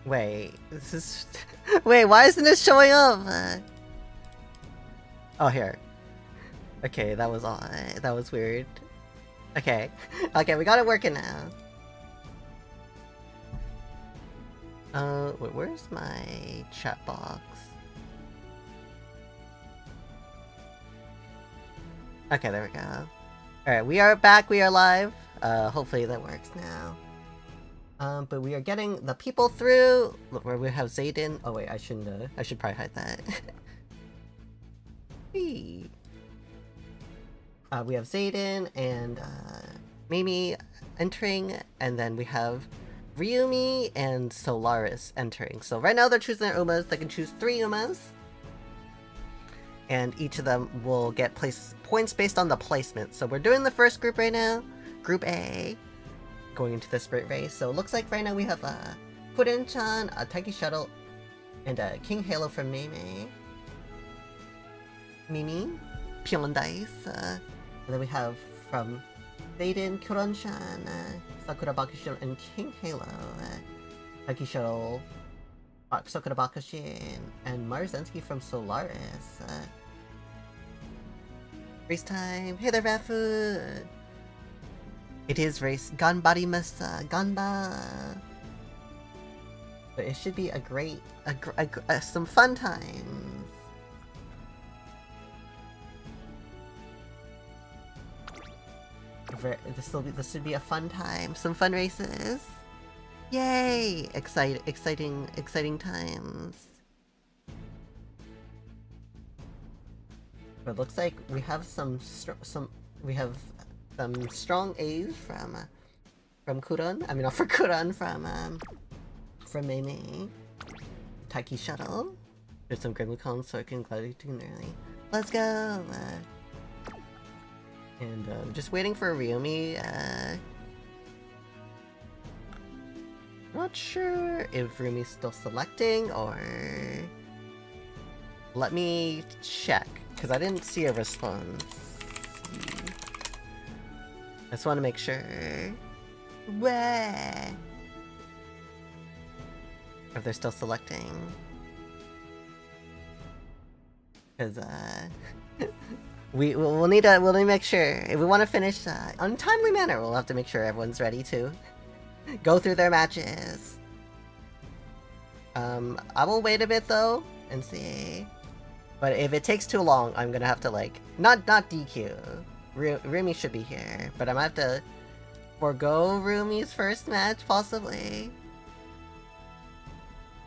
Wait, this is... Wait, why isn't it showing up? Oh, here. Okay, that was odd. That was weird. Okay. Okay, we got it working now. Wait, where's my chat box? Okay, there we go. Alright, we are back, we are live. Hopefully that works now. But we are getting the people through. Look, where we have Zayden. Oh wait, I should probably hide that. We have Zayden and Mimi entering, and then we have Ryumi and Solaris entering. So right now they're choosing their Umas. They can choose 3 Umas. And each of them will get points based on the placement. So we're doing the first group right now. Group A. Going into the sprint race. So it looks like right now we have Kuren-chan, Taiki Shuttle, and King Halo from Mimi, Pion Dice, and then we have from Zayden, Kuren-chan, Sakura Bakushin, and King Halo, Taiki Shuttle, Sakura Bakushin, and Marzensky from Solaris. Race time! Hey there, Rafu! It is race Ganbarimasa, Ganba. But it should be a great, some fun times. This should be a fun time. Some fun races. Yay! Exciting times. But it looks like we have some strong A's from Kuron. I mean, not for Kuron, from Mimi. Taiki Shuttle. There's some Grimlicon, so I can gliding early. Let's go! And just waiting for Ryumi. Not sure if Ryumi's still selecting, or... Let me check, because I didn't see a response. I just want to make sure. Where? If they're still selecting. Because, we'll need to make sure. If we want to finish on a timely manner, we'll have to make sure everyone's ready to go through their matches. I will wait a bit though, and see. But if it takes too long, I'm gonna have to not DQ. Rumi should be here, but I might have to forego Rumi's first match, possibly.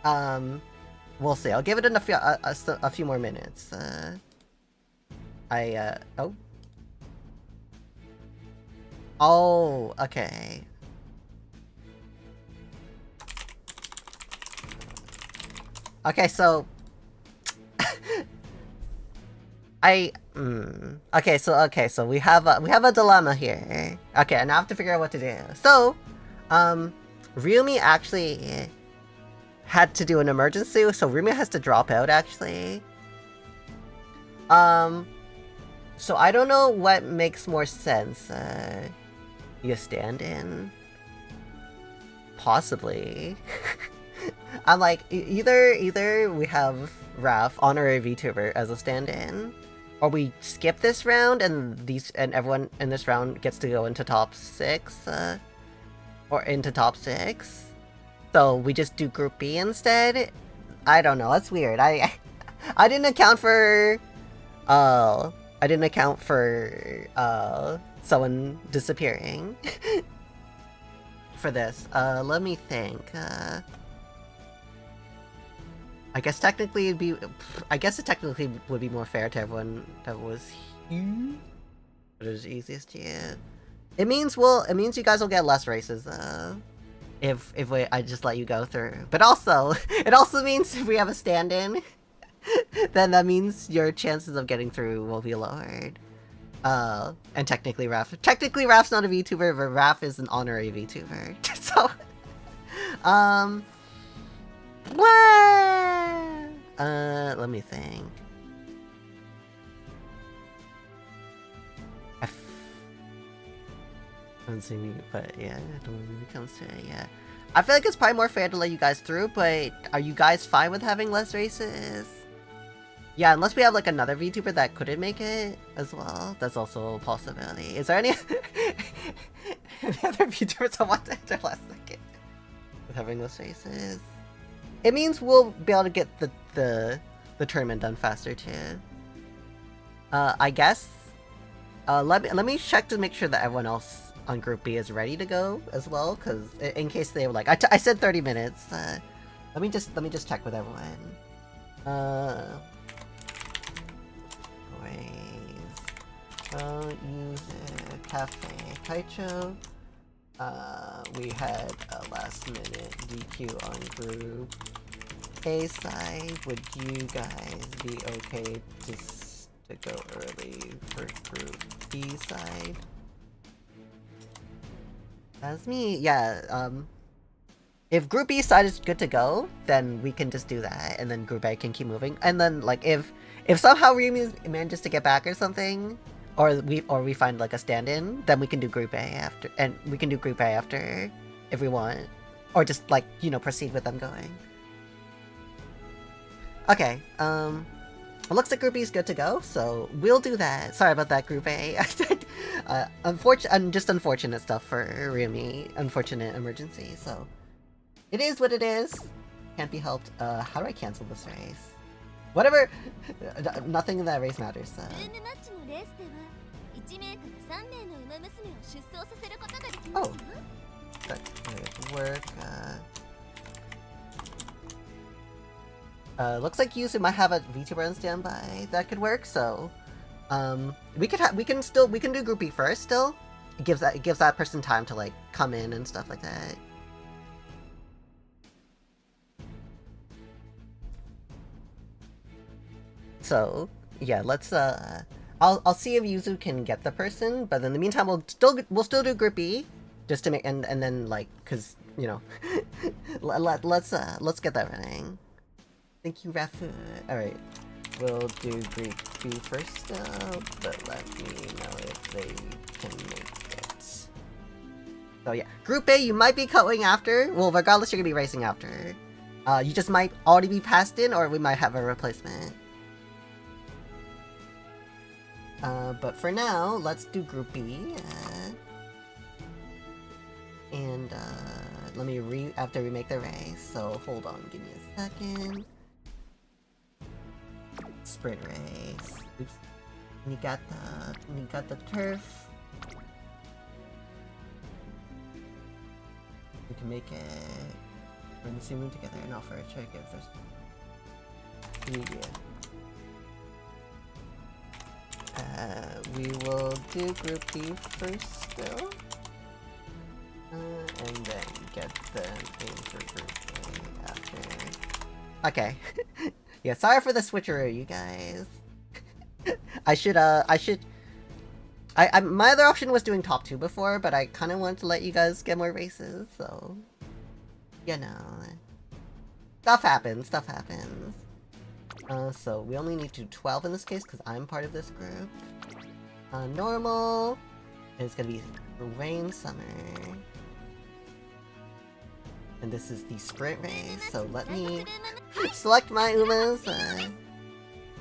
We'll see. I'll give it a few more minutes. Oh, okay. Okay, so... Okay, so we have a dilemma here. Okay, and I have to figure out what to do. So, Ryumi actually had to do an emergency, so Ryumi has to drop out, actually. So I don't know what makes more sense. You stand in? Possibly. I'm like, either we have Raph, honorary VTuber, as a stand-in, or we skip this round and everyone in this round gets to go into top 6, or into top 6. So we just do Group B instead. I don't know. That's weird. I didn't account for someone disappearing for this. Let me think. I guess it technically would be more fair to everyone that was here. But it was easiest to get. It means you guys will get less races though. If I just let you go through. But also, it also means if we have a stand-in, then that means your chances of getting through will be lowered. And technically Raph's not a VTuber, but Raph is an honorary VTuber. So, let me think. I haven't seen me, but yeah, I don't know when it comes to it, yeah. I feel like it's probably more fair to let you guys through, but are you guys fine with having less races? Yeah, unless we have like another VTuber that couldn't make it as well. That's also a possibility. Is there any, any other VTubers that want to enter last second with having less races? It means we'll be able to get the tournament done faster too. I guess. Let me check to make sure that everyone else on Group B is ready to go as well, because in case they were like, I said 30 minutes. Let me just check with everyone. User Cafe Kaicho. We had a last minute DQ on Group A side. Would you guys be okay to go early for Group B side? That's me. Yeah, if Group B side is good to go, then we can just do that, and then Group A can keep moving. And then, like, if somehow Remy manages to get back or something, or we find like a stand-in, then we can do Group A after, and we can do Group A after if we want, or just like, you know, proceed with them going. Okay, it looks like Group B is good to go, so we'll do that. Sorry about that, Group A. Just unfortunate stuff for Remy. Unfortunate emergency, so it is what it is. Can't be helped. How do I cancel this race? Whatever. Nothing in that race matters, so. Oh. That would work. Looks like Yuzu might have a VTuber on standby that could work, so we can do Group B first still. It gives that person time to like come in and stuff like that. So yeah, let's I'll see if Yuzu can get the person, but in the meantime we'll still do Group B just to make and then like, cause you know let's get that running. Thank you, Rafu. Alright. We'll do Group B first though, but let me know if they can make it. So yeah, Group A you might be going after. Well, regardless, you're gonna be racing after. You just might already be passed in, or we might have a replacement. But for now, let's do Group B. And let me after we make the race. So hold on, give me a second. Sprint race. Oops. We got the turf. We can make it. We're in the same room together and offer a check it first. Yeah. We will do Group B first still. And then get the thing for Group A after. Okay. Yeah, sorry for the switcheroo, you guys. My other option was doing top 2 before, but I kind of wanted to let you guys get more races, so. You know. Stuff happens. So we only need to do 12 in this case, because I'm part of this group. Normal. It's gonna be rain, summer. And this is the sprint race, so let me select my Umas.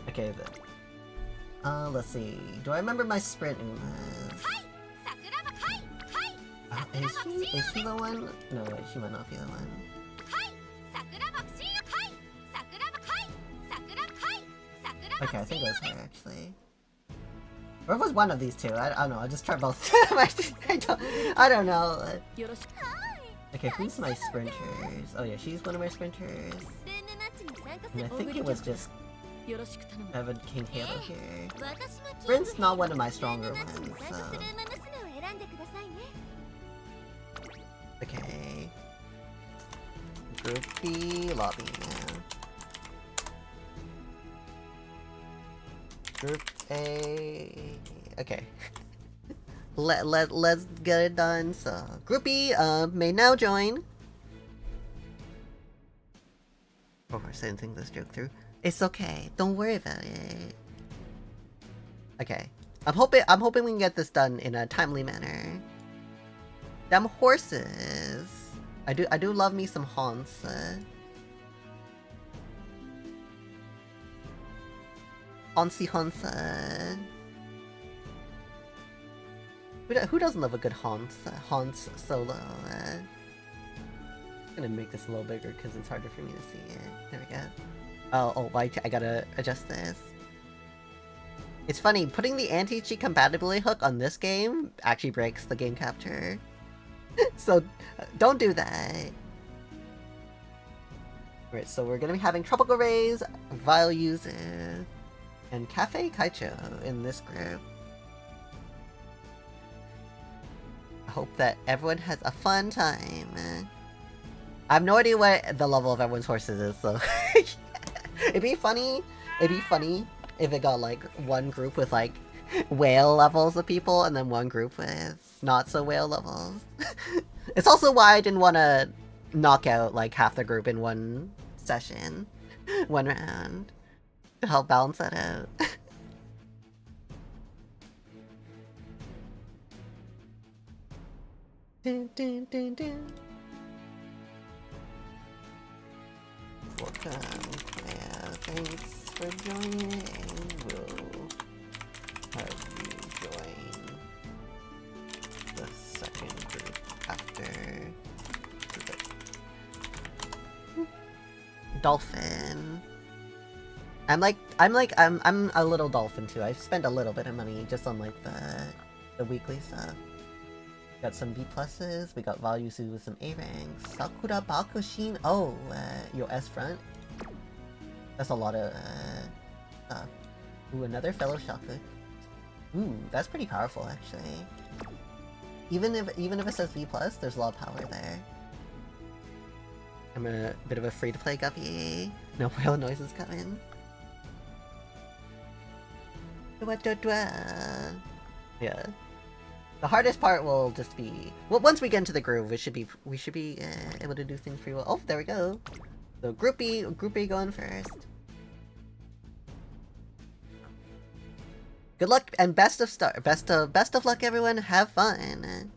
Okay, then. Let's see. Do I remember my sprint Umas? Is she the one? No, wait, she might not be the one. Okay, I think it was her, actually. Or it was one of these two. I don't know, I'll just try both. I don't know. Okay, who's my sprinters? Oh yeah, she's one of my sprinters. And I think it was just Evan King Halo here. Sprint's not one of my stronger ones, so... Okay. Group B, lobby, yeah. Group A... Okay. Let's get it done. So, Group B may now join. Oh, I didn't think this joke through. It's okay. Don't worry about it. Okay. I'm hoping we can get this done in a timely manner. Them horses. I do love me some haunts. Hauntsy haunts. Who doesn't love a good haunts solo? I'm gonna make this a little bigger because it's harder for me to see it. There we go. Oh, I gotta adjust this. It's funny, putting the anti-cheat compatibility hook on this game actually breaks the game capture. So, don't do that. Alright, so we're gonna be having Tropical Rays, Vile Yuzu, and Cafe Kaicho in this group. I hope that everyone has a fun time. I have no idea what the level of everyone's horses is, so... It'd be funny if it got, like, one group with, like, whale levels of people, and then one group with not-so-whale levels. It's also why I didn't want to knock out, like, half the group in one session. One round. To help balance that out. Dun, dun, dun, dun. Welcome, yeah, thanks for joining, and we'll have you join the second group after Dolphin. I'm a little dolphin too. I spent a little bit of money just on like the weekly stuff. Got some B pluses. We got Valusu with some A ranks. Sakura Bakushin. Oh, yo S front. That's a lot of stuff. Ooh, another fellow shaku. Ooh, that's pretty powerful actually. Even if it says B plus, there's a lot of power there. I'm a bit of a free to play guppy. No whale noises coming. Yeah. The hardest part will just be... Well, once we get into the groove, we should be able to do things pretty well. Oh, there we go. So Group B going first. Good luck and best of luck, everyone. Have fun.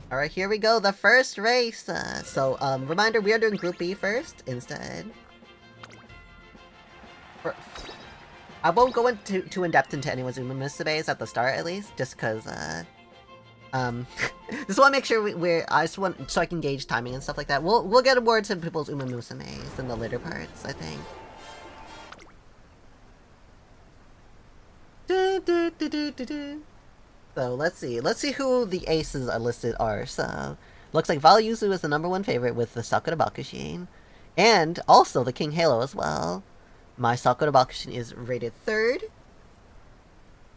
All right, here we go. The first race. Reminder: we are doing Group B first instead. I won't go into too in depth into anyone's Umamusumes at the start, at least, just because just want to make sure I just want so I can gauge timing and stuff like that. We'll get more to people's Umamusumes in the later parts, I think. So let's see who the aces are listed are. So looks like Valyuzu is the #1 favorite with the Sakura Bakushin, and also the King Halo as well. My Sakura Bakushin is rated 3rd,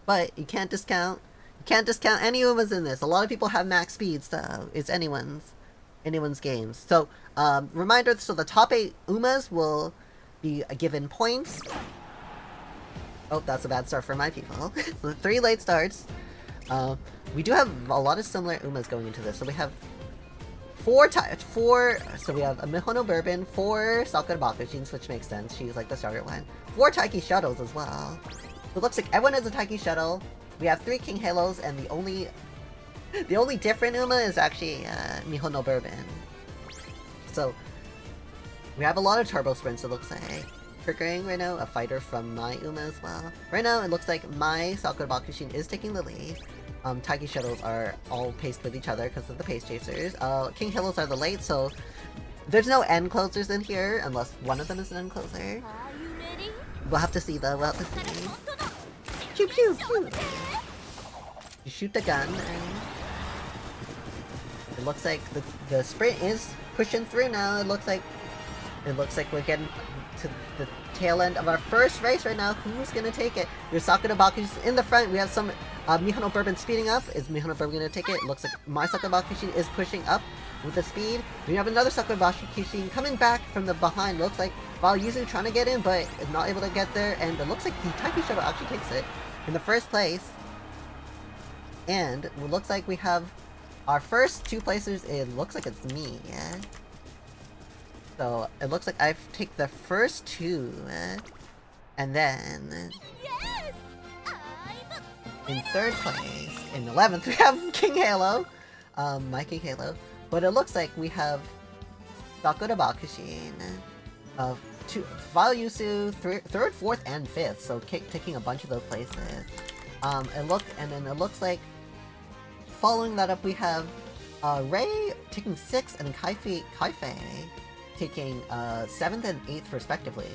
but you can't discount any Umas in this. A lot of people have max speed, so it's anyone's games. So reminder: so the top 8 Umas will be given points. Oh, that's a bad start for my people. 3 late starts. We do have a lot of similar Umas going into this. So we have 4, so we have a Mihono Bourbon, 4 Sakura Bakushins, which makes sense. She's like the starter one. 4 Taiki Shuttles as well. So it looks like everyone has a Taiki Shuttle. We have 3 King Halos, and the only different Uma is actually Mihono Bourbon. So we have a lot of Turbo Sprints, it looks like. Triggering right now, a fighter from my Uma as well. Right now, it looks like my Sakura Bakushin is taking the lead. Taiki Shuttles are all paced with each other because of the pace chasers. King Halos are the late, so there's no end closers in here unless one of them is an end closer. We'll have to see though, we'll have to see. Pew pew pew! You shoot the gun and... It looks like the sprint is pushing through now. It looks like we're getting to the tail end of our first race right now. Who's gonna take it? There's Sakura Bakushin in the front. We have some Mihono Bourbon speeding up. Is Mihono Bourbon gonna take it? It looks like my Sakura Bakushin is pushing up with the speed. We have another Sakura Bakushin coming back from the behind. Looks like Valyuzu trying to get in, but is not able to get there. And it looks like the Taiki Shuttle actually takes it in the first place. And it looks like we have our first 2 placers. It looks like it's me, yeah? So it looks like I take the first 2, and then in 3rd place, in 11th, we have King Halo. Mikey Halo. But it looks like we have Sakura Bakushin, Valyusu, 3rd, 4th, and 5th, so taking a bunch of those places. And it looks like, following that up, we have Ray taking 6th, and Kaifei taking 7th and 8th respectively.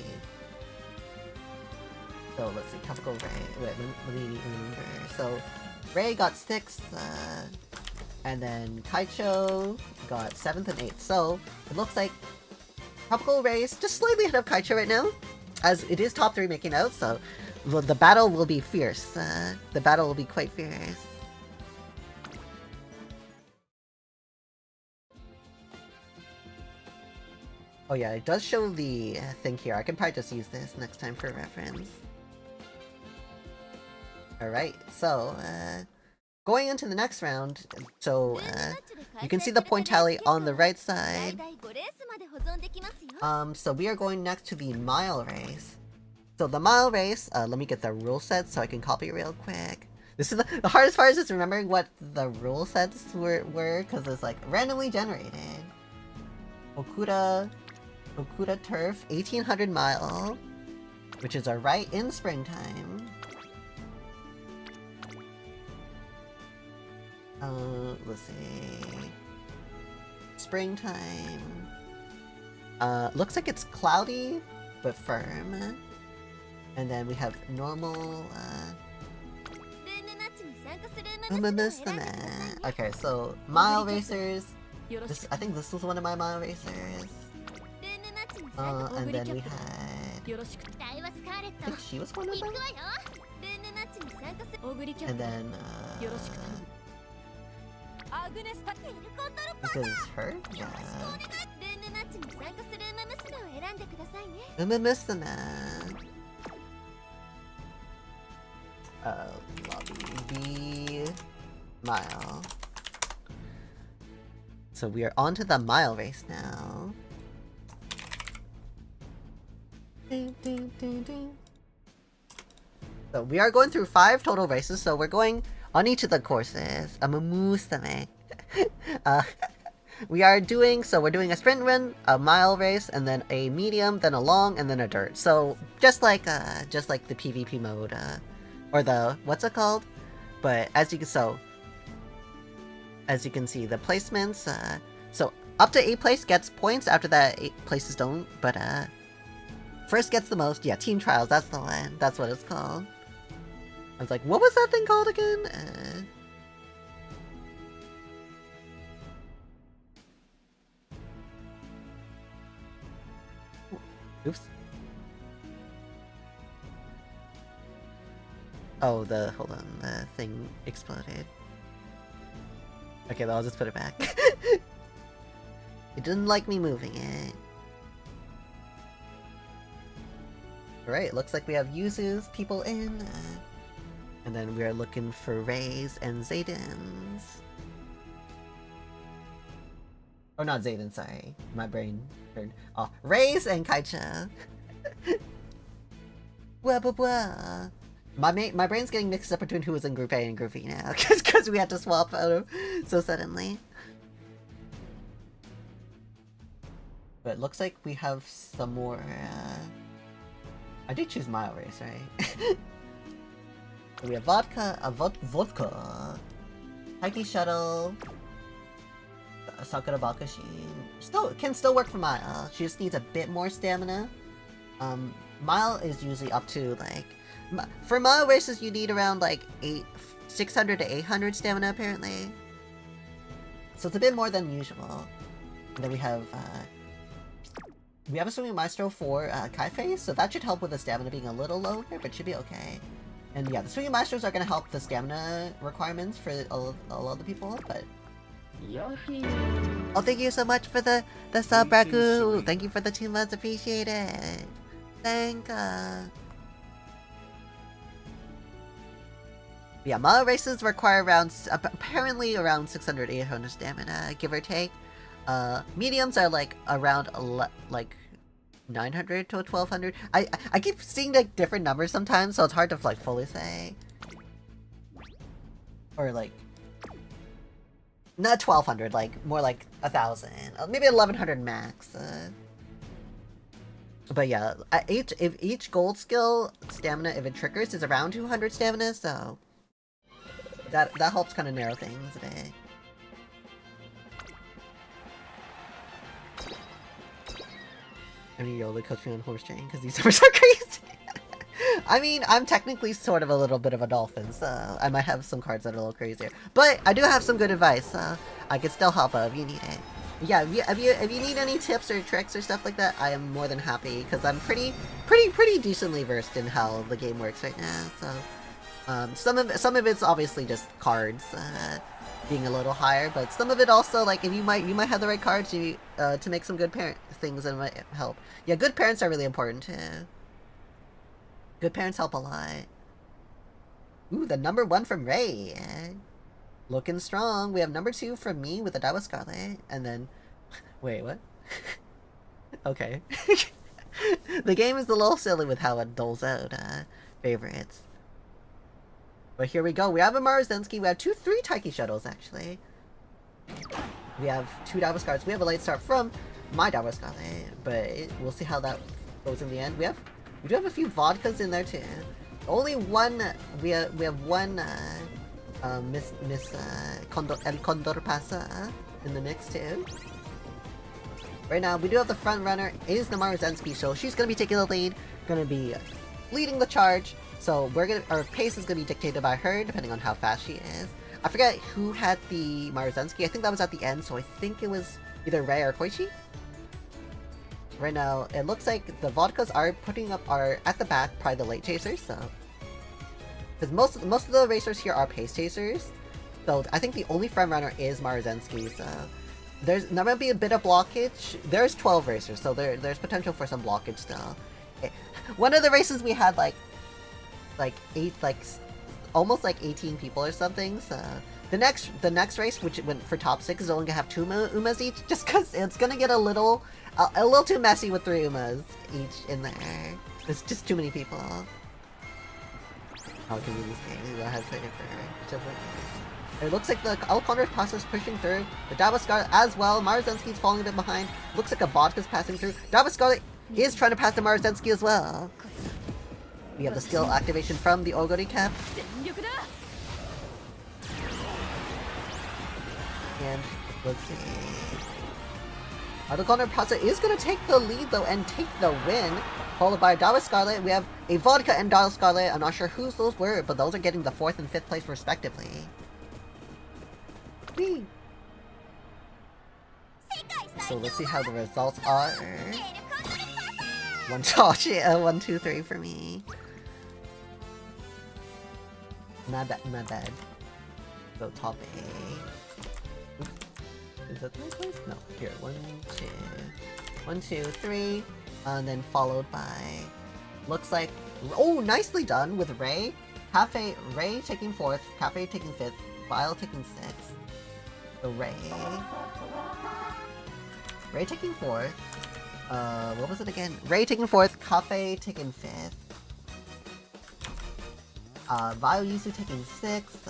So let's see, Tropical Ray. Wait, let me remember. So Ray got 6th, and then Kaicho got 7th and 8th. So it looks like Tropical Ray is just slightly ahead of Kaicho right now, as it is top 3 making out, so the battle will be fierce. The battle will be quite fierce. Oh yeah, it does show the thing here. I can probably just use this next time for reference. Alright, so, going into the next round, so, you can see the point tally on the right side. So we are going next to the mile race. So the mile race, let me get the rule set so I can copy real quick. This is the hardest part, is just remembering what the rule sets were, because it's like randomly generated. Okuda Turf, 1800 mile, which is right in springtime. Let's see. Springtime. Looks like it's cloudy, but firm. And then we have normal, Umamusume. Okay, so mile racers. I think this was one of my mile racers. And then we had, I think she was one of them. And then, this is her? Yeah. Umamusume. Lobby B mile. So we are on to the mile race now. So we are going through 5 total races, so we're going on each of the courses. Umamusume. We're doing a sprint run, a mile race, and then a medium, then a long, and then a dirt. So just like the PvP mode, or the, what's it called? But as you can see, the placements, so up to 8th place gets points, after that 8 places don't, but first gets the most. Yeah, team trials, that's the one. That's what it's called. I was like, what was that thing called again? Oops. Oh, hold on, the thing exploded. Okay, I'll just put it back. It didn't like me moving it. Alright, looks like we have Yuzu's people in. And then we are looking for Rays and Zaydens. Oh, not Zayden, sorry. My brain turned off. Rays and Kaicha. Blah blah blah. My brain's getting mixed up between who was in Group A and Group B now, because we had to swap out so suddenly. But it looks like we have some more, I did choose Mile Race, right? We have vodka, Taiki Shuttle, Sakura Bakushin. Can still work for Mile. She just needs a bit more stamina. Mile is usually up to like, for mile races you need around like 600 to 800 stamina apparently. So it's a bit more than usual. And then we have a Swimming Maestro for Kaifei, so that should help with the stamina being a little lower, but should be okay. And yeah, the Swimming Maestros are going to help the stamina requirements for all of the people, but... Oh, thank you so much for the sub, Raku! Thank you for the 2 months, appreciate it! Thank Yeah, mile races require apparently around 600, 800 stamina, give or take. Mediums are like around like 900 to 1200. I keep seeing like different numbers sometimes, so it's hard to like fully say. Or like, Not 1200, like, more like 1000. Maybe 1100 max. But yeah, if each gold skill stamina, if it triggers, is around 200 stamina, so that helps kind of narrow things a bit. I mean, Yola coach me on horse trading because these numbers are crazy. I mean, I'm technically sort of a little bit of a dolphin, so I might have some cards that are a little crazier. But I do have some good advice, so I can still help out if you need it. Yeah, if you need any tips or tricks or stuff like that, I am more than happy, because I'm pretty decently versed in how the game works right now. So, some of it's obviously just cards being a little higher, but some of it also, like, if you might have the right cards to make some good parent things that might help. Yeah, good parents are really important too. Good parents help a lot. Ooh, the number 1 from Ray. Looking strong. We have number 2 from me with the Dawa Scarlet. And then... Wait, what? Okay. The game is a little silly with how it doles out favorites. But here we go. We have a Maruzensky. We have 3 Taiki Shuttles, actually. We have 2 Dawa Scarlets. We have a late start from my Dawa Scarlet. But we'll see how that goes in the end. We do have a few vodkas in there too. Only one. We have one. Miss El Condor Pasa in the mix too. Right now, we do have the front runner is the Maruzensky, so she's gonna be taking the lead, gonna be leading the charge. So our pace is gonna be dictated by her, depending on how fast she is. I forget who had the Maruzensky. I think that was at the end, so I think it was either Rei or Koichi. Right now, it looks like the vodkas are at the back, probably the late chasers, so... Because most of the racers here are pace chasers, so I think the only front runner is Maruzensky, so... There might be a bit of blockage. There's 12 racers, so there's potential for some blockage still. One of the races we had almost 18 people or something, so... The next race, which went for top 6, is only gonna have 2 Umas each, just because it's gonna get a little too messy with 3 Umas each in there. There's just too many people. How can we do this game? We have to for it looks like the Alconder's process pushing through. The Dawa Scarlet as well. Maruzensky's falling a bit behind. Looks like a vodka's passing through. Dawa Scarlet is trying to pass the Maruzensky as well. We have the skill activation from the Ogori cap. And let's see. Alconder Pasa is going to take the lead though and take the win. Followed by Dawa Scarlet. We have a Vodka and Dawa Scarlet. I'm not sure whose those were, but those are getting the 4th and 5th place respectively. Whee! So let's see how the results are. 1, 2, 3 for me. Not bad. Go top A. Oops. Is that the right place? No. Here, 1, 2, 3, and then followed by. Looks like. Oh, nicely done with Ray. Ray taking 4th, Cafe taking 5th, Vile taking 6th. So Ray taking 4th. What was it again? Ray taking 4th, Cafe taking 5th. Vile Yusu taking 6th,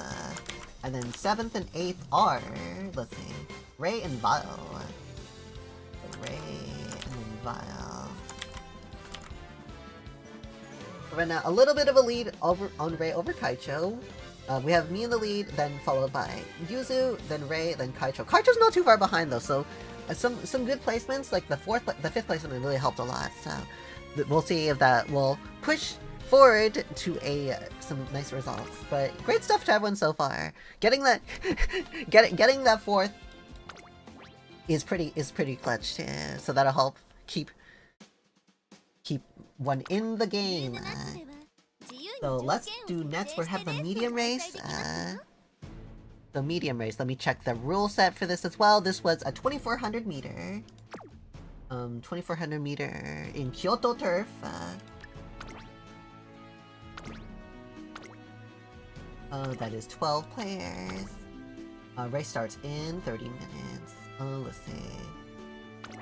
and then 7th and 8th are, let's see, Ray and Vile. Ray and then Vile. Right now, a little bit of a lead on Ray over Kaicho. We have me in the lead, then followed by Yuzu, then Ray, then Kaicho. Kaicho's not too far behind though, so some good placements, like the 5th placement really helped a lot. So we'll see if that will push forward to some nice results. But great stuff to everyone so far. Getting that getting that 4th is pretty clutch too. So that'll help keep one in the game. So let's do next. We have the medium race. The medium race. Let me check the rule set for this as well. This was a 2400 meter. 2400 meter in Kyoto turf. That is 12 players. Race starts in 30 minutes. Let's see.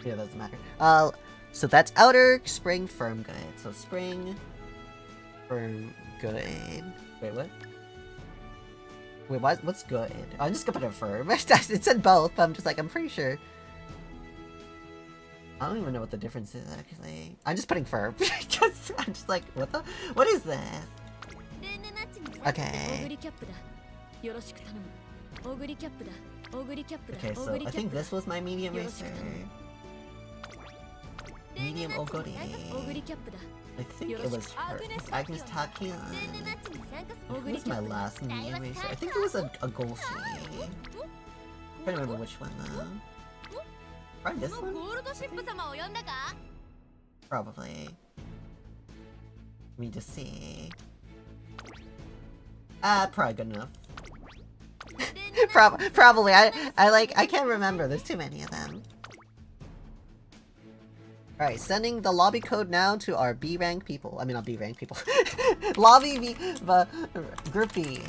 Yeah, doesn't matter. So that's outer, spring, firm, good. So spring, firm, good. Wait, what? Wait, what's good? I'm just gonna put affirm. It said both, but I'm just like, I'm pretty sure. I don't even know what the difference is, actually. I'm just putting firm. I'm just like, what is this? Okay. Okay, so I think this was my medium racer. Medium Ogori. I think it was her. Agnes Takian. Who was my last medium racer? I think it was a Golshi. I can't remember which one though. Probably this one? Probably. Let me just see. Probably good enough. Probably. I can't remember. There's too many of them. Alright, sending the lobby code now to our B rank people. I mean, not B rank people. Lobby B, but group B.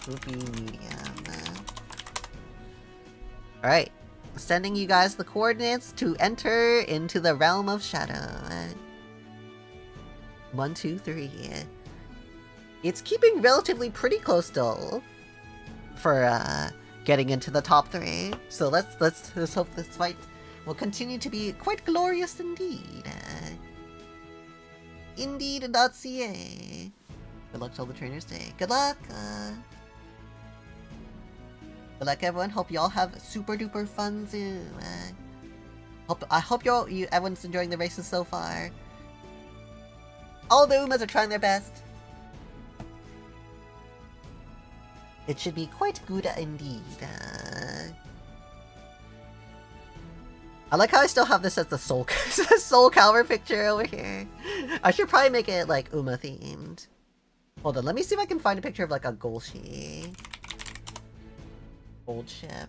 Group B medium. Alright, sending you guys the coordinates to enter into the realm of shadow. 1, 2, 3. It's keeping relatively pretty close still for getting into the top 3. So let's hope this fight will continue to be quite glorious indeed. Indeed.ca. Good luck to all the trainers today. Good luck. Good luck, everyone. Hope y'all have super duper fun too. I hope everyone's enjoying the races so far. All the Umas are trying their best. It should be quite good indeed. I like how I still have this as the Soul Calibur picture over here. I should probably make it like Uma themed. Hold on, let me see if I can find a picture of like a Golshi. Gold ship.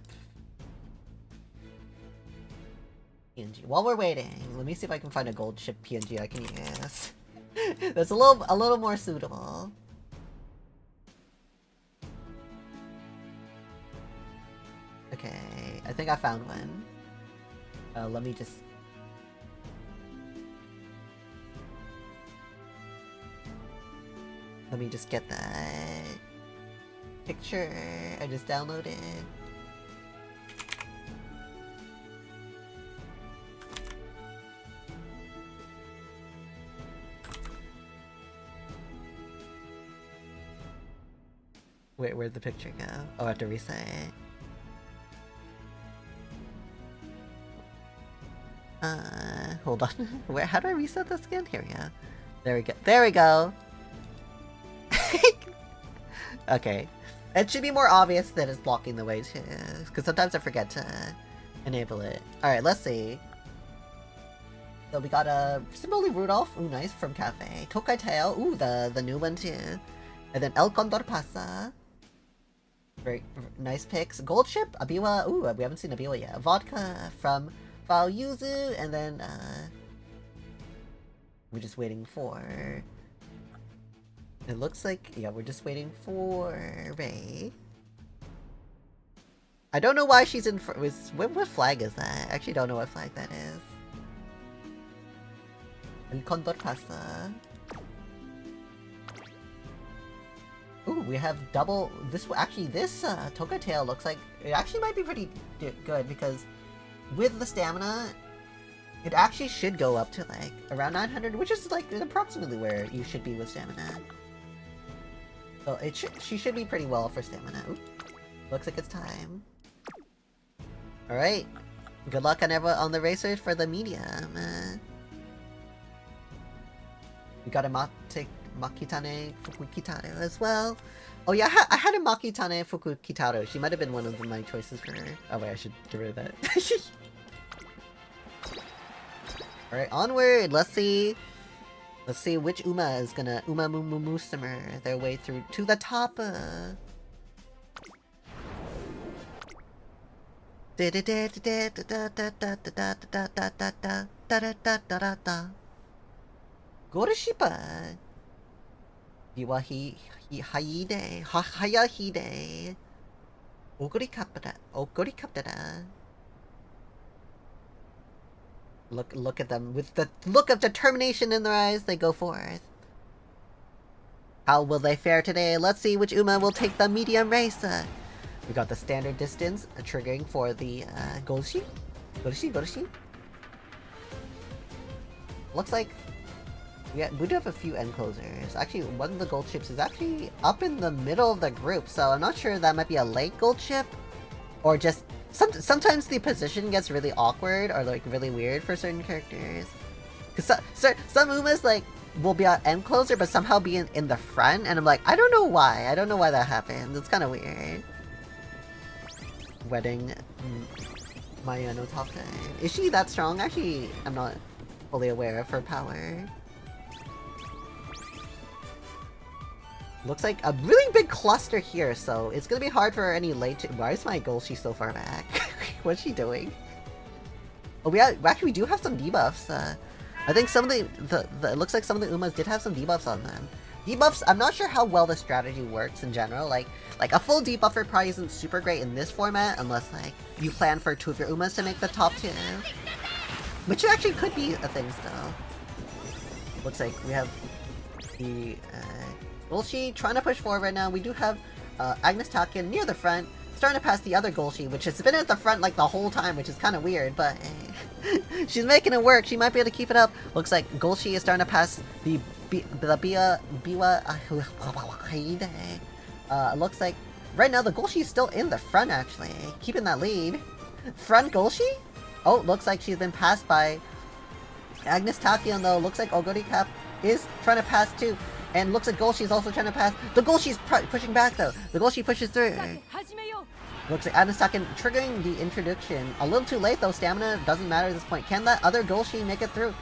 PNG. While we're waiting, let me see if I can find a gold ship PNG I can use. That's a little more suitable. Okay, I think I found one. Let me just... Let me just get that picture I just downloaded. Wait, where'd the picture go? Oh, I have to reset it. Hold on. How do I reset this again? Here we go. There we go. There we go! Okay. It should be more obvious that it's blocking the way too, because sometimes I forget to enable it. Alright, let's see. So we got a Symboli Rudolph, ooh nice, from Cafe. Tokai Tail, ooh the new one too. And then El Condor Pasa. Very nice picks. Gold Ship, Abiwa, ooh we haven't seen Abiwa yet. Vodka from Fao Yuzu, and then we're just waiting for... It looks like, yeah, we're just waiting for Ray. I don't know why she's in... What flag is that? I actually don't know what flag that is. El Condor Casa. Ooh, we have double... This Toka Tail looks like... It actually might be pretty good, because with the stamina, it actually should go up to, like, around 900, which is, like, approximately where you should be with stamina. So she should be pretty well for stamina. Oop. Looks like it's time. Alright. Good luck on everyone on the racers for the medium. We got a Makitane Fukukitaro as well. Oh yeah, I had a Makitane Fukukitaro. She might have been one of my choices for her. Oh wait, I should get rid of that. Alright, onward! Let's see which Uma is gonna Umamusume their way through to the top. Goroshipa. Iwahi Haide Hayahide Ogorikaptara. Look at them with the look of determination in their eyes. They go forth. How will they fare today? Let's see which Uma will take the medium race. We got the standard distance triggering for the Golshi. Golshi. Looks like we do have a few end closers. Actually, one of the gold chips is actually up in the middle of the group, so I'm not sure that might be a late gold chip, or just sometimes the position gets really awkward or like really weird for certain characters. Cause some Umas like will be an end closer, but somehow be in the front, and I'm like, I don't know why. I don't know why that happened. It's kind of weird. Wedding Maya no top 10. Is she that strong? Actually, I'm not fully aware of her power. Looks like a really big cluster here, so it's gonna be hard for any late. Why is my Golshi so far back? What's she doing? Oh, we do have some debuffs. I think some of the it looks like some of the Umas did have some debuffs on them. Debuffs, I'm not sure how well the strategy works in general. Like a full debuffer probably isn't super great in this format unless like you plan for 2 of your Umas to make the top 2. Which actually could be a thing still. Looks like we have the Golshi trying to push forward right now. We do have Agnes Takian near the front, starting to pass the other Golshi, which has been at the front like the whole time, which is kind of weird, but she's making it work. She might be able to keep it up. Looks like Golshi is starting to pass the Biwa. Looks like right now the Golshi is still in the front, actually, keeping that lead. Front Golshi? Oh, looks like she's been passed by Agnes Takian, though. Looks like Ogori Cap is trying to pass too. And looks like Golshi is also trying to pass. The Golshi's pushing back, though. The Golshi pushes through. Looks like Agnes Takian triggering the introduction. A little too late, though. Stamina doesn't matter at this point. Can that other Golshi make it through?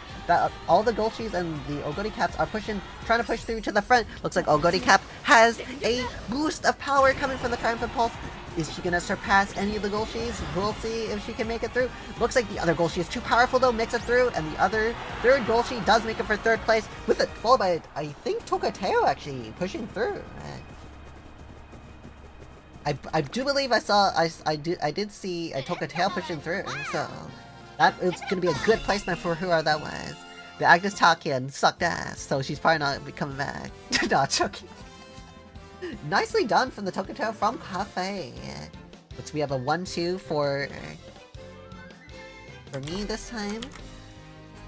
All the Golshis and the Ogori Caps are trying to push through to the front. Looks like Ogori Cap has a boost of power coming from the Triumphant Pulse. Is she gonna surpass any of the Golshis? We'll see if she can make it through. Looks like the other Golshi is too powerful though, makes it through, and the other third Golshi does make it for 3rd place, with it followed by, I think, Tokateo actually pushing through. I do believe I did see a Tokateo pushing through, so that it's gonna be a good placement for whoever that was. The Agnes Takian sucked ass, so she's probably not coming back. Not joking. Nicely done from the Tokateo from Cafe. Which we have a 1-2 for me this time.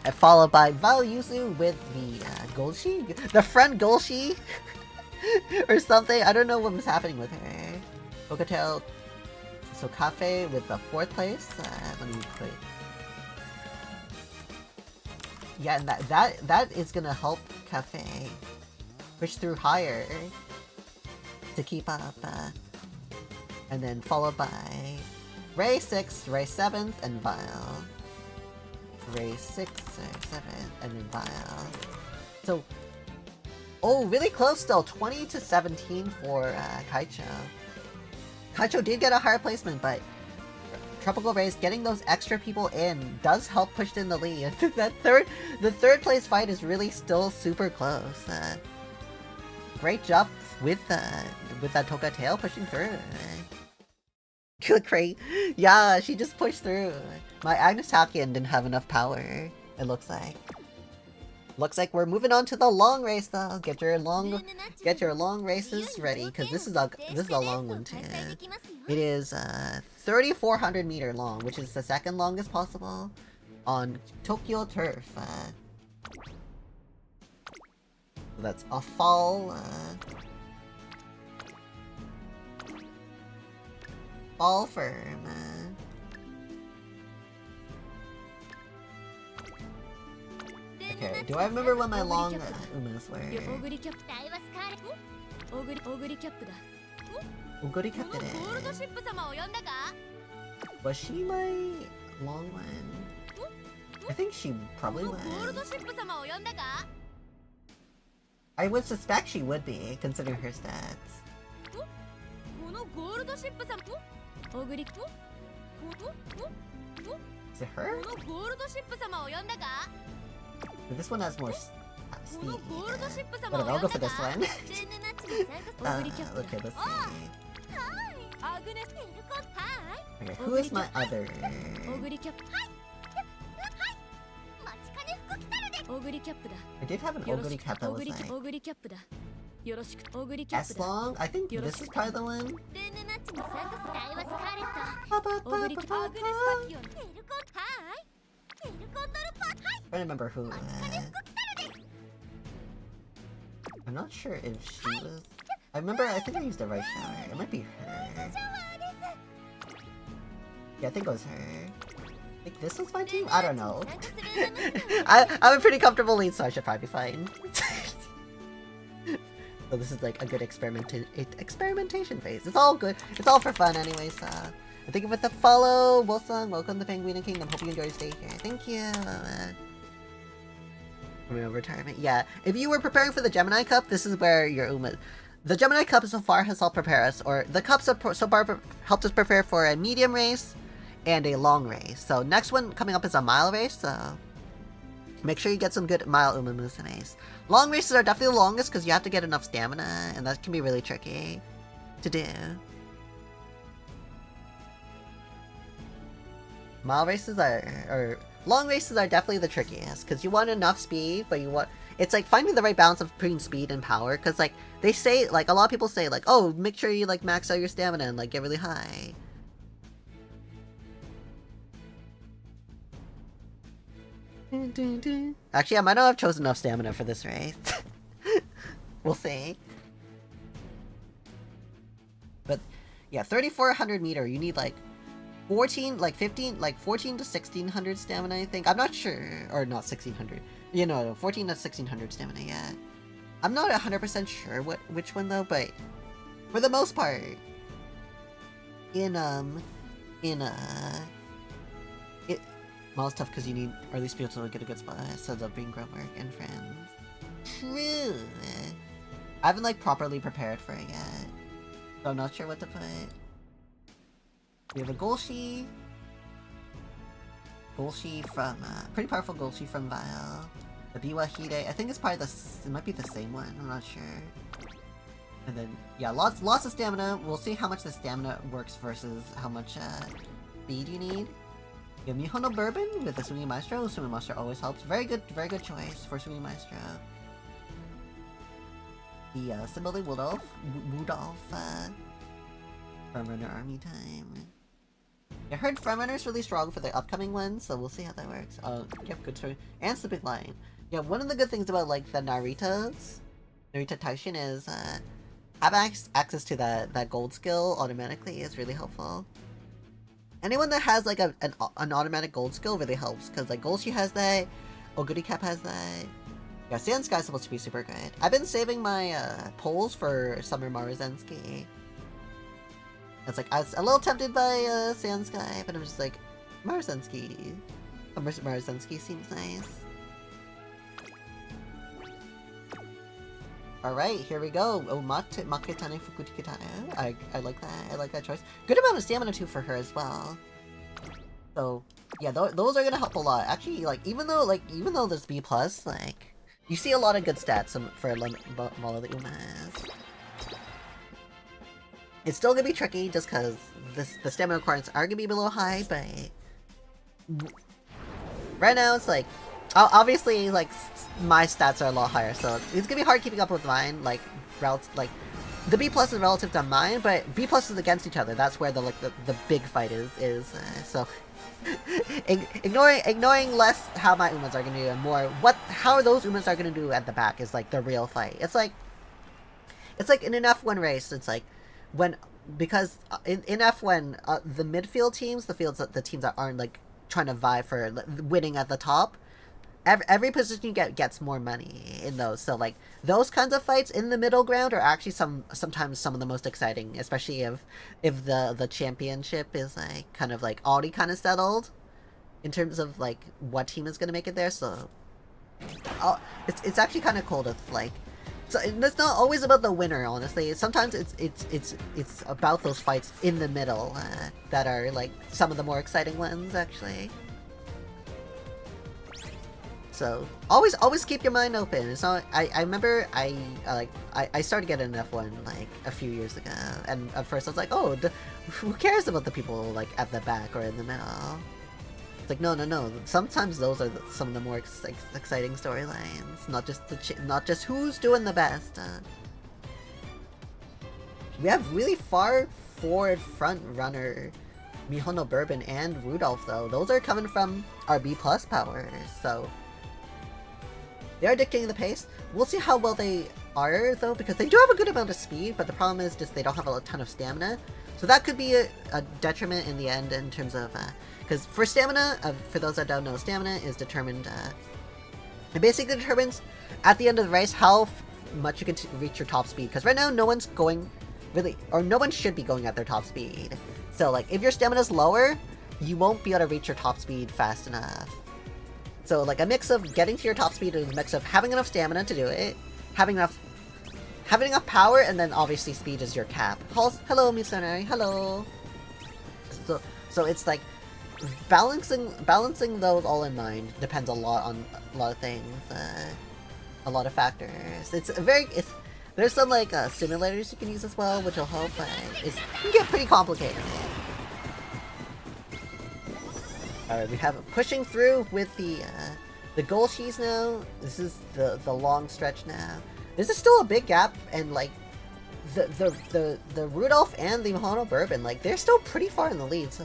And followed by Valyuzu with the Golshi? The front Golshi? Or something? I don't know what was happening with her. Tokateo. So Cafe with the 4th place. Let me put. Yeah, and that is gonna help Cafe push through higher to keep up, and then followed by Ray 6th, Ray 7th, and Vile. Ray 6th, Ray 7th, and then Vile. So, oh, really close still, 20 to 17 for Kaicho. Kaicho did get a higher placement, but Tropical Rays getting those extra people in does help push in the lead. The third place fight is really still super close. Great job with that Tokateo pushing through. Good crate. Yeah, she just pushed through. My Agnes Takian didn't have enough power, it looks like. Looks like we're moving on to the long race though. Get your long races ready, because this is a long one too. It is 3,400 meter long, which is the 2nd longest possible on Tokyo turf. That's a fall firm. Okay, do I remember what my long Umas were? Oguri Cap it. Was she my long one? I think she probably was. I would suspect she would be, considering her stats. Is it her? But this one has more speed. Whatever, I'll go for this one. Okay, let's see. Okay, who is my other? I did have an Oguri Cap that was like S long? I think this is probably the one. I don't remember who. I'm not sure if she was. I remember. I think I used the right shower. It might be her. Yeah, I think it was her. Like this was my team? I don't know. I'm a pretty comfortable lead, so I should probably be fine. So this is like a good experimentation phase. It's all good. It's all for fun anyways. I think with the follow, Wilson, welcome to Penguin Kingdom. Hope you enjoy your stay here. Thank you. Retirement. Yeah, if you were preparing for the Gemini Cup, this is where your The Gemini Cup so far has helped prepare us, or the cups have so far helped us prepare for a medium race and a long race. So next one coming up is a mile race, so make sure you get some good mile Umamusumes. Long races are definitely the longest because you have to get enough stamina, and that can be really tricky to do. Mile races or long races are definitely the trickiest because you want enough speed, but you want it's like finding the right balance of between speed and power. Because like they say, like a lot of people say, like, oh, make sure you like max out your stamina and like get really high. Actually, I might not have chosen enough stamina for this race. We'll see. But yeah, 3,400 meter, you need like 14, like 15, like 14 to 1,600 stamina, I think. I'm not sure, or not 1,600. You know, 14 to 1,600 stamina, yeah. I'm not 100% sure which one though, but for the most part, well, it's tough because you need, or at least be able to get a good spot, so they'll bring grunt work and friends. True. I haven't like properly prepared for it yet, so I'm not sure what to put. We have a Golshi from, pretty powerful Golshi from Vile. The Biwahide, I think it's probably it might be the same one, I'm not sure. And then, yeah, lots of stamina. We'll see how much the stamina works versus how much, speed you need. You have Mihono Bourbon with the Swinging Maestro. Swinging Maestro always helps. Very good choice for Swinging Maestro. The, Symboling Woodolph, Frontrunner Army time. I heard Frontrunner's really strong for the upcoming ones, so we'll see how that works. Yep, good choice. And Sleeping Lion. Yeah, one of the good things about, like, the Narita Taishin is, having access to that gold skill automatically is really helpful. Anyone that has, like, an automatic gold skill really helps, because, like, Golshi has that, Oguri Cap has that. Yeah, Sand Sky's supposed to be super good. I've been saving my, polls for Summer Maruzensky. It's like, I was a little tempted by, Sand Sky, but I'm just like, Maruzensky. Maruzensky seems nice. Alright, here we go. Oh, Maketane Fukuti Kitane. I like that. I like that choice. Good amount of stamina too for her as well. So, yeah, those are gonna help a lot. Actually, like, even though there's B+, like, you see a lot of good stats for Mala the Umas. It's still gonna be tricky just because the stamina requirements are gonna be below high, but right now it's like, obviously, like, my stats are a lot higher, so it's gonna be hard keeping up with mine, like, the B+ is relative to mine, but B+ is against each other. That's where the big fight is, so ignoring less how my Umas are gonna do and more how those Umas are gonna do at the back is, like, the real fight. It's like in an F1 race, it's like, because in F1, the midfield teams, the teams that aren't, like, trying to vie for winning at the top, every position you get gets more money in those. So, like, those kinds of fights in the middle ground are actually sometimes some of the most exciting, especially if the championship is, like, kind of, like, already kind of settled in terms of, like, what team is going to make it there. So it's actually kind of cool to, like, so it's not always about the winner, honestly. Sometimes it's about those fights in the middle that are, like, some of the more exciting ones, actually. So always keep your mind open. It's not. I remember I started getting an F1 like a few years ago, and at first I was like, oh, who cares about the people like at the back or in the middle? It's like no. Sometimes those are some of the more exciting storylines. Not just who's doing the best. We have really far forward front runner Mihono Bourbon and Rudolph though. Those are coming from our B+ powers, so they are dictating the pace. We'll see how well they are though, because they do have a good amount of speed, but the problem is just they don't have a ton of stamina. So that could be a detriment in the end in terms of, because for stamina, for those that don't know, stamina is determined, it basically determines at the end of the race how much you can reach your top speed. Because right now, no one's going really, or no one should be going at their top speed. So like, if your stamina is lower, you won't be able to reach your top speed fast enough. So like a mix of getting to your top speed is a mix of having enough stamina to do it, having enough power, and then obviously speed is your cap. Hello, Missionary. Hello. So it's like balancing those all in mind depends a lot on a lot of things, a lot of factors. There's some like simulators you can use as well, which will help, but it can get pretty complicated. Alright, we have it pushing through with the goal cheese now. This is the long stretch now. There's still a big gap, and like the Rudolph and the Mihono Bourbon, like they're still pretty far in the lead, so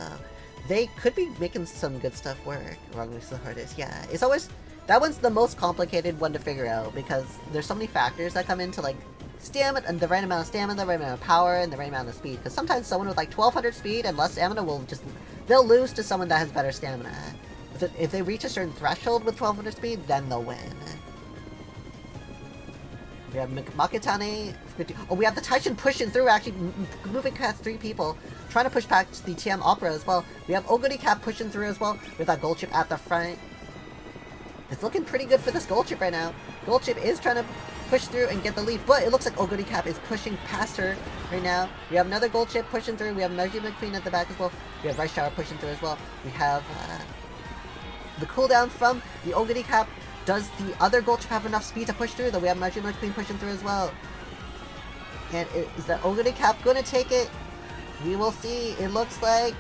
they could be making some good stuff work. Wrong is the hardest. Yeah, it's always that one's the most complicated one to figure out because there's so many factors that come into like stamina and the right amount of stamina, the right amount of power, and the right amount of speed. Because sometimes someone with like 1200 speed and less stamina they'll lose to someone that has better stamina. If they reach a certain threshold with 1200 speed, then they'll win. We have Makitane. Oh, we have the Taishin pushing through, actually moving past 3 people, trying to push past the TM Opera as well. We have Oguri Cap pushing through as well, with that gold chip at the front. It's looking pretty good for this gold chip right now. Gold chip is trying to push through and get the lead, but it looks like Oguri Cap is pushing past her right now. We have another gold chip pushing through. We have Mergy McQueen at the back as well. We have Rice Shower pushing through as well. We have the cooldown from the Oguri Cap. Does the other gold chip have enough speed to push through? Though we have Mergy McQueen pushing through as well. And is that Oguri Cap going to take it? We will see. It looks like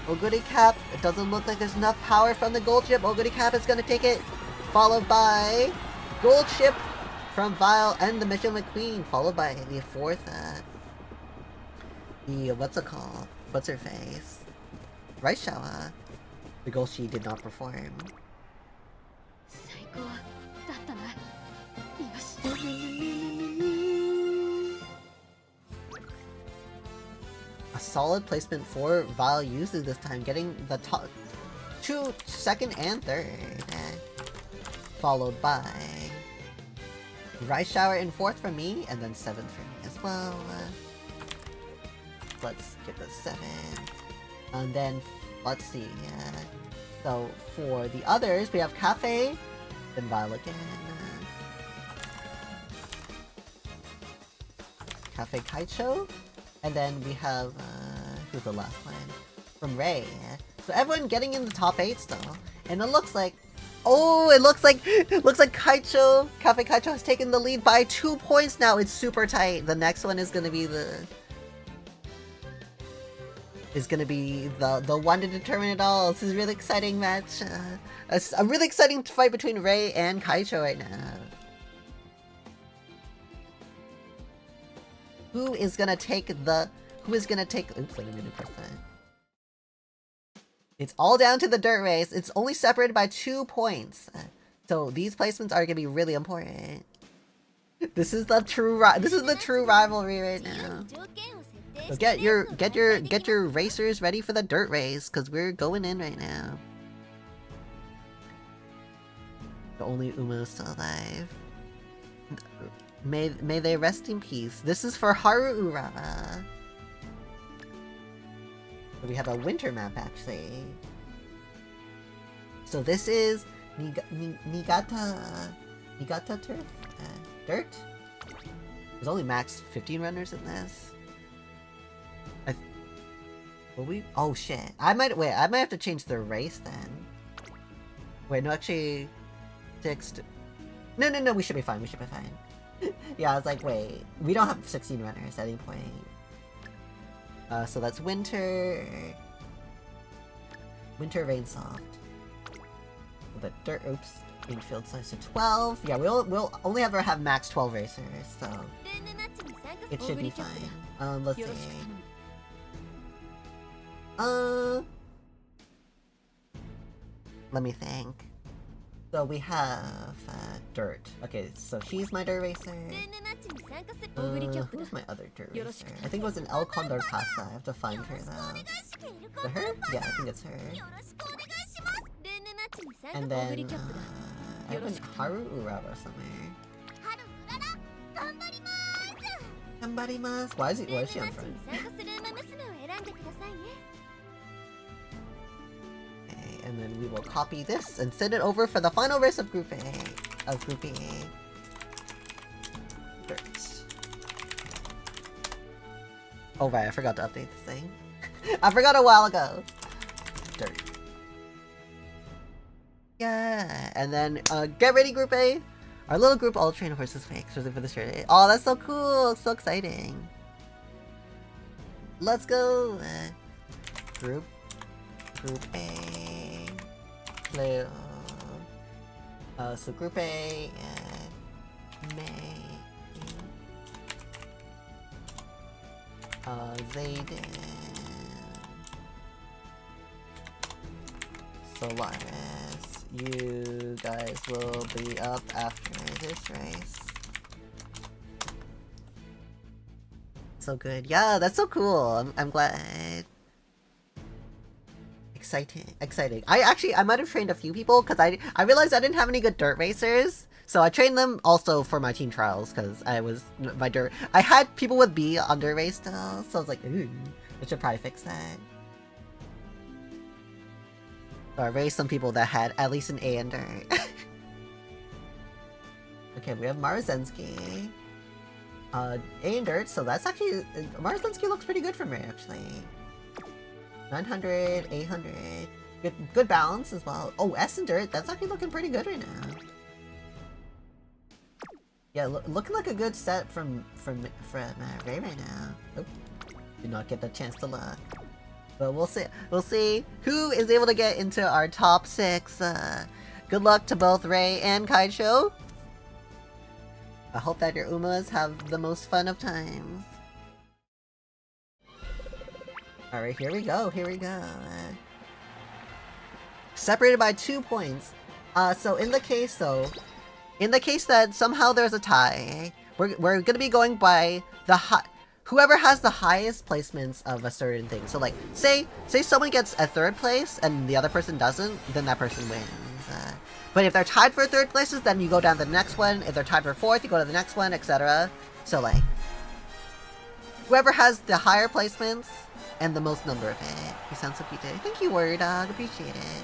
Oguri Cap. It doesn't look like there's enough power from the gold chip. Oguri Cap is going to take it. Followed by gold chip from Vile and the Mission McQueen. Followed by the fourth, what's it called? What's her face? Rice Shower. The gold she did not perform. A solid placement for Vile uses this time, getting the top 2, second and third, followed by Rice Shower in 4th for me, and then 7th for me as well. Let's get the 7th, and then let's see. So for the others, we have Cafe, then Vile again. Cafe Kaicho, and then we have, who's the last one? From Ray. So everyone getting in the top 8 still. And it looks like, oh, it looks like Kaicho, Cafe Kaicho has taken the lead by 2 points now. It's super tight. The next one is gonna be the one to determine it all. This is a really exciting match. A really exciting fight between Ray and Kaicho right now. Who is gonna take, oops, I didn't mean to press that. It's all down to the dirt race. It's only separated by 2 points. So these placements are gonna be really important. This is the true rivalry right now. So get your racers ready for the dirt race, cause we're going in right now. The only Uma is still alive. May they rest in peace. This is for Haru Urara. We have a winter map actually. So this is Niigata turf? Dirt? There's only max 15 runners in this. Oh shit. I might have to change the race then. Wait, no, actually, No, we should be fine. Yeah, I was like, wait, we don't have 16 runners at any point. So that's winter, rain soft. The dirt, oops, infield size to 12. Yeah, we'll only ever have max 12 racers, so. It should be fine. Let's see. Let me think. So we have Dirt. Okay, so she's my Dirt Racer. Who's my other Dirt Racer? I think it was an El Condor Pasa. I have to find her though. Is it her? Yeah, I think it's her. And then I have an Haru Urara somewhere. Why is she on front? Okay, and then we will copy this and send it over for the final race of Group A. Group A. Dirt. Oh right, I forgot to update this thing. I forgot a while ago. Dirt. Yeah, and then get ready Group A. Our little group all train horses fake, especially for this race. Oh, that's so cool! So exciting. Let's go! Group A. Play. So Group A. May. Zayden. Solaris. You guys will be up after this race. So good. Yeah, that's so cool. I'm glad. Exciting. I might have trained a few people because I realized I didn't have any good dirt racers. So I trained them also for my team trials because I had people with B on dirt race still. So I was like, ooh, I should probably fix that. So I raised some people that had at least an A in dirt. Okay, we have Marzensky. A in dirt, so that's actually... Marzensky looks pretty good for me, actually. 900, 800. Good balance as well. Oh, S in dirt, that's actually looking pretty good right now. Yeah, looking like a good set from Ray right now. Oh, did not get the chance to look. But we'll see who is able to get into our top 6. Good luck to both Ray and Kaicho. I hope that your Umas have the most fun of times. Alright, here we go. Separated by 2 points. So in the case that somehow there's a tie, we're gonna be going by whoever has the highest placements of a certain thing. So like, say someone gets a 3rd place and the other person doesn't, then that person wins. But if they're tied for 3rd places, then you go down to the next one. If they're tied for 4th, you go to the next one, etc. So like, whoever has the higher placements and the most number of it. You sound so cute today. Thank you, Word Dog. Appreciate it.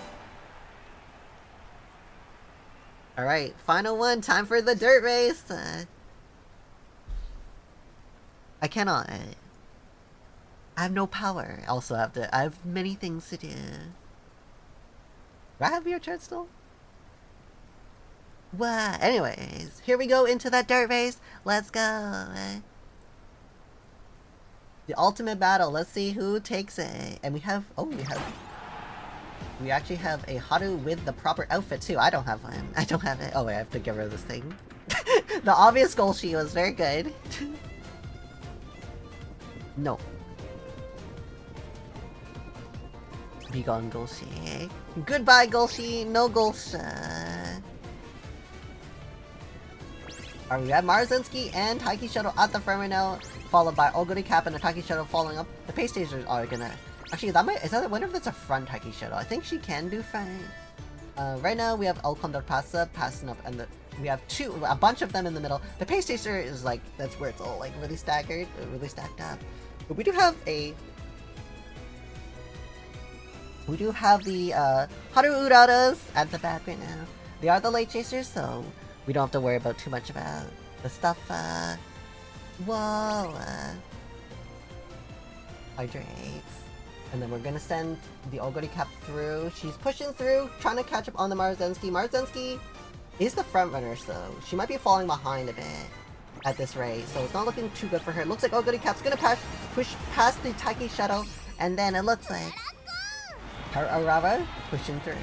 Alright, final one. Time for the dirt race. I cannot. I have no power. Also I have many things to do. Do I have your chart still? What? Anyways, here we go into that dirt race. Let's go. The ultimate battle. Let's see who takes it. And we actually have a Haru with the proper outfit too. I don't have one. I don't have it. Oh wait, I have to get rid of this thing. The obvious Golshi was very good. No. Be gone, Golshi. Goodbye, Golshi. No Golsha. Alright, we have Marzensky and Taiki Shuttle at the front right now, followed by Oguri Cap and a Taiki Shuttle following up. The Pace Stagers are gonna... Actually, I wonder if that's a front Taiki Shuttle. I think she can do front. Right now, we have El Condor Pasa passing up, and we have a bunch of them in the middle. The Pace Stager is like, that's where it's all like really staggered, really stacked up. But we do have the Haru Uraras at the back right now. They are the late chasers, so we don't have to worry about too much about the stuff. Hydrates. And then we're gonna send the Oguri Cap through. She's pushing through, trying to catch up on the Marzensky. Marzensky is the front runner, so she might be falling behind a bit at this race, so it's not looking too good for her. It looks like Oguri Cap's gonna push past the Taiki Shuttle, and then it looks like her Arava pushing through.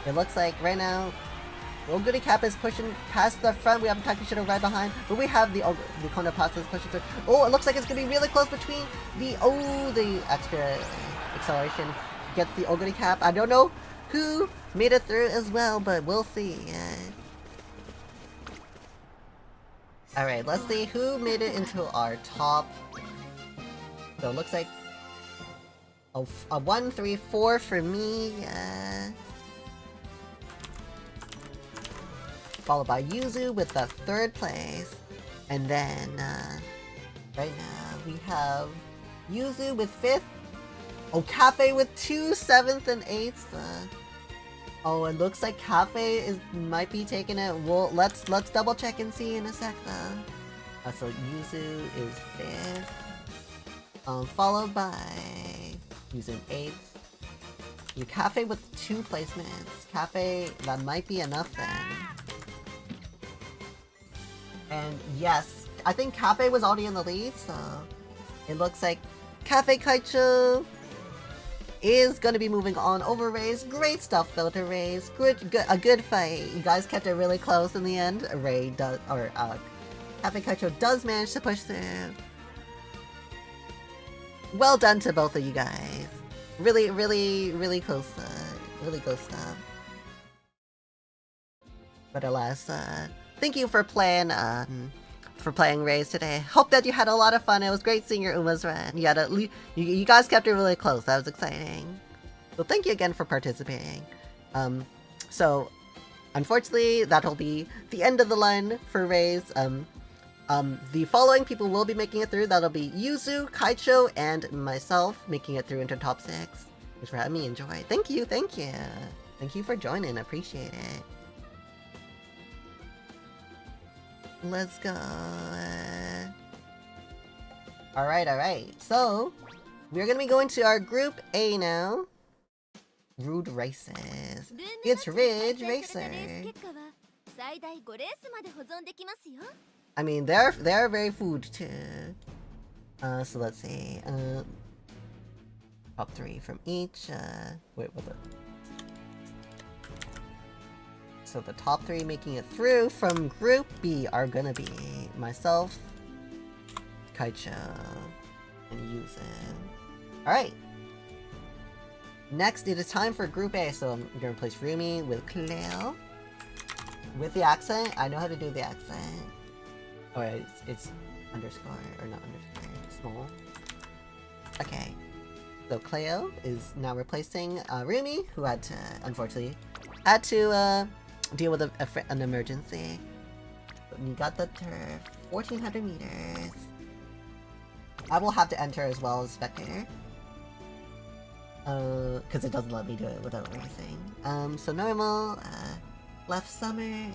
It looks like right now Oguri Kappa is pushing past the front. We have Takeshita right behind, but we have the Kono Pasta is pushing through. Oh, it looks like it's gonna be really close between the extra acceleration gets the Oguri Cap. I don't know who made it through as well, but we'll see. Alright, let's see who made it into our top. So it looks like a 1, 3, 4 for me. Followed by Yuzu with the 3rd place. And then, right now, we have Yuzu with 5th. Oh, Cafe with 2, 7th, and 8th. Oh, it looks like Cafe might be taking it. Well, let's double check and see in a sec, though. So Yuzu is 5th. Followed by Yuzu 8th. You Cafe with 2 placements. Cafe, that might be enough then. And yes, I think Cafe was already in the lead, so it looks like Cafe Kaicho is gonna be moving on over Ray's. Great stuff though to Ray's. A good fight. You guys kept it really close in the end. Ray does, or Cafe Kaicho does manage to push through. Well done to both of you guys. Really close. Really close stuff. But alas, thank you for playing Rays today. Hope that you had a lot of fun. It was great seeing your Uma's run. You guys kept it really close. That was exciting. So thank you again for participating. So unfortunately, that'll be the end of the line for Rays. The following people will be making it through. That'll be Yuzu, Kaicho, and myself making it through into top 6. Thanks for having me enjoy. Thank you. Thank you for joining. Appreciate it. Let's go. Alright. So, we're gonna be going to our Group A now. Rude Races. It's Ridge Racer. I mean, they're very food too. So let's see. Top 3 from each. So the top 3 making it through from Group B are gonna be myself, Kaicho, and Yuzen. Alright. Next, it is time for Group A, so I'm gonna place Rumi with Cleo. With the accent, I know how to do the accent. Oh, it's underscore, or not underscore, small. Okay. So Cleo is now replacing Rumi, who unfortunately had to deal with an emergency. But you got the turf, 1400 meters. I will have to enter as well as spectator. Because it doesn't let me do it without racing. So normal, left summer,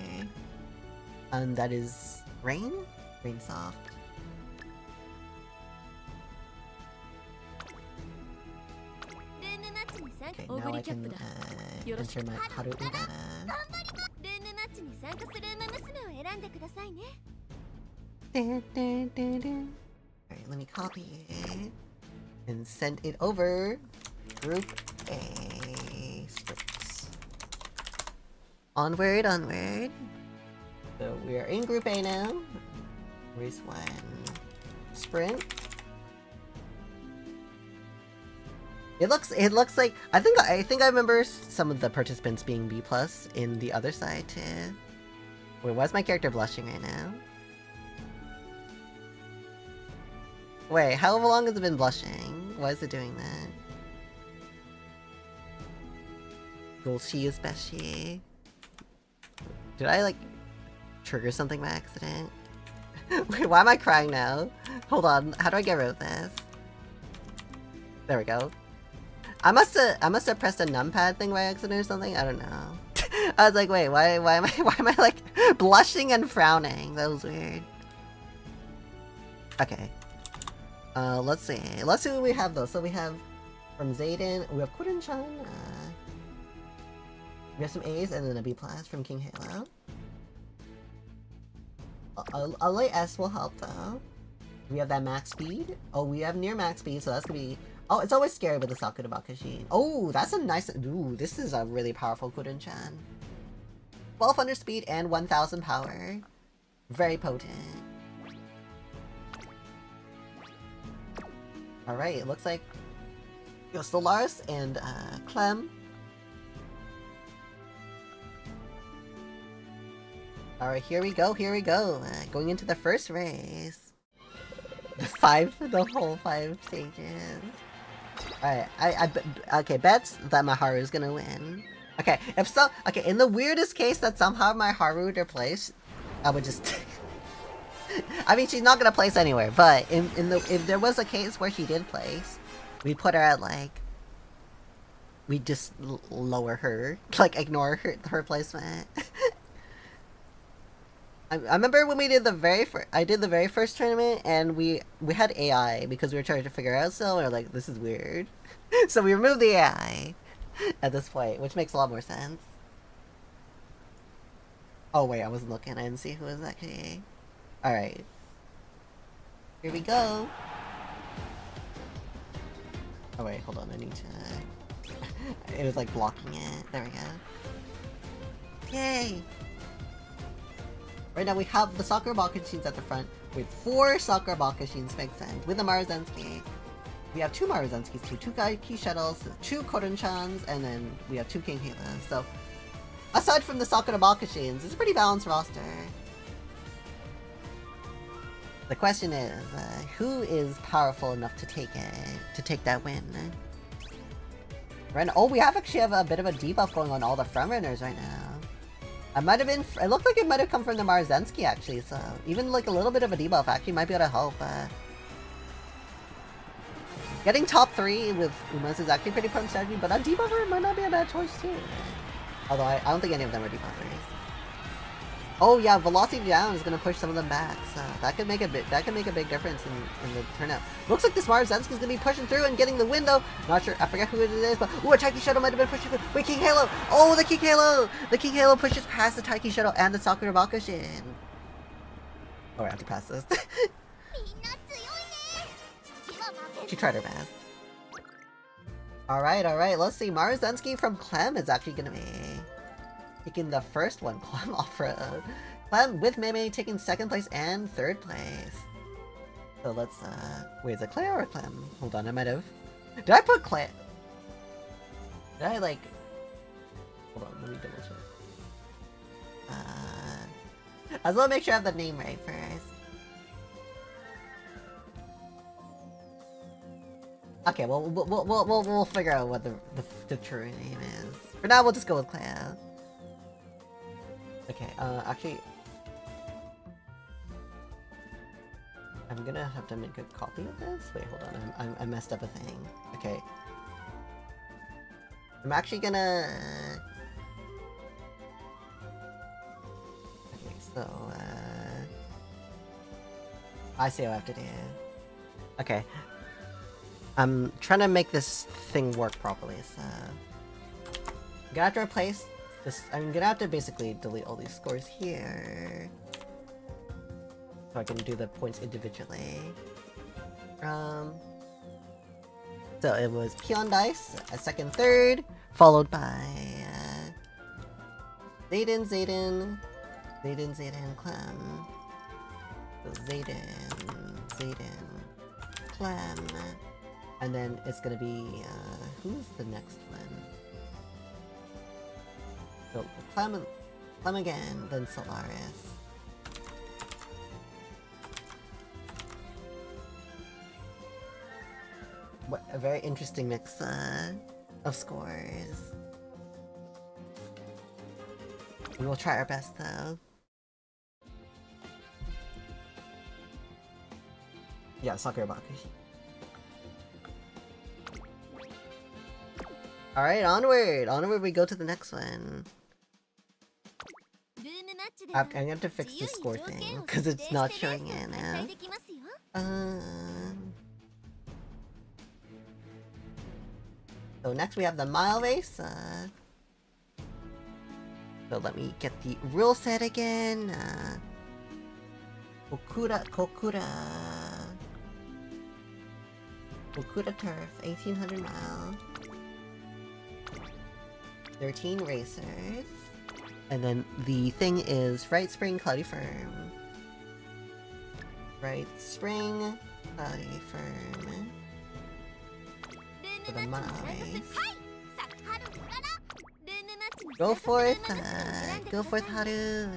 and that is rain? Rain soft. Okay, now I can enter my Haru Udara. Alright, let me copy it and send it over. Group A scripts. Onward. So we are in Group A now. Race 1. Sprint. It looks like I think I remember some of the participants being B+ in the other side too. Wait, why is my character blushing right now? Wait, how long has it been blushing? Why is it doing that? Golshi is Beshi. Did I like trigger something by accident? Wait, why am I crying now? Hold on, how do I get rid of this? There we go. I must have pressed a numpad thing by accident or something. I don't know. I was like, wait, why am I like blushing and frowning? That was weird. Okay. Let's see. Let's see what we have though. So we have from Zayden, we have Kurin-chan. We have some A's and then a B+ from King Halo. A light S will help though. We have that max speed. Oh, we have near max speed, so that's gonna be. Oh, it's always scary with the Sakura Bakashin. Oh, that's a nice. Ooh, this is a really powerful Kurin-chan. 1200 speed and 1000 power. Very potent. Alright, it looks like Stellaris and Clem. Alright, here we go, going into the first race. The whole 5 stages. Alright, okay, bets that Maharu is gonna win. Okay, in the weirdest case that somehow Maharu would replace, I would just... I mean, she's not gonna place anywhere, but if there was a case where she did place, we'd put her at, like... We'd just lower her, like, ignore her placement. I remember when we did the very first tournament, and we had AI because we were trying to figure out, so we were like, this is weird. So we removed the AI at this point, which makes a lot more sense. Oh wait, I wasn't looking, I didn't see who was actually... Alright. Here we go! Oh wait, hold on, I need to... It was like blocking it, there we go. Yay! Right now we have the soccer ball machines at the front, with 4 soccer ball machines, makes sense, with the Maruzensky. We have 2 Maruzenskis, 2 Key Shuttles, 2 Korin-chans, and then we have 2 King Helas, so... Aside from the soccer ball machines, it's a pretty balanced roster. The question is, who is powerful enough to take that win? Right now, oh, we actually have a bit of a debuff going on all the frontrunners right now. It looked like it might have come from the Maruzensky actually, so even like a little bit of a debuff actually might be able to help. Getting top 3 with Umas is actually pretty prone strategy, but a debuffer might not be a bad choice too. Although I don't think any of them are debuffers. Oh yeah, velocity down is gonna push some of them back, so that could make a big difference in the turnout. Looks like this Maruzensky is gonna be pushing through and getting the window. Not sure, I forget who it is, but ooh, a Taiki Shuttle might have been pushing through. Wait, King Halo! Oh, the King Halo! The King Halo pushes past the Taiki Shuttle and the Sakura Bakushin. Oh, I have to pass this. She tried her best. Alright, let's see. Maruzensky from Clem is actually gonna be taking the first one, Clem off-road. Clem with Meme taking 2nd place and 3rd place. So let's, wait, is it Clay or Clem? Hold on, I might have... Did I put Clay? Did I, like... Hold on, let me double check. I just want to make sure I have the name right first. Okay, well, we'll figure out what the true name is. For now, we'll just go with Clay. Okay, actually... I'm gonna have to make a copy of this? Wait, hold on, I messed up a thing. Okay. I'm actually gonna... Okay, so, I see what I have to do. Okay. I'm trying to make this thing work properly, so... I'm gonna have to replace this... I'm gonna have to basically delete all these scores here. So I can do the points individually. So it was Peon Dice, a 2nd, 3rd, followed by... Zayden, Clem. So Zayden, Clem. And then it's gonna be, who's the next one? So, Clem again, then Solaris. What a very interesting mix, of scores. We will try our best, though. Yeah, Sakura Bakushi. Alright, onward we go to the next one. I'm gonna have to fix the score thing, because it's not showing it now. So next we have the mile race. So let me get the rule set again. Kokura Turf, 1800 mile. 13 racers. And then the thing is Bright Spring, Cloudy Firm. Bright Spring, Cloudy Firm. For the mice. Go forth, Haru.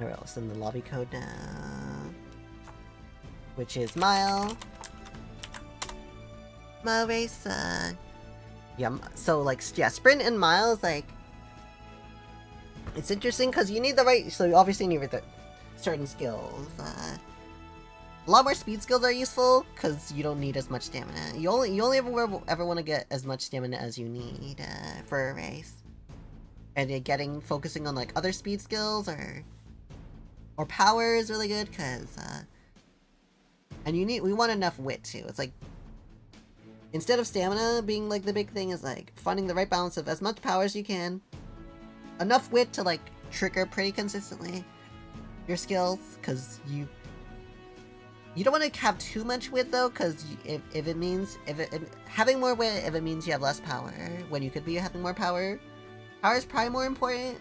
Alright, I'll send the lobby code now. Which is Mile. Mile race, yeah, so like, yeah, sprint and miles, like, it's interesting because you need the right, so you obviously need the certain skills. A lot more speed skills are useful because you don't need as much stamina. You only ever want to get as much stamina as you need for a race. And focusing on like other speed skills or power is really good because and we want enough wit too. It's like, instead of stamina being like the big thing, is like finding the right balance of as much power as you can, enough wit to like trigger pretty consistently your skills, because you don't want to have too much wit though, because if having more wit, if it means you have less power when you could be having more power, power is probably more important.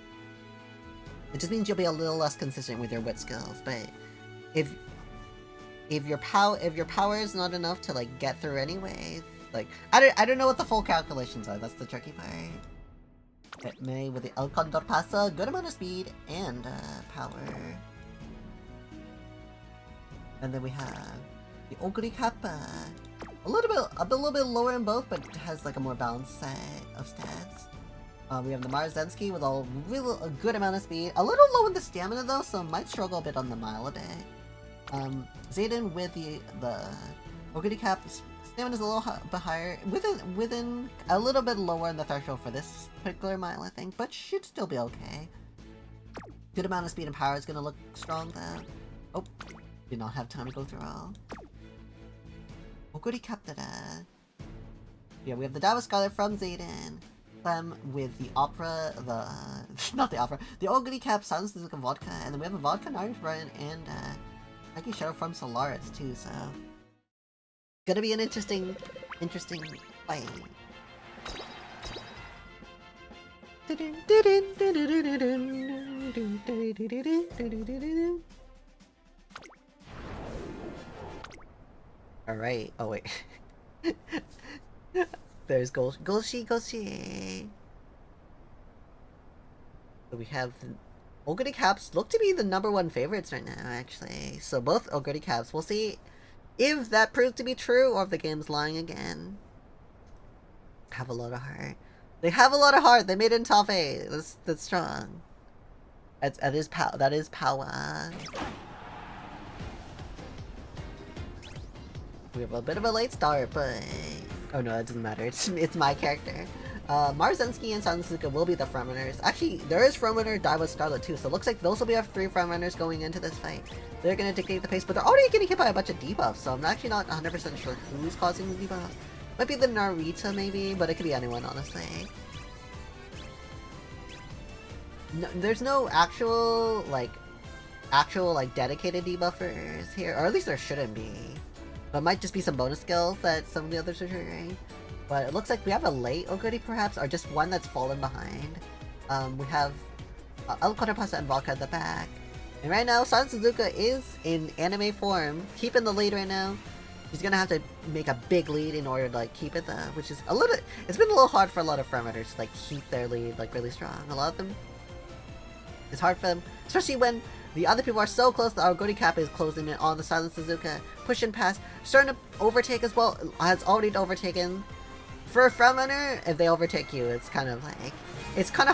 It just means you'll be a little less consistent with your wit skills. But if your power is not enough to like get through anyway, like I don't know what the full calculations are. That's the tricky part. But May with the El Condor Pasa, good amount of speed and power. And then we have the Oguri Kappa, a little bit lower in both, but has like a more balanced set of stats. We have the Marzensky with a good amount of speed, a little low in the stamina though, so might struggle a bit on the mile a bit. Zayden with the Oguri Cap, stamina is a little bit higher, within a little bit lower in the threshold for this particular mile, I think, but should still be okay. Good amount of speed and power is gonna look strong though. Oh, did not have time to go through all. Oguri Cap yeah, we have the Dava Scarlet from Zayden. Clem with the opera, not the opera, the Oguri Cap, Silence Suzuka Vodka, and then we have a Vodka Irish Ryan and Aki Shadow from Solaris too, so gonna be an interesting fight. Alright, oh wait. There's Golshi. So we have Oguri Caps look to be the #1 favorites right now, actually. So both Oguri Caps. We'll see if that proves to be true or if the game's lying again. Have a lot of heart. They have a lot of heart. They made it in top 8. That's strong. That is power. We have a bit of a late start, but oh no, that doesn't matter. It's my character. Marzensky and Sansuka will be the frontrunners. Actually, there is frontrunner Daiwa Scarlet too, so it looks like those will be our 3 frontrunners going into this fight. They're gonna dictate the pace, but they're already getting hit by a bunch of debuffs, so I'm actually not 100% sure who's causing the debuffs. Might be the Narita maybe, but it could be anyone, honestly. No, there's no actual dedicated debuffers here, or at least there shouldn't be. But it might just be some bonus skills that some of the others are triggering. But it looks like we have a late Oguri perhaps, or just one that's fallen behind. We have El Kodapasa and Vodka at the back. And right now, San Suzuka is in anime form, keeping the lead right now. He's gonna have to make a big lead in order to like keep it though, which is it's been a little hard for a lot of frontrunners to like keep their lead like really strong. A lot of them, it's hard for them, especially when the other people are so close that our Oguri Cap is closing in on the Silent Suzuka, pushing past, starting to overtake as well, has already overtaken. For a frontrunner, if they overtake you, it's kind of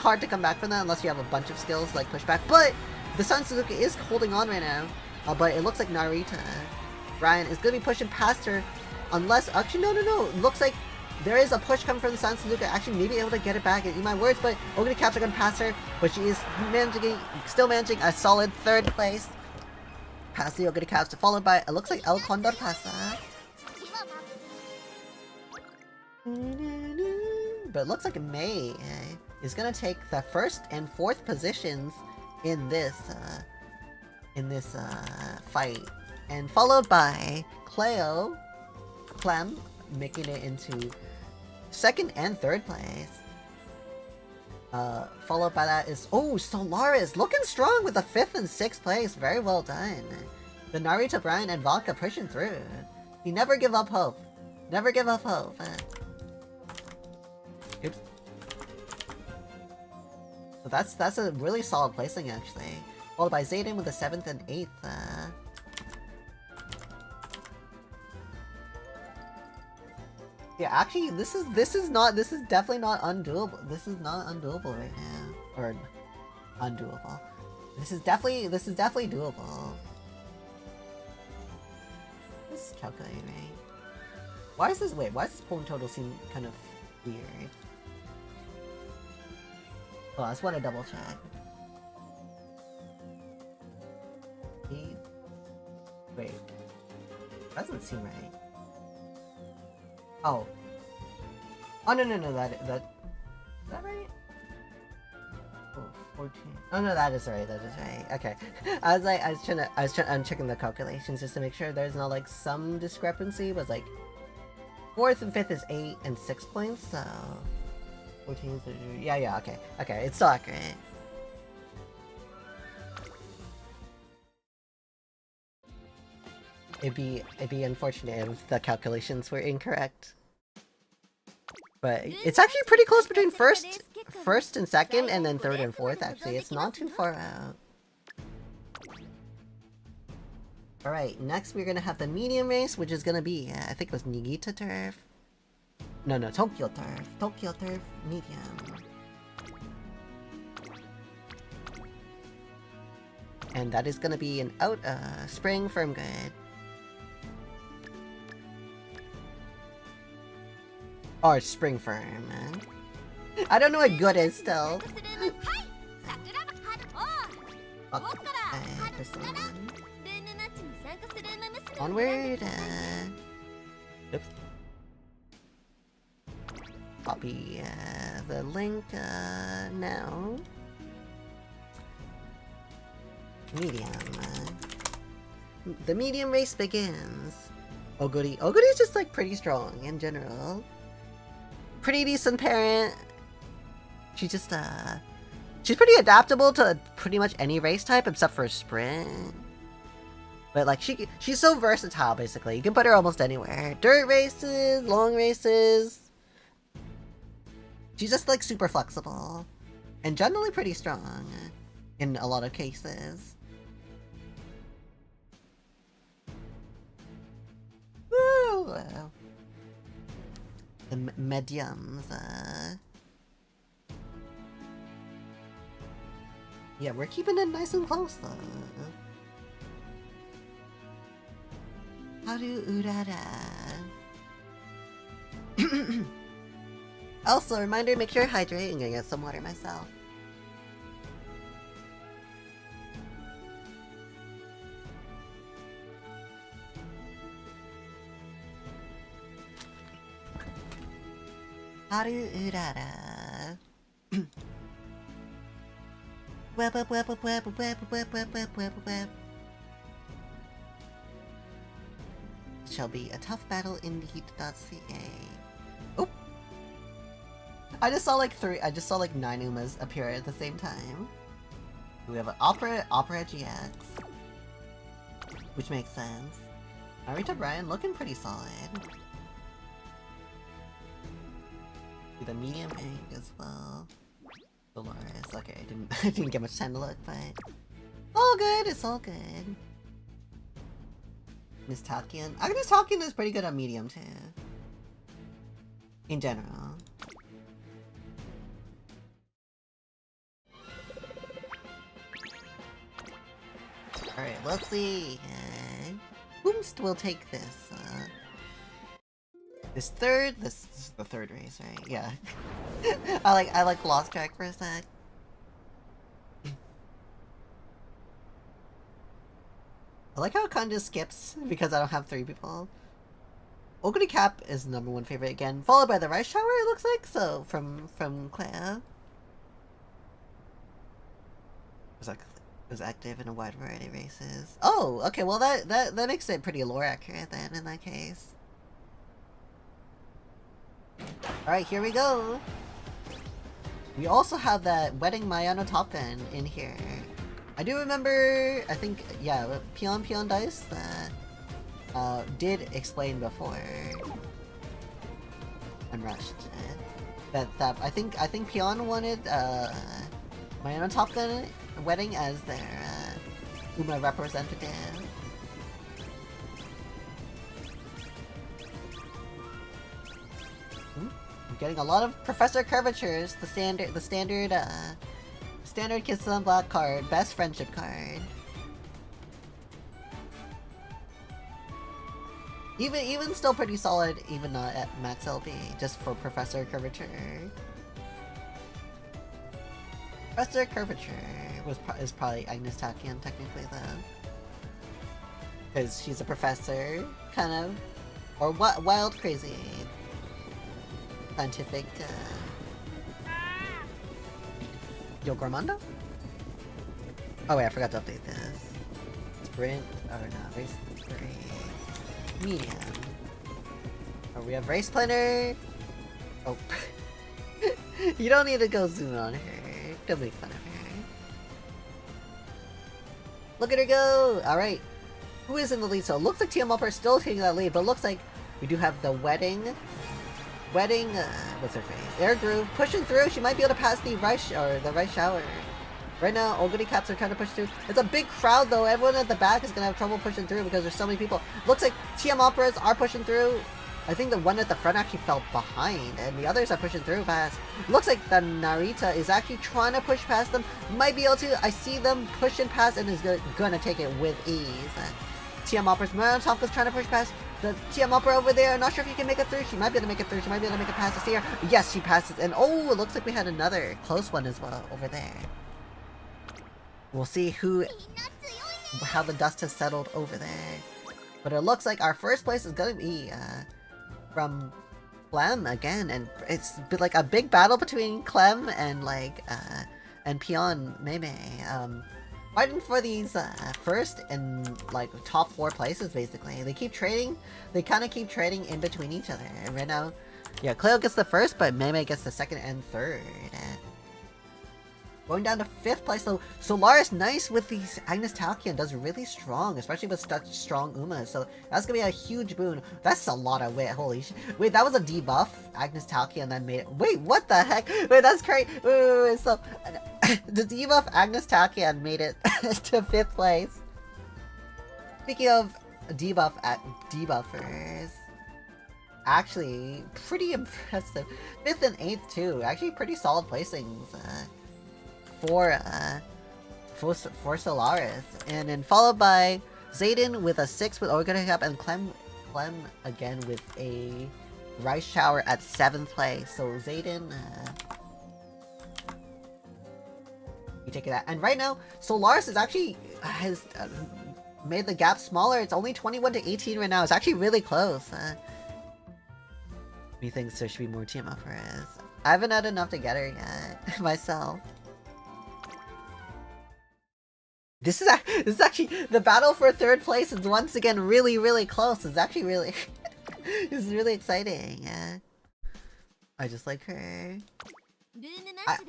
hard to come back from that unless you have a bunch of skills like pushback, but the Silent Suzuka is holding on right now, but it looks like Narita, Ryan, is going to be pushing past her, unless, actually no, it looks like there is a push coming from the Silent Suzuka, actually maybe able to get it back, in my words, but Oguri Caps are going to pass her, but she is still managing a solid 3rd place. Past the Oguri Caps, followed by, it looks like El Condor Pasa. But it looks like May is going to take the 1st and 4th positions in this fight. And followed by Clem making it into 2nd and 3rd place. Followed by that is, oh, Solaris, looking strong with the 5th and 6th place. Very well done. The Naruto Brian and Vodka pushing through. You never give up hope. Never give up hope. Oops. So that's a really solid placing, actually. Followed by Zayden with the 7th and 8th. Yeah, actually, this is definitely not undoable. This is not undoable right now, or undoable. This is definitely doable. This is calculating, right? Why is this point total seem kind of weird? Well, I just want to double check. Wait, doesn't seem right. Oh. Oh, no, that is that right? Oh, 14. Oh, no, that is right, Okay. I'm checking the calculations just to make sure there's not, like, some discrepancy, but, like, 4th and 5th is 8 and 6 points, so... 14, 13, yeah, okay, it's still accurate. It'd be unfortunate if the calculations were incorrect. But it's actually pretty close between first and second, and then 3rd and 4th, actually. It's not too far out. Alright, next we're gonna have the medium race, which is gonna be, I think it was Niigata Turf. No, Tokyo Turf. Tokyo Turf medium. And that is gonna be an spring firm good. Or spring firm, man. I don't know what good is still. Onward. Oops. Copy the link now. Medium. The medium race begins. Oguri. Oguri's just like pretty strong in general. Pretty decent parent. She's just she's pretty adaptable to pretty much any race type except for sprint. But like she's so versatile basically. You can put her almost anywhere. Dirt races, long races. She's just like super flexible and generally pretty strong in a lot of cases. Woo! The mediums, yeah, we're keeping it nice and close, though. Haru Urara. Also, reminder, make sure to hydrate. I'm gonna get some water myself. Haru Urara. Web. Shall be a tough battle indeed.ca. Oh! I just saw like 9 Umas appear at the same time. We have an Opera GX. Which makes sense. Naruto Brian looking pretty solid. The medium egg as well. Dolores. Okay, I didn't get much time to look, but all good. It's all good. Miss Takian. Miss Takian is pretty good at medium too. In general. All right, let's see. Whomst will take this. This is the third race, right? Yeah. I like lost track for a sec. I like how it kind of skips because I don't have 3 people. Oguri Cap is #1 favorite again, followed by the Rice Shower, it looks like, so from Claire. Was active in a wide variety of races. Oh, okay, well that makes it pretty lore accurate then in that case. Alright, here we go. We also have that wedding Mayano top end in here. I do remember, I think, yeah, Pion Dice that did explain before. I'm rushed. That I think Pion wanted Mayano top end wedding as their Uma representative. I'm getting a lot of Professor Curvatures, the standard Kiss on Black card, best friendship card. Even still pretty solid, even not at max LP, just for Professor Curvature. Professor Curvature is probably Agnes Tachyon technically though, because she's a professor, kind of, or wild, crazy, scientific. Yo Gormando? Oh wait, I forgot to update this. Sprint, or not, race 3. Medium. Oh, we have race planner. Oh. You don't need to go zoom on her. Don't make fun of her. Look at her go! Alright. Who is in the lead? So it looks like TM Upper is still taking that lead, but it looks like we do have the wedding, what's her face? Air Groove pushing through. She might be able to pass the right shower. Right now, Oguri Caps are trying to push through. It's a big crowd though. Everyone at the back is gonna have trouble pushing through because there's so many people. Looks like TM Operas are pushing through. I think the one at the front actually fell behind, and the others are pushing through past. Looks like the Narita is actually trying to push past them. Might be able to. I see them pushing past and is gonna take it with ease. TM Operas, Tonka's trying to push past. The TM Opera over there, I'm not sure if you can make it through. She might be able to make it through. She might be able to make it past the seer. Yes, she passes. And oh, it looks like we had another close one as well over there. We'll see how the dust has settled over there. But it looks like our first place is gonna be from Clem again, and it's been like a big battle between Clem and and Pion Meme. Fighting for these first and like top 4 places basically. They keep trading. They kind of keep trading in between each other. And right now, yeah, Cleo gets the first, but Meme gets the second and third. Going down to 5th place, so Solaris nice with these Agnes Tachyon, does really strong, especially with such strong Uma, so that's gonna be a huge boon. That's a lot of weight, holy shit. Wait, that was a debuff? Agnes Tachyon then made it. Wait, what the heck? Wait, that's crazy. Wait, so the debuff Agnes Tachyon made it to 5th place. Speaking of debuffers, actually pretty impressive. 5th and 8th too, actually pretty solid placings. For Solaris, and then followed by Zayden with a 6 with Ogre Cup, and Clem again with a Rice Shower at 7th place. So Zayden, you take that. And right now, Solaris is actually has made the gap smaller. It's only 21 to 18 right now. It's actually really close. Methinks there should be more team offers. I haven't had enough to get her yet myself. This is actually the battle for 3rd place is once again really close. It's actually really this is really exciting. I just like her.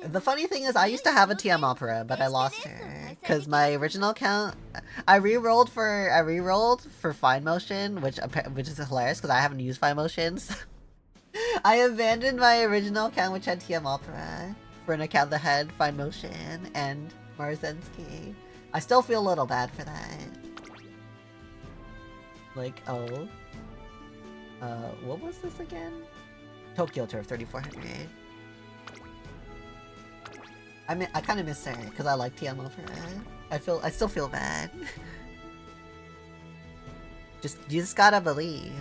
The funny thing is I used to have a TM Opera, but I lost her because my original account I re-rolled for Fine Motion, which is hilarious because I haven't used Fine Motions. I abandoned my original account which had TM Opera for an account that had Fine Motion and Marzensky. I still feel a little bad for that. Like, oh. What was this again? Tokyo Turf 3400. I kind of miss her, because I like TMO for her. I still feel bad. You just gotta believe.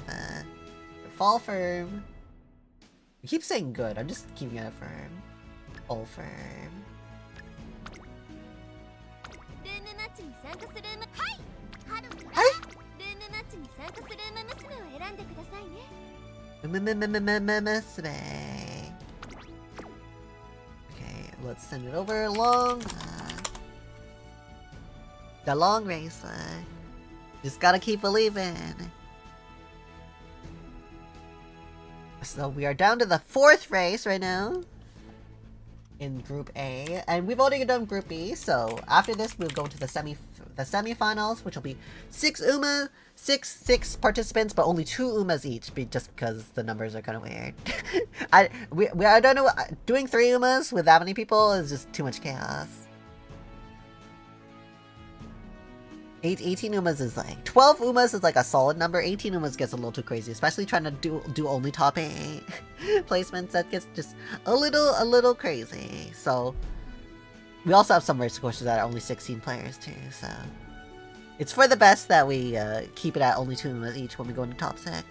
Fall firm. I keep saying good, I'm just keeping it firm. Fall firm. Okay, let's send it over along the long race. Just gotta keep believing. So we are down to the 4th race right now. in Group A, and we've already done Group B. So after this, we'll go to the semifinals, which will be 6 participants, but only 2 Umas each, just because the numbers are kind of weird. I don't know. Doing 3 Umas with that many people is just too much chaos. 18 Umas is like 12 Umas is like a solid number. 18 Umas gets a little too crazy, especially trying to do only top 8 placements. That gets just a little crazy. So we also have some race courses that are only 16 players too. So it's for the best that we keep it at only 2 Umas each when we go into top 6.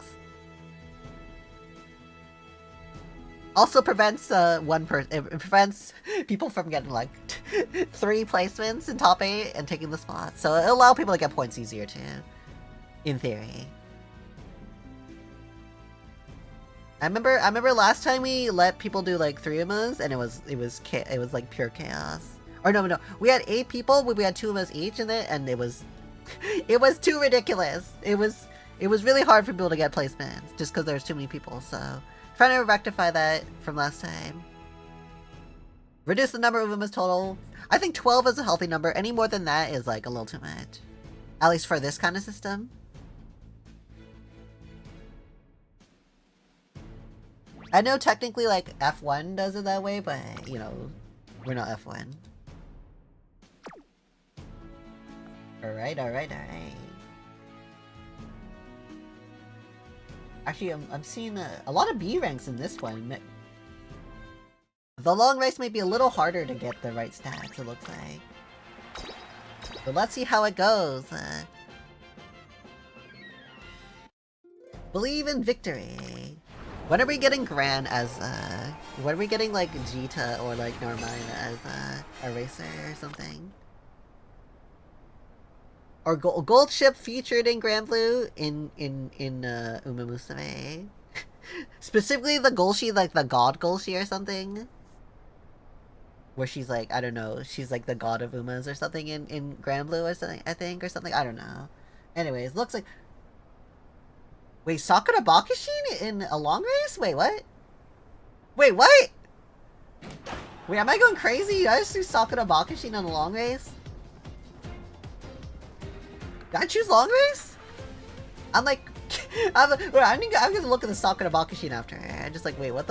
Also prevents it prevents people from getting like 3 placements in top 8 and taking the spot. So it'll allow people to get points easier too, in theory. I remember last time we let people do like 3 Umas and it was like pure chaos. Or no, we had 8 people, but we had 2 Umas each in it, and it was too ridiculous. It was really hard for people to get placements just because there's too many people. So trying to rectify that from last time. Reduce the number of Umas total. I think 12 is a healthy number. Any more than that is like a little too much. At least for this kind of system. I know technically like F1 does it that way, but you know, we're not F1. Alright. Actually, I'm seeing a lot of B ranks in this one. The long race may be a little harder to get the right stats, it looks like. But let's see how it goes. Believe in victory. When are we getting Gran as, when are we getting, like, Jita or, like, Normine as, a racer or something? Or Gold Ship featured in Grand Blue in Umamusume. Specifically the Golshi, like the God Golshi or something. Where she's like, I don't know, she's like the god of Umas or something in Grand Blue or something, I think, or something, I don't know. Anyways, looks like... Wait, Sakura Bakushin in a long race? Wait, what? Wait, what? Wait, am I going crazy? Did I just do Sakura Bakushin in a long race? Did I choose long race? I'm like... I'm gonna look at the Sakura Bakushin after. I'm just like, wait, what?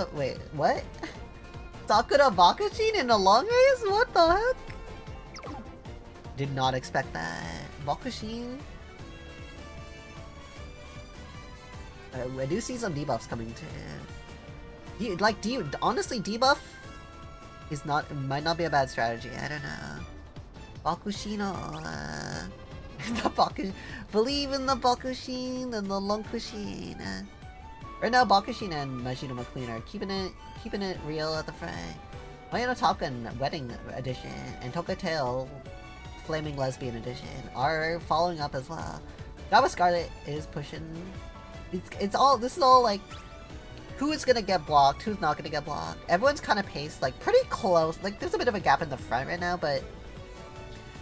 Sakura Bakushin in a long race? What the heck? Did not expect that. Bakushin? I do see some debuffs coming too. Honestly, debuff is might not be a bad strategy. I don't know. Bakushino, the Bakushin. Believe in the Bakushin and the Lonkushin. Right now, Bakushin and Majino McQueen are keeping it real at the front. Mayano Talkin Wedding Edition and Tokatail Flaming Lesbian Edition are following up as well. Java Scarlet is pushing. This is all like, who is gonna get blocked, who's not gonna get blocked. Everyone's kind of paced like pretty close. Like there's a bit of a gap in the front right now, but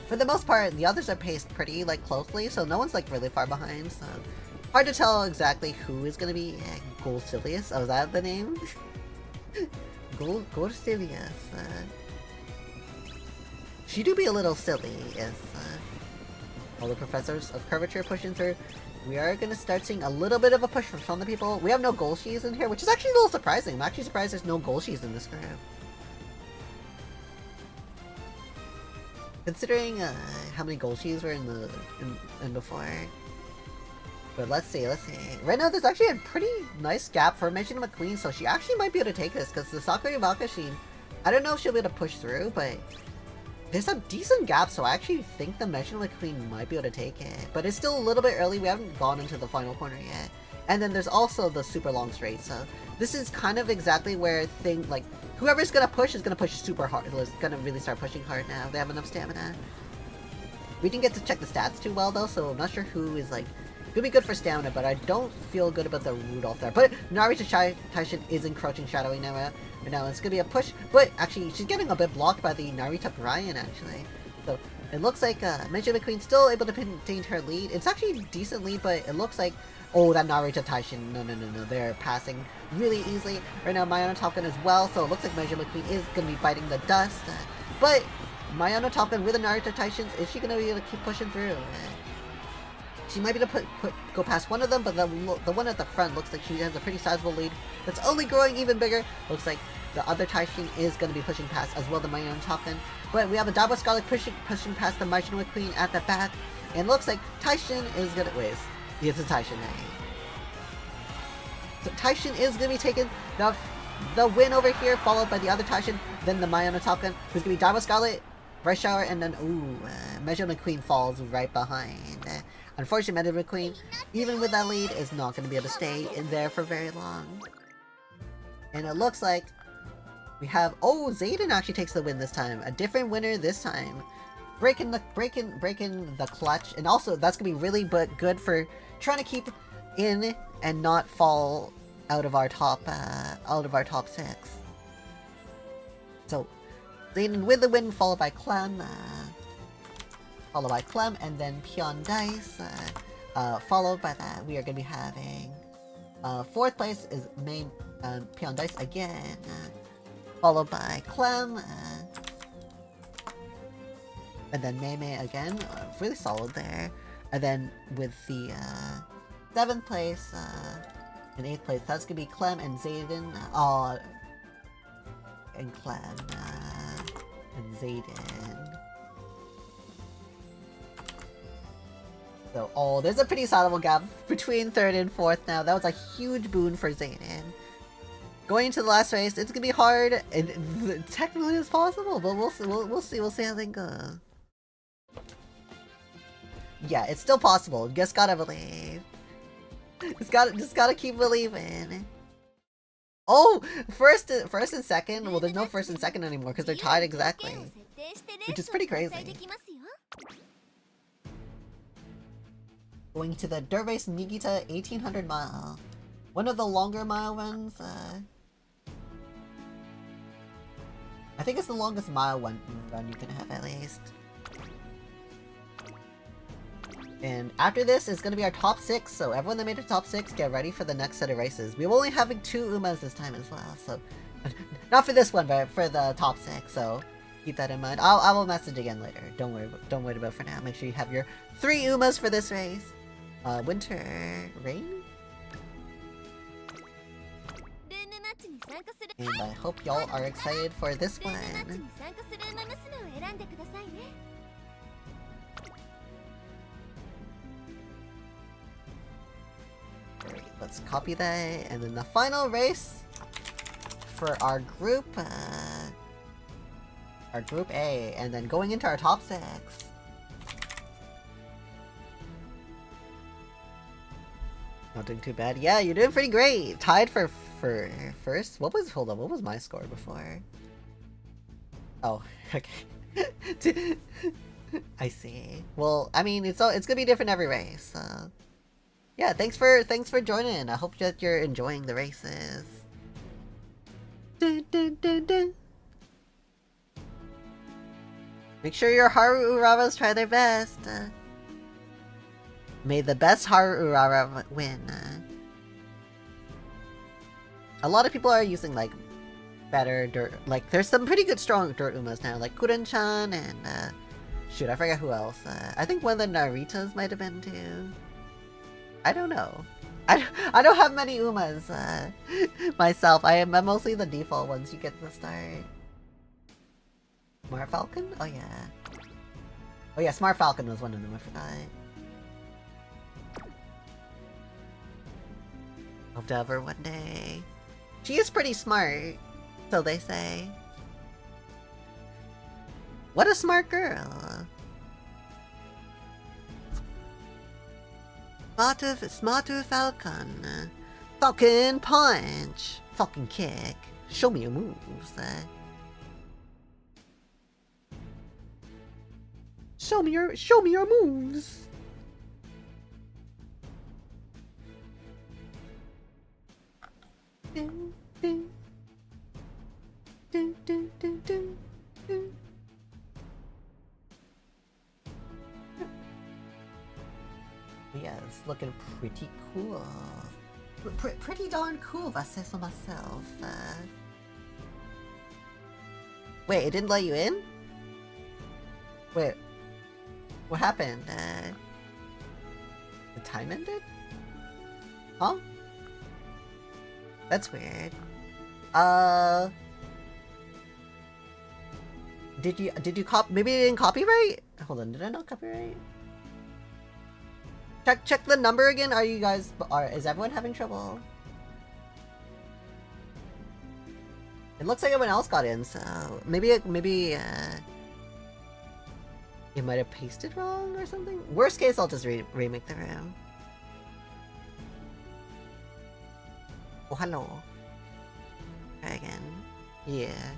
for the most part, the others are paced pretty like closely, so no one's like really far behind. So hard to tell exactly who is gonna be Golsilius. Oh, is that the name? Golsilius. She do be a little silly, yes. All the professors of curvature pushing through. We are going to start seeing a little bit of a push from some of the people. We have no Golshis in here, which is actually a little surprising. I'm actually surprised there's no Golshis in this group. Considering how many Golshis were in before. But let's see. Right now there's actually a pretty nice gap for Majino McQueen, so she actually might be able to take this, because the Sakura Bakushin, I don't know if she'll be able to push through, but there's a decent gap, so I actually think the Majino McQueen might be able to take it. But it's still a little bit early, we haven't gone into the final corner yet. And then there's also the super long straight, so this is kind of exactly where whoever's gonna push is gonna push super hard. Is gonna really start pushing hard now. They have enough stamina. We didn't get to check the stats too well though, so I'm not sure who is like gonna be good for stamina, but I don't feel good about the Rudolph there. But Narita Taishin is encroaching Shadowy now. Now it's gonna be a push, but actually she's getting a bit blocked by the Narita Brian actually. So It looks like Meiji McQueen's still able to maintain her lead. It's actually decent lead, but it looks like, oh, that Naruto Taishin, no, they're passing really easily. Right now, Mayano Top Gun as well, so it looks like Meiji McQueen is going to be biting the dust. But Mayano Top Gun with the Naruto Taishins, is she going to be able to keep pushing through? She might be able to go past one of them, but the one at the front looks like she has a pretty sizable lead. That's only growing even bigger. Looks like the other Taishin is going to be pushing past as well, the Mayano Top Gun. But we have a Double Scarlet pushing past the Meiji McQueen at the back. And looks like Taishin is going to... Wait, it's a Taishin, eh? So Taishin is going to be taking the win over here, followed by the other Taishin, then the Mayano Top Gun, who's going to be Double Scarlet, Bright Shower, and then, Meiji McQueen falls right behind. Unfortunately, Meiji McQueen, even with that lead, is not going to be able to stay in there for very long. And it looks like we have... Oh, Zayden actually takes the win this time. A different winner this time. Breaking the clutch. And also, that's going to be really good for trying to keep in and not fall out of our top 6. So, Zayden with the win, followed by Clem. And then Pion Dice. Followed by that, we are going to be having... 4th place is main Pion Dice again. Followed by Clem, and then Mei again, really solid there. And then with the 7th place and 8th place, that's gonna be Clem and Zayden, and Clem and Zayden. So, there's a pretty sizable gap between 3rd and 4th now. That was a huge boon for Zayden. Going into the last race, it's gonna be hard, and technically it's possible, but we'll see how things go. Yeah, it's still possible. Just gotta believe. Just gotta keep believing. Oh, first and 2nd. Well, there's no 1st and 2nd anymore because they're tied exactly, which is pretty crazy. Going to the dirt race Niigata 1800 mile, one of the longer mile ones. I think it's the longest mile run you can have, at least. And after this is going to be our top 6, so everyone that made it top 6, get ready for the next set of races. We're only having 2 Umas this time as well, so... Not for this one, but for the top 6, so keep that in mind. I will message again later. Don't worry about it for now. Make sure you have your 3 Umas for this race. Winter... Rain? And I hope y'all are excited for this one. Alright, let's copy that. And then the final race for our group A, and then going into our top 6. Not doing too bad. Yeah, you're doing pretty great. Tied for first. Hold on, what was my score before? Oh, okay. I see. Well, I mean, it's gonna be different every race. So yeah, thanks for joining. I hope that you're enjoying the races. Make sure your Haru Uraras try their best. May the best Haru Urara win. A lot of people are using, like, better dirt. Like, there's some pretty good strong dirt Umas now, like Kuren-chan and, shoot, I forget who else. I think one of the Naritas might have been too. I don't know. I don't have many Umas, myself. I'm mostly the default ones you get at the start. Smart Falcon? Oh yeah. Oh yeah, Smart Falcon was one of them, I forgot. Hope to have her one day. She is pretty smart, so they say. What a smart girl. Smarter Falcon. Falcon punch. Falcon kick. Show me your moves. Show me your moves. Dun, dun. Dun, dun, dun, dun, dun. looking pretty cool. Pretty darn cool, if I say so myself. Wait, it didn't let you in? Wait, what happened? The time ended? Huh? That's weird. Did you maybe you didn't copyright? Hold on, did I not copyright? Check the number again. Are you guys is everyone having trouble? It looks like everyone else got in, so maybe it might have pasted wrong or something. Worst case, I'll just remake the room. Oh, hello. Try again. Yeah.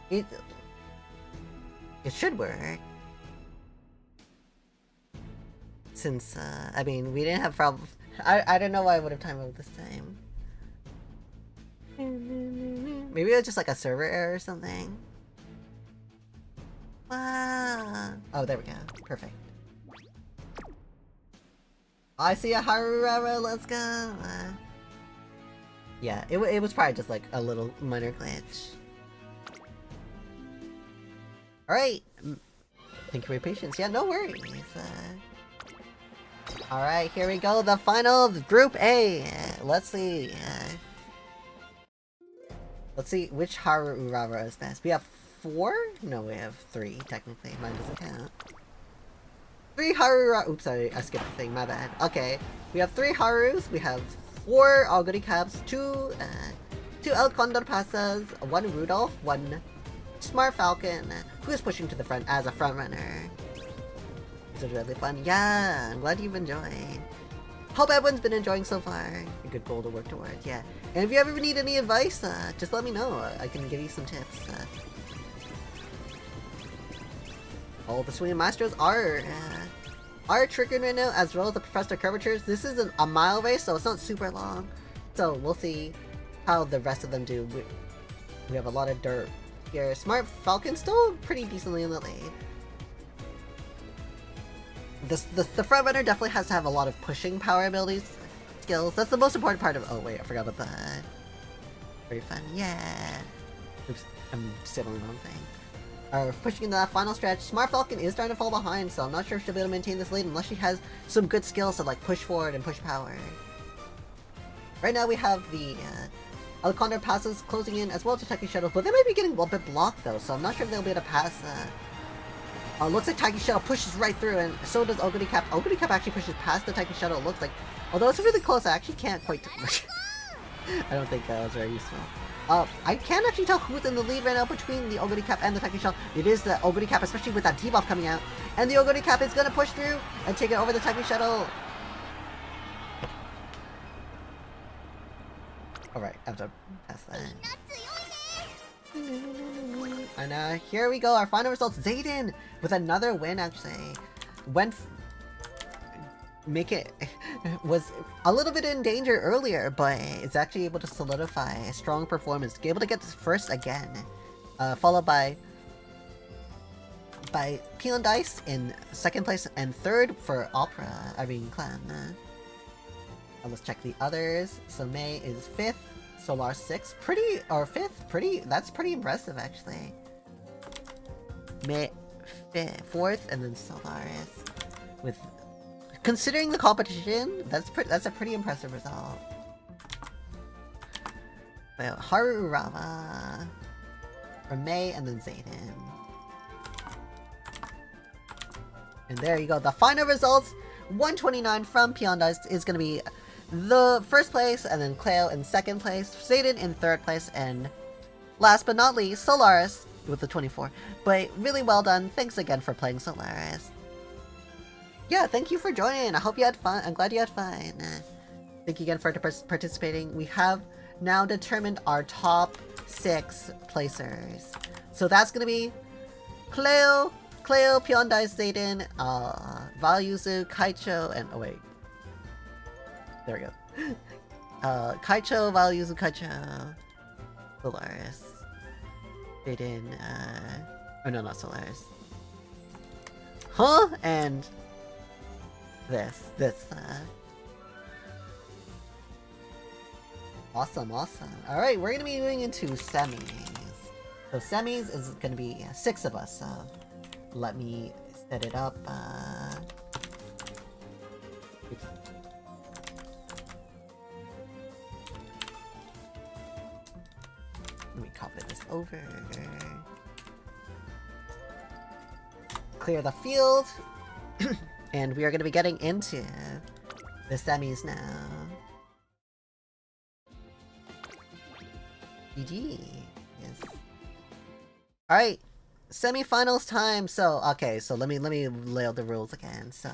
It should work. Since, I mean, we didn't have problems. I don't know why I would have timed out this time. Maybe it was just like a server error or something. Oh, there we go. Perfect. I see a Harurara, let's go! Yeah, it was probably just like a little minor glitch. Alright! Thank you for your patience. Yeah, no worries. Alright, here we go. The final of Group A. Let's see. Let's see which Harurara is best. We have 4? No, we have 3, technically. Mine doesn't count. 3 Harurara. Oops, sorry, I skipped the thing. My bad. Okay, we have 3 Harus. We have 4 Auguri Caps, 2 El Condor Pasas, 1 Rudolph, 1 Smart Falcon, who is pushing to the front as a front runner. This is really fun. Yeah, I'm glad you've enjoyed. Hope everyone's been enjoying so far. A good goal to work towards, yeah. And if you ever need any advice, just let me know. I can give you some tips. All the swinging masters are triggering right now, as well as the professor curvatures. This is a mile race, so it's not super long. So we'll see how the rest of them do. We have a lot of dirt here. Smart Falcon still pretty decently in the lead. The front runner definitely has to have a lot of pushing power abilities, skills. That's the most important part of. Oh wait, I forgot about that. Very fun, yeah. Oops, I'm sitting on the wrong thing. Pushing into that final stretch. Smart Falcon is starting to fall behind, so I'm not sure if she'll be able to maintain this lead unless she has some good skills to like push forward and push power. Right now we have the El Condor passes closing in as well as the Taiki Shuttle, but they might be getting a bit blocked though, so I'm not sure if they'll be able to pass. Looks like Taiki Shuttle pushes right through, and so does Oguri Cap. Oguri Cap actually pushes past the Taiki Shuttle, it looks like. Although it's really close, I actually can't quite... I don't think that was very useful. I can't actually tell who's in the lead right now between the Oguri Cap and the Taiki Shuttle. It is the Oguri Cap, especially with that debuff coming out. And the Oguri Cap is gonna push through and take it over the Taiki Shuttle. Alright, I have to pass that. And here we go, our final results. Zayden with another win, actually. Was a little bit in danger earlier, but is actually able to solidify a strong performance, to be able to get first again. Followed by Peon Dice in second place, and third for Clan. Let's check the others. So May is 5th, Solar 6th, that's pretty impressive actually. May 4th, and then Solaris. With considering the competition, that's a pretty impressive result. Well, Harurava for May, and then Zayden. And there you go. The final results: 129 from Peon Dice is going to be the first place, and then Cleo in second place, Zayden in third place, and last but not least, Solaris with the 24. But really well done. Thanks again for playing, Solaris. Yeah, thank you for joining. I hope you had fun. I'm glad you had fun. Thank you again for participating. We have now determined our top 6 placers. So that's gonna be Cleo, Peon Dice, Zayden, Valyuzu, Kaicho, and oh wait. There we go. Kaicho, Valyuzu, Kaicho, Solaris, Zayden, oh no, not Solaris. Huh? And this. Awesome, awesome. Alright, we're gonna be moving into semis. So semis is gonna be 6 of us, so let me set it up. Oops. Let me copy this over. Clear the field. And we are going to be getting into the semis now. GG. Yes. Alright. Semifinals time. So, okay, so let me lay out the rules again. So,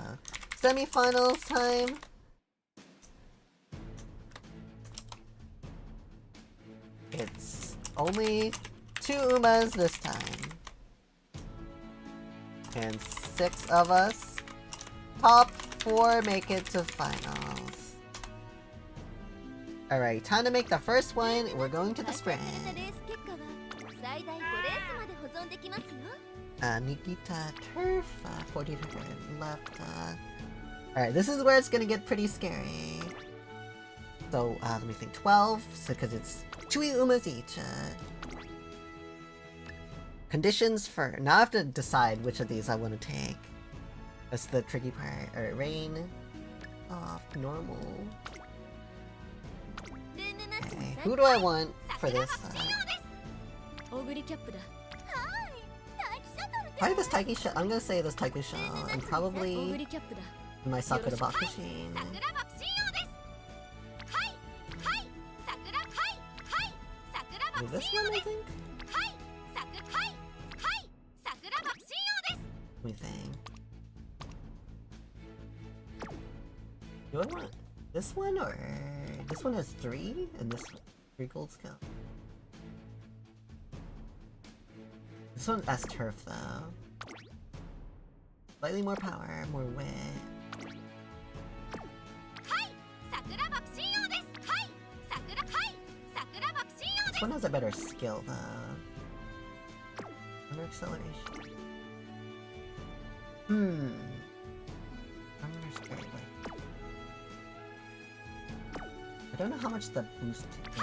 semifinals time. It's only 2 Umas this time. And 6 of us. Top 4 make it to finals. Alright, time to make the first one. We're going to the sprint. Nikita Turf, 42 left. Alright, this is where it's gonna get pretty scary. So, let me think. 12, so because it's 2 Umas each. Conditions for... Now I have to decide which of these I want to take. That's the tricky part. Alright, rain. Off, normal. Okay, who do I want for this? Probably this Taiki Shell. I'm gonna say this Taiki Shell. And probably my Sakura Bakushin. This one, I think? Let me think. Do I want this one, or... This one has 3, and this 3 gold skill. This one has turf, though. Slightly more power, more wit. This one has a better skill, though. Under acceleration. Under straight away. I don't know how much the boost is.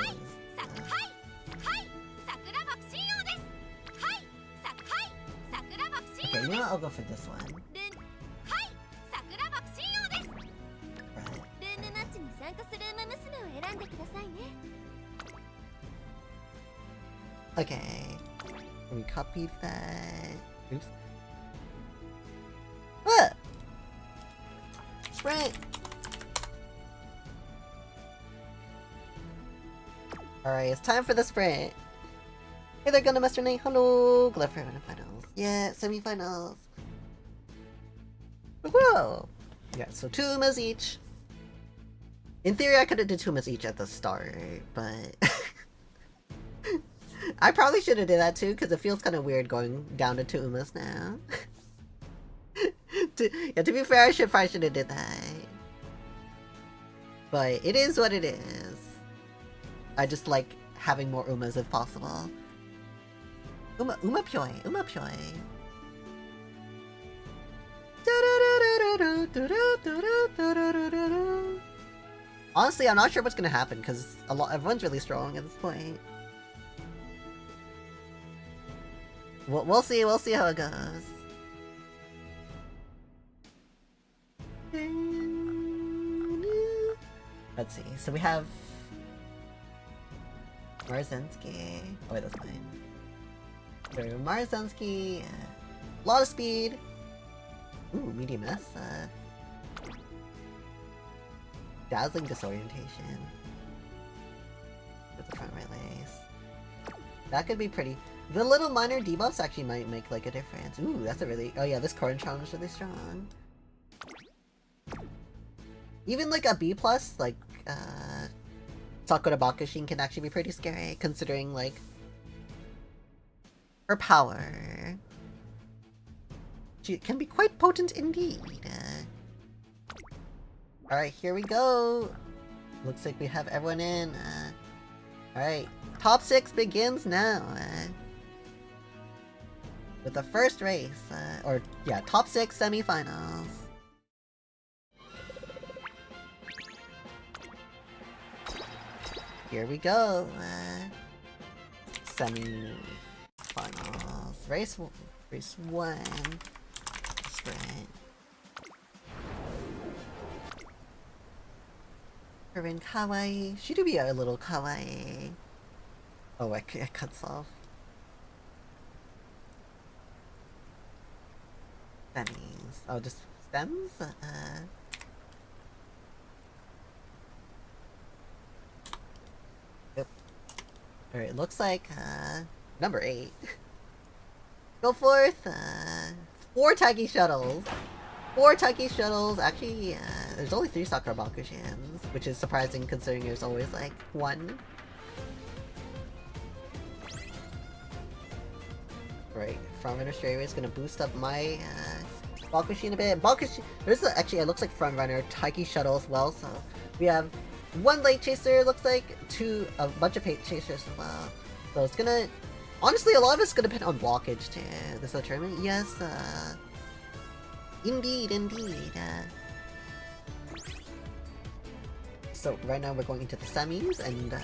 Okay, you know what? I'll go for this one. Right. Okay. Let me copy that. Oops. What? Sprint! Alright, it's time for the sprint. Hey there, Gundam Master Knight. Hello! Glad for finals. Yeah, semifinals. Whoa! Yeah, so 2 Umas each. In theory, I could have did 2 Umas each at the start, but... I probably should have did that too, because it feels kind of weird going down to 2 Umas now. To be fair, I probably should have did that. But it is what it is. I just like having more Umas if possible. Umapyoi. Honestly, I'm not sure what's gonna happen because everyone's really strong at this point. We'll see how it goes. Let's see. So we have Marzensky. Oh wait, that's fine. So Marzensky, a lot of speed. Ooh, medium S. Dazzling disorientation. With the front right lace. That could be pretty. The little minor debuffs actually might make like a difference. Ooh, that's a really. Oh yeah, this current challenge is really strong. Even like a B+, like Sakura Bakushin can actually be pretty scary, considering like her power. She can be quite potent indeed. Alright, here we go. Looks like we have everyone in. Alright, top 6 begins now. With the first race, top 6 semifinals. Here we go. Semi-finals. Race 1. Sprint. Corinne kawaii. She do be a little kawaii. Oh, it cuts off. Semis. Oh, just stems? Yep. Alright, it looks like, number 8. Go forth! 4 Taiki shuttles! 4 Taiki shuttles! Actually, there's only 3 Sakura Bakushins, which is surprising considering there's always, like, 1. Right, Frontrunner Straightaway is gonna boost up my, Bakushin a bit. There's actually, it looks like Frontrunner, Taiki Shuttle as well, so we have 1 Late Chaser, it looks like, a bunch of Late Chasers as well. So it's gonna, honestly, a lot of it's gonna depend on blockage too. This is a tournament? Yes, indeed. So right now we're going into the semis, and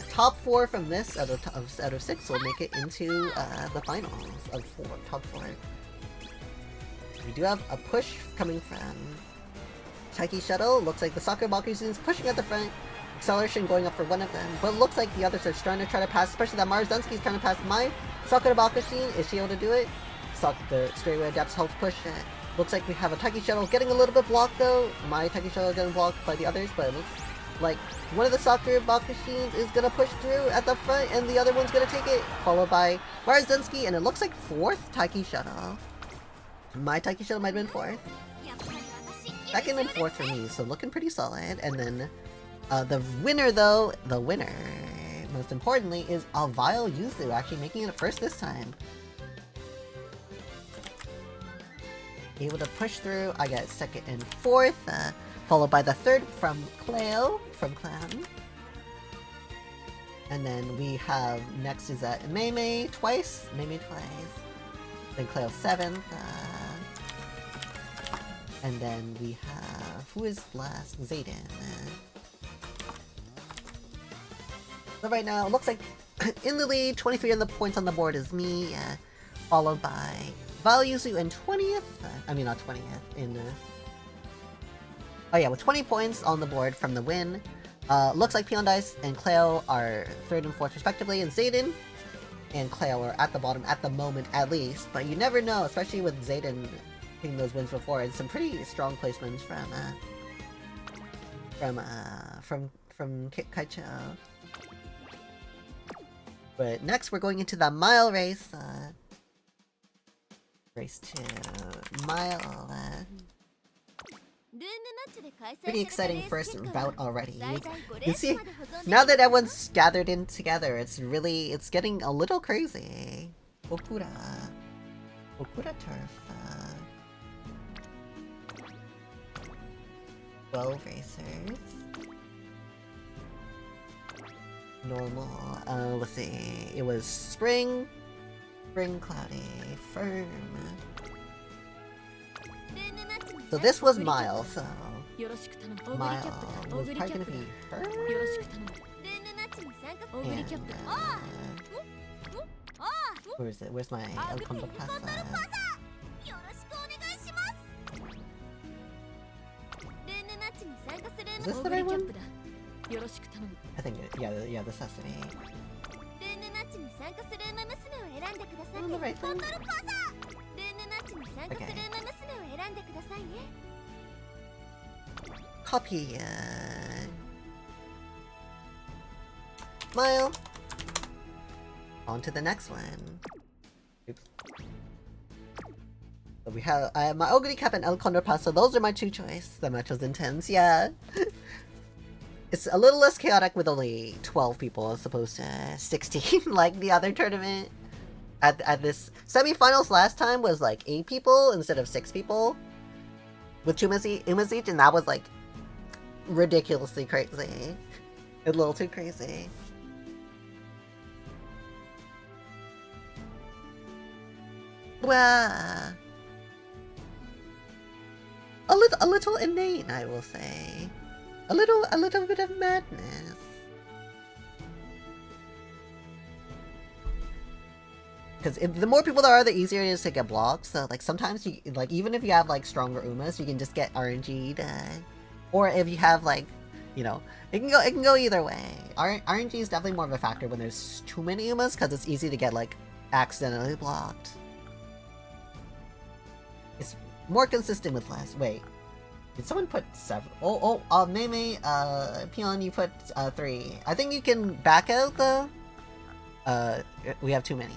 top 4 from this out of 6 will make it into the finals of 4, top 4. We do have a push coming from Taiki Shuttle. Looks like the Sakura Bakushins is pushing at the front. Acceleration going up for one of them, but it looks like the others are trying to pass, especially that Marzensky is trying to pass my Sakura Bakushin. Is she able to do it? The straightaway adapts helps push it. Looks like we have a Taiki Shuttle getting a little bit blocked though. My Taiki Shuttle getting blocked by the others, but it looks like one of the Sakura Bakushins is gonna push through at the front, and the other one's gonna take it, followed by Marzensky, and it looks like 4th Taiki Shuttle. My Taiki Shuttle might have been 4th. 2nd and 4th for me, so looking pretty solid. And then the winner, most importantly, is Vile Yuzu, actually making it first this time. Able to push through. I got 2nd and 4th, followed by the 3rd from Cleo, from Clan. And then we have, next is Mei twice. Then Cleo 7th. And then we have, who is last? Zayden. So right now, it looks like in the lead, 23 on the points on the board is me, followed by Vile Yuzu in 20th. I mean, not 20th, in oh yeah, with 20 points on the board from the win. Looks like Peon Dice and Cleo are 3rd and 4th respectively, and Zayden and Cleo are at the bottom at the moment at least, but you never know, especially with Zayden getting those wins before, and some pretty strong placements from Kaicho. But next we're going into the mile race, race 2, mile, pretty exciting first bout already. You see, now that everyone's gathered in together, it's getting a little crazy. Okura turf, 12 racers. Normal, let's see, it was spring, cloudy, firm. So this was mile, so mile was probably gonna be her. And, where is it? Where's my El Condo Pasa? Is this the right one? I think yeah, this has to be. On the right thing? Okay. Copy, mile. On to the next one. Oops. So we have my Oguri Cap and El Condor Pasta. Those are my 2 choices. The match was intense, yeah. It's a little less chaotic with only 12 people as opposed to 16 like the other tournament. At this semifinals last time was like 8 people instead of 6 people with 2 umas each, and that was like ridiculously crazy. A little too crazy. Well, a little innate, I will say. A little bit of madness. Because the more people there are, the easier it is to get blocks. So like sometimes you like even if you have like stronger Umas, you can just get RNG'd. Or if you have like, you know, it can go either way. RNG is definitely more of a factor when there's too many Umas because it's easy to get like accidentally blocked. It's more consistent with less. Wait, did someone put 7? Meme, Peon, you put 3. I think you can back out though. We have too many.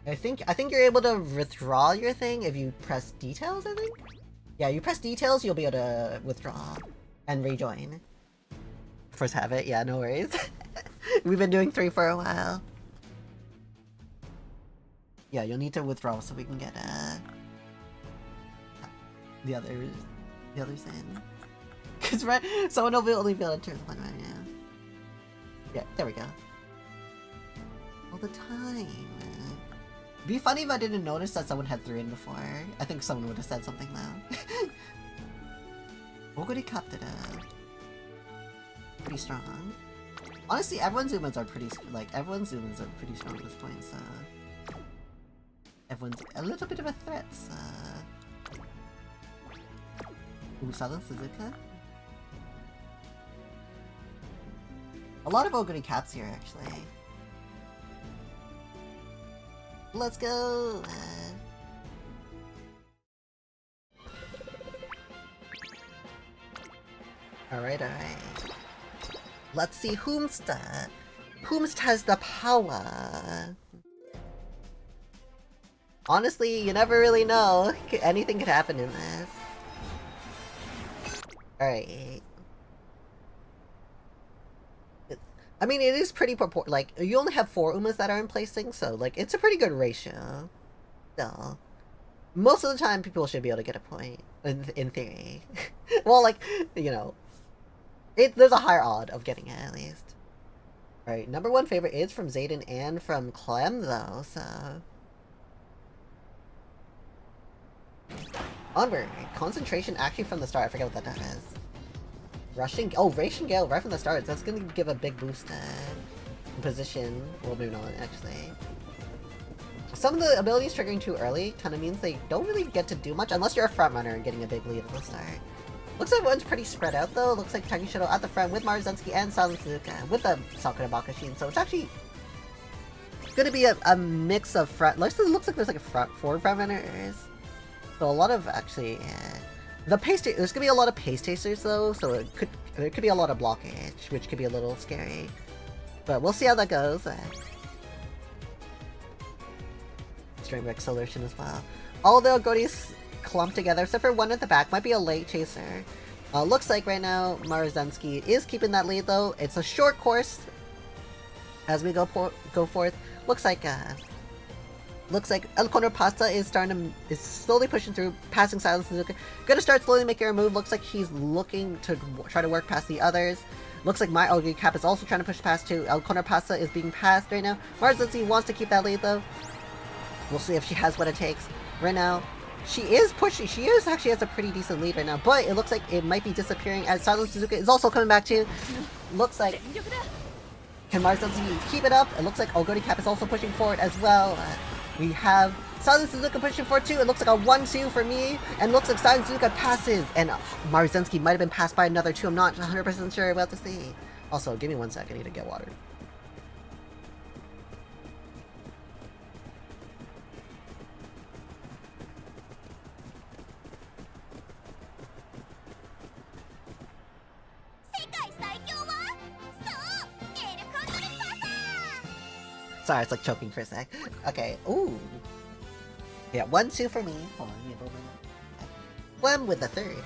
I think you're able to withdraw your thing if you press details, I think? Yeah, you press details, you'll be able to withdraw and rejoin. First have it, yeah, no worries. We've been doing 3 for a while. Yeah, you'll need to withdraw so we can get the others in. Cause right, someone will only be able to turn 1 right now. Yeah, there we go. All the time. It'd be funny if I didn't notice that someone had 3 in before. I think someone would have said something though. Oguri Captain. Pretty strong. Honestly, everyone's Umas are pretty strong at this point, so everyone's a little bit of a threat, so... Ooh, Silent Suzuka? A lot of Oguri Caps here, actually. Let's go! Alright. Let's see Whomsta has the power. Honestly, you never really know. Anything could happen in this. Alright. I mean, it is pretty like, you only have 4 Umas that are in placing, so, like, it's a pretty good ratio. Still. Most of the time, people should be able to get a point, in theory. Well, like, you know, there's a higher odd of getting it, at least. Alright, number 1 favorite is from Zayden and from Clem, though, so... Onward. Concentration actually from the start. I forget what that does. Rushing... Oh, Ration Gale right from the start. That's gonna give a big boost in position. Well, maybe not, actually. Some of the abilities triggering too early kind of means they don't really get to do much unless you're a front runner and getting a big lead at the start. Looks like everyone's pretty spread out, though. Looks like Takeshito at the front with Maruzenski and Silent Suzuka with the Sakura Bakashin. So it's actually gonna be a mix of front... Looks like there's like a 4 front runners. So a lot of, actually, there's gonna be a lot of pace chasers though, so there could be a lot of blockage, which could be a little scary. But we'll see how that goes. Stringback solution as well. All the Oguri's clumped together, except for one at the back, might be a late chaser. Looks like right now Maruzenski is keeping that lead though. It's a short course as we go forth. Looks like El Condor Pasta is slowly pushing through, passing Silent Suzuka. Gonna start slowly making a move. Looks like he's looking to try to work past the others. Looks like my Oguri Cap is also trying to push past too. El Condor Pasta is being passed right now. Maruzenski wants to keep that lead though. We'll see if she has what it takes. Right now, she is pushing. She actually has a pretty decent lead right now, but it looks like it might be disappearing as Silent Suzuka is also coming back too. Looks like... Can Maruzenski keep it up? It looks like Oguri Cap is also pushing forward as well. We have Silent Suzuka pushing forward too. It looks like a 1-2 for me. And looks like Silent Suzuka passes. And Maruzenski might have been passed by another 2. I'm not 100% sure about to see. Also, give me 1 second. I need to get water. Sorry, it's like choking for a sec. Okay, ooh. Yeah, 1-2 for me. Hold on, Clem with the 3rd.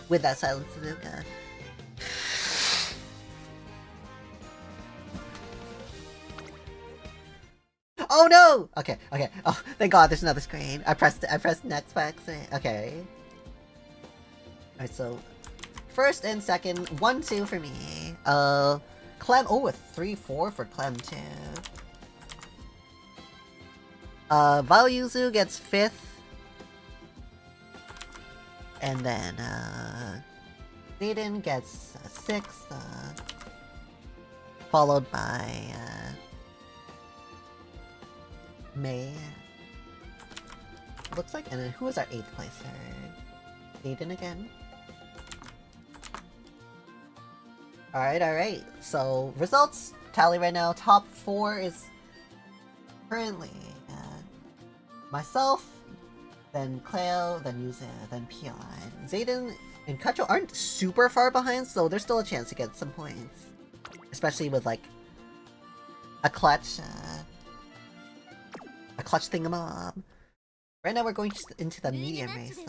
With that Silent Suzuka. Oh no! Okay. Oh, thank God, there's another screen. I pressed next by accident. Okay. Alright, so first and second, 1-2 for me. Clem, oh, a 3-4 for Clem too. Valyuzu gets 5th. And then, Zayden gets 6, followed by May. Looks like, and then who was our 8th placer? Zayden again. Alright. So, results tally right now. Top 4 is currently myself, then Cleo, then Yuzu, then Pion. Zayden and Kacho aren't super far behind, so there's still a chance to get some points. Especially with, like, a clutch thingamabob. Right now we're going into the medium race,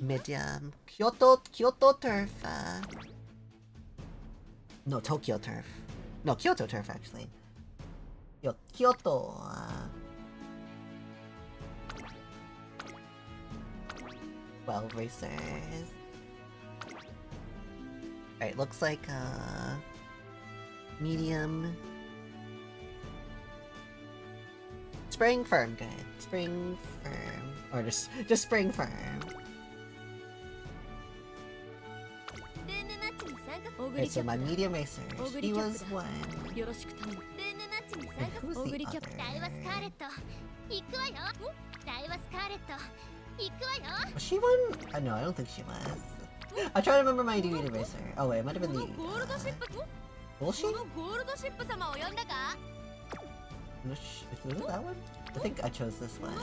medium. Kyoto turf, no, Tokyo turf. No, Kyoto turf, actually. Kyoto, 12 racers. Alright, looks like, medium. Spring firm, good. Spring firm. Or just spring firm. Okay, so my medium racer, she was 1. And who's the other? Was she 1? No, I don't think she was. I'm trying to remember my medium racer. Oh wait, it might have been the... was she? Was it that one? I think I chose this one.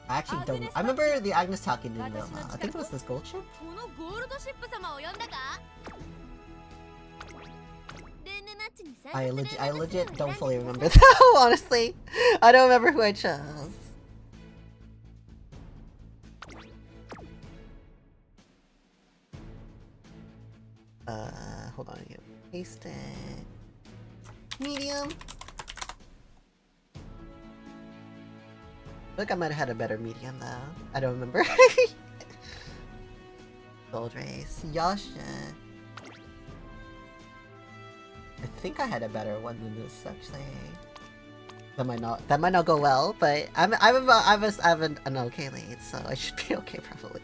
I actually don't... I remember the Agnes talking doing real well. I think it was this gold ship? I legit don't fully remember that, honestly. I don't remember who I chose. Hold on, you paste it. Medium. I think I might have had a better medium though. I don't remember. Gold race. Yasha. I think I had a better one than this actually. That might not go well, but I have an okay lead, so I should be okay probably.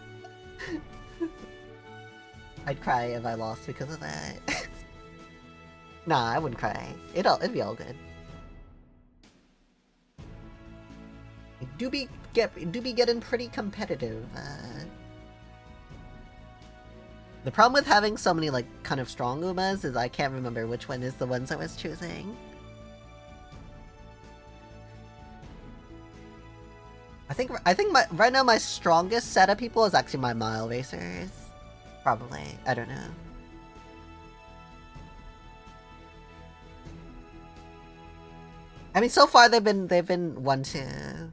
I'd cry if I lost because of that. Nah, I wouldn't cry. It'd be all good. It do be getting pretty competitive. The problem with having so many like kind of strong Umas is I can't remember which one is the ones I was choosing. I think right now my strongest set of people is actually my mile racers. Probably. I don't know. I mean, so far they've been 1-2.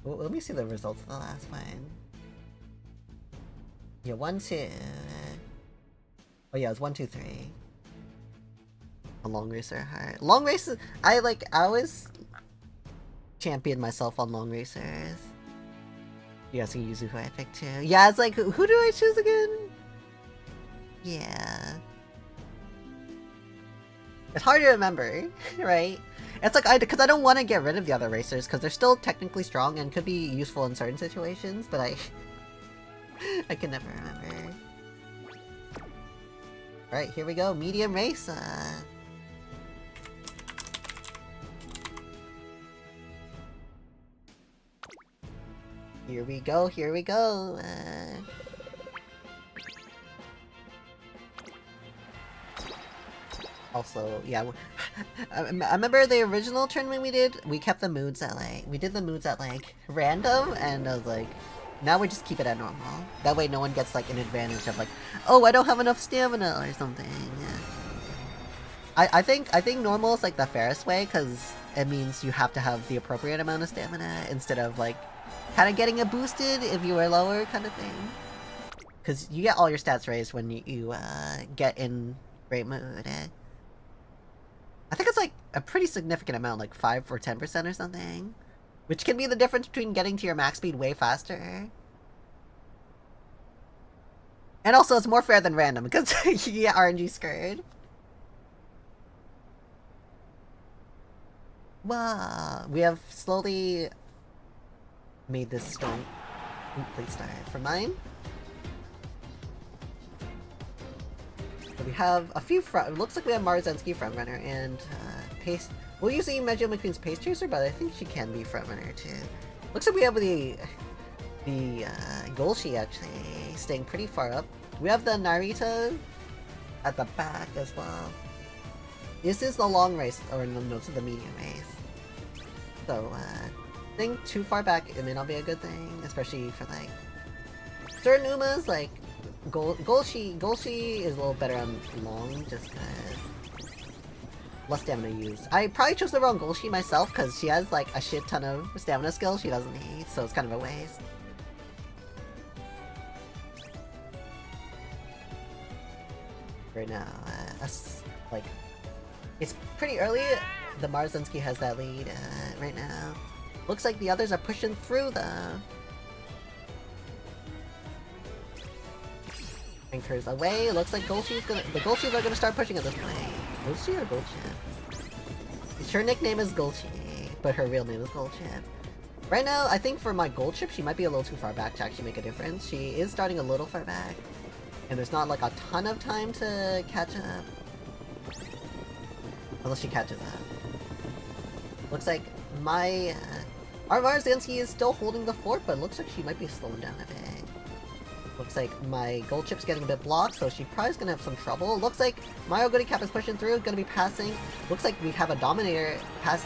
Well, let me see the results of the last one. Yeah, 1-2. Oh yeah, it was 1-2-3. A long racer heart. Long races. I always champion myself on long racers. You guys can use who I picked too. Yeah, it's like, who do I choose again? Yeah. It's hard to remember, right? It's like, because I don't want to get rid of the other racers, because they're still technically strong and could be useful in certain situations, but I can never remember. Alright, here we go, medium race. Here we go. Also, yeah, I remember the original tournament we did, we kept the moods at we did the moods at random, and I was like, now we just keep it at normal. That way no one gets an advantage of oh, I don't have enough stamina or something. I think normal is the fairest way, because it means you have to have the appropriate amount of stamina instead of kind of getting it boosted if you were lower kind of thing. Because you get all your stats raised when you get in great mood. I think it's a pretty significant amount, 5 or 10% or something. Which can be the difference between getting to your max speed way faster. And also it's more fair than random, because you get RNG screwed. Wow, we have slowly made this stone. Ooh, please start for mine. So we have a few front. Looks like we have Marzensky frontrunner and pace. We'll usually imagine McQueen's pace chaser, but I think she can be frontrunner too. Looks like we have the Golshi actually staying pretty far up. We have the Narita at the back as well. This is the long race, or no, this is the medium race. So, staying too far back, it may not be a good thing, especially for like certain Umas, like Golshi is a little better on long, just because less stamina used. I probably chose the wrong Golshi myself, because she has like a shit ton of stamina skills she doesn't need, so it's kind of a waste. Right now, like, it's pretty early. The Marzensky has that lead right now. Looks like the others are pushing through though. Anchors away. Looks like the Golshis are gonna start pushing at this point. Golshi or Goldchip? Her nickname is Golshi, but her real name is Goldchip. Right now, I think for my Goldchip, she might be a little too far back to actually make a difference. She is starting a little far back, and there's not like a ton of time to catch up. Unless she catches up. Looks like my our Marzensky is still holding the fort, but looks like she might be slowing down a bit. Looks like my Goldchip's getting a bit blocked, so she probably is gonna have some trouble. Looks like my Oguri Cap is pushing through, gonna be passing. Looks like we have a Dominator pass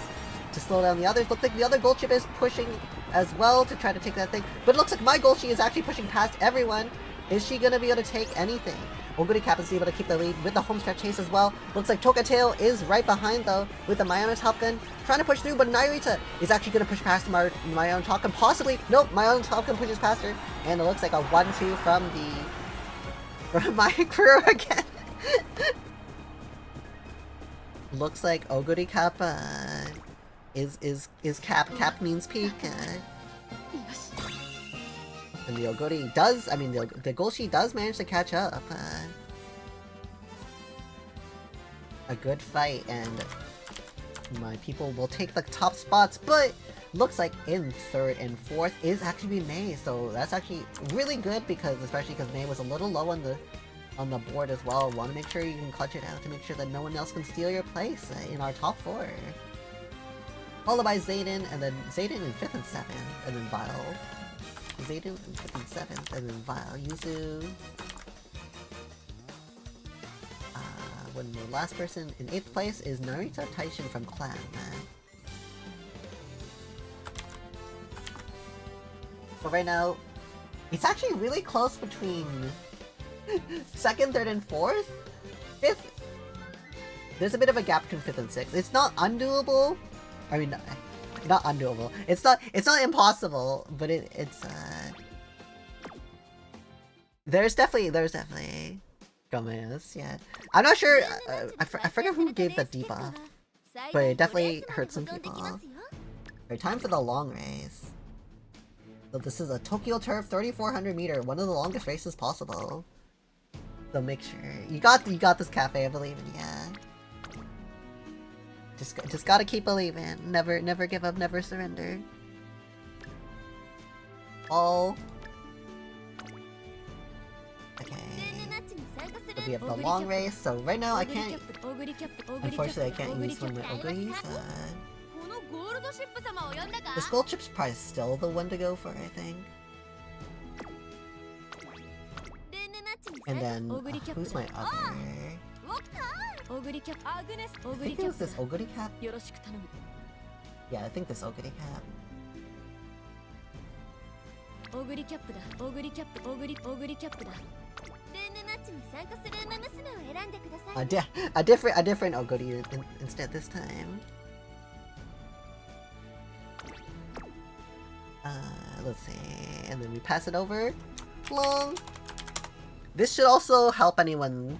to slow down the others. Looks like the other Goldchip is pushing as well to try to take that thing. But it looks like my Golshi is actually pushing past everyone. Is she gonna be able to take anything? Oguri Cap is able to keep the lead with the homestretch chase as well. Looks like Tokatail is right behind though with the Mayana's Top Gun. Trying to push through, but Nairita is actually going to push past Mayana's Top Gun. Possibly. Nope, Mayana's Top Gun pushes past her. And it looks like a 1-2 from my crew again. Looks like Oguri Cap is Cap. Cap means peak. And the Oguri does, I mean, the Golshi does manage to catch up. A good fight, and my people will take the top spots, but looks like in 3rd and 4th is actually May, so that's actually really good, because especially because May was a little low on the board as well. Want to make sure you can clutch it out to make sure that no one else can steal your place in our top 4. Followed by Zayden, and then Zayden in 5th and 7th, and then Vile. Zayden in 5th and 7th, and then Vile. Yuzu. When the last person in 8th place is Narita Taishin from Clan. But right now, it's actually really close between 2nd, 3rd, and 4th. 5th, there's a bit of a gap between 5th and 6th. It's not undoable. I mean, not undoable. It's not impossible, but it's there's definitely Gomez, yeah. I'm not sure, I forget who gave the debuff, but it definitely hurt some people. Alright, time for the long race. So this is a Tokyo Turf 3,400 meter, one of the longest races possible. So make sure you got this, Cafe. I believe in ya. Just gotta keep believing. Never give up. Never surrender. All. Okay. So we have the long race. So right now I can't. Unfortunately, I can't use one of my Oguris. The Skull Chip's probably still the one to go for, I think. And then, who's my other? I think it was this Oguri Cap. Yeah, I think this Oguri Cap. A different Oguri instead this time. Let's see, and then we pass it over. Long. This should also help anyone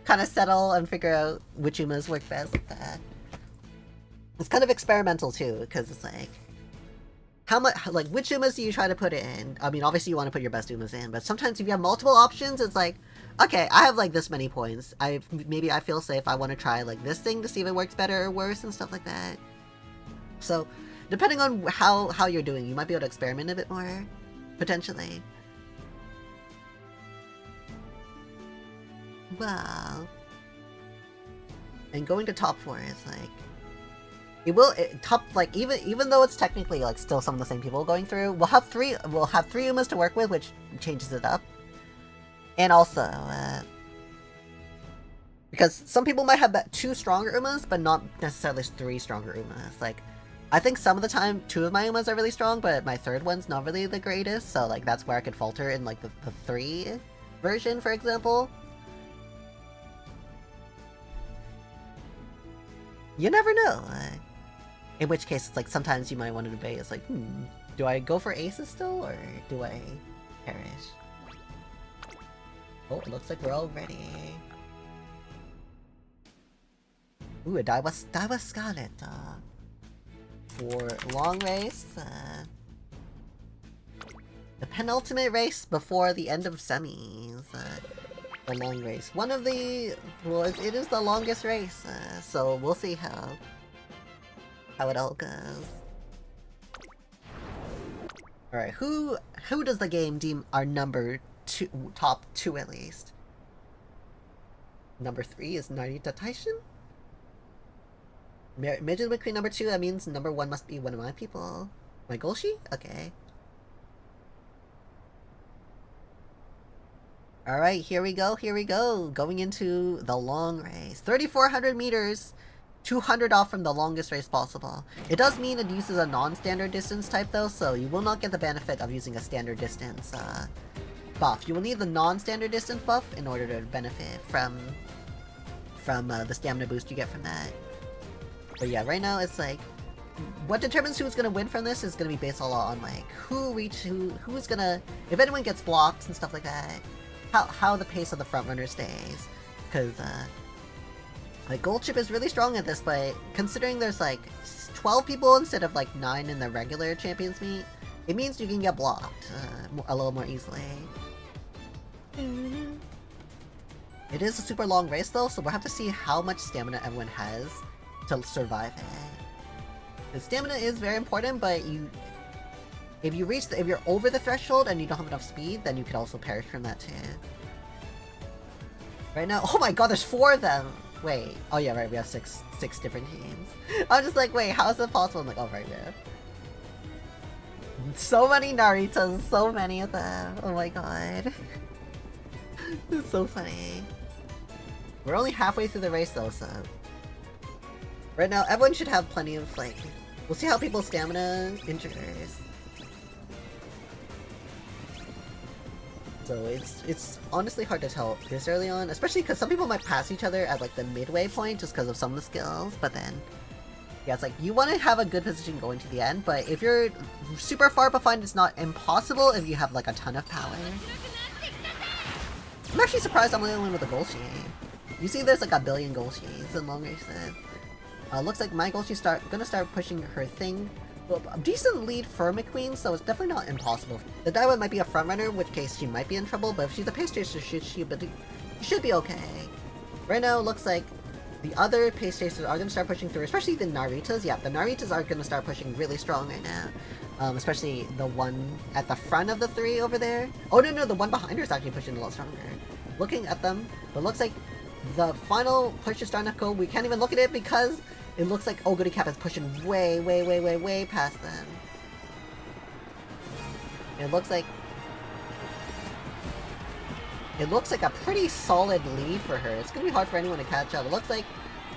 kind of settle and figure out which Umas work best. It's kind of experimental too, because it's like, how much, like, which Umas do you try to put in? I mean, obviously you want to put your best Umas in, but sometimes if you have multiple options, it's like, okay, I have like this many points. Maybe I feel safe. I want to try like this thing to see if it works better or worse and stuff like that. So, depending on how you're doing, you might be able to experiment a bit more, potentially. Well, and going to top 4 is like even though it's technically like still some of the same people going through, we'll have three Umas to work with, which changes it up. And also, because some people might have 2 stronger Umas, but not necessarily 3 stronger Umas. Like, I think some of the time 2 of my Umas are really strong, but my 3rd one's not really the greatest, so like that's where I could falter in like the 3 version, for example. You never know. In which case, it's like sometimes you might want to debate. It's like, do I go for aces still, or do I perish? Oh, it looks like we're all ready. Ooh, a Daiwa Scarlet. For long race. The penultimate race before the end of semis. The long race. One of the... well, it is the longest race, so we'll see how it all goes. Alright, who does the game deem our top 2 at least? Number 3 is Narita Taishin? Midget McQueen number 2, that means number 1 must be one of my people. My Golshi? Okay. Alright, here we go. Going into the long race. 3,400 meters, 200 off from the longest race possible. It does mean it uses a non-standard distance type though, so you will not get the benefit of using a standard distance buff. You will need the non-standard distance buff in order to benefit from the stamina boost you get from that. But yeah, right now it's like, what determines who's gonna win from this is gonna be based a lot on like who's gonna, if anyone gets blocks and stuff like that, how the pace of the front runner stays. Because like Gold Chip is really strong at this, but considering there's like 12 people instead of like 9 in the regular champions meet, it means you can get blocked a little more easily. It is a super long race though, so we'll have to see how much stamina everyone has to survive it. The stamina is very important, but if you're over the threshold and you don't have enough speed, then you could also perish from that too. Right now, oh my god, there's 4 of them! Wait, oh yeah, right, we have six different teams. I'm just like, wait, how is that possible? I'm like, oh right, yeah. So many Naritas, so many of them, oh my god. It's so funny. We're only halfway through the race though, so... right now, everyone should have plenty of, like... we'll see how people's stamina endures. So it's honestly hard to tell this early on, especially because some people might pass each other at like the midway point just because of some of the skills, but then... yeah, it's like, you want to have a good position going to the end, but if you're super far behind, it's not impossible if you have like a ton of power. I'm actually surprised I'm the only one with a Golshi. You see there's like a billion Golshis in long races. Looks like my Golshi's gonna start pushing her thing. Well, a decent lead for McQueen, so it's definitely not impossible. The Daiwa might be a frontrunner, in which case she might be in trouble, but if she's a pace chaser, she should be okay. Right now, it looks like the other pace chasers are gonna start pushing through, especially the Naritas. Yeah, the Naritas are gonna start pushing really strong right now. Especially the one at the front of the 3 over there. Oh no, the one behind her is actually pushing a lot stronger. Looking at them, but looks like the final push is starting to go. We can't even look at it because it looks like Goody Cap is pushing way past them. It looks like a pretty solid lead for her. It's gonna be hard for anyone to catch up. It looks like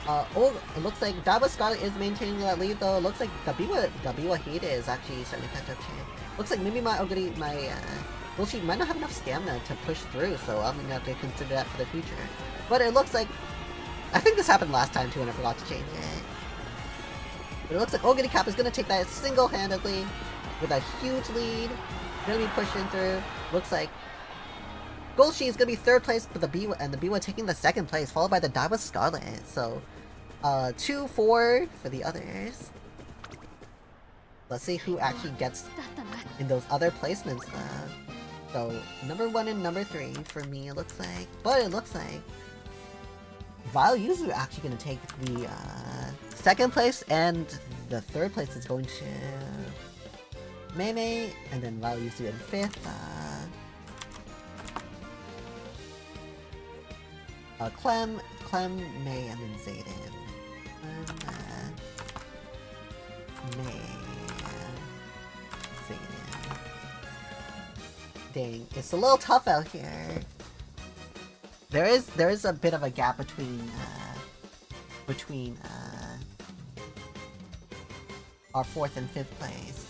Daiwa Scarlet is maintaining that lead though. It looks like the Biwa Hide is actually starting to catch up too. Looks like maybe well, she might not have enough stamina to push through, so I'm gonna have to consider that for the future. But it looks like, I think this happened last time too and I forgot to change it. But it looks like Goody Cap is gonna take that single-handedly with a huge lead. Gonna be pushing through. Looks like Golshi is gonna be 3rd place, but the Biwa taking the 2nd place, followed by the Daiwa Scarlet. So 2-4 for the others. Let's see who actually gets in those other placements though. So number 1 and number 3 for me, it looks like. But it looks like Vile Yuzu actually gonna take the 2nd place and the third place is going to Mei, and then Ryusu in 5th. Clem, Mei, and then Zayden. Mei, Zayden. Dang, it's a little tough out here. There is a bit of a gap between our 4th and 5th place.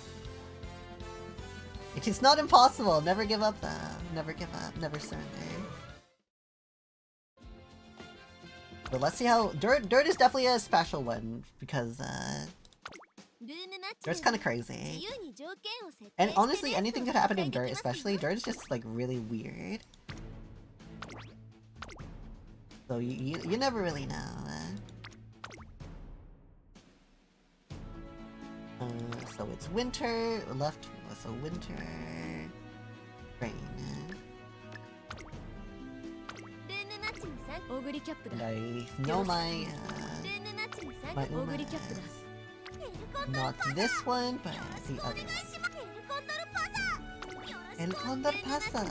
It is not impossible. Never give up, though. Never give up. Never surrender. But let's see how Dirt is definitely a special one because Dirt's kind of crazy. And honestly, anything could happen in Dirt, especially. Dirt is just like really weird. So you never really know. So it's winter, left, so winter, rain. And I know my Uma is not this one, but the other one. El Condor Pasta!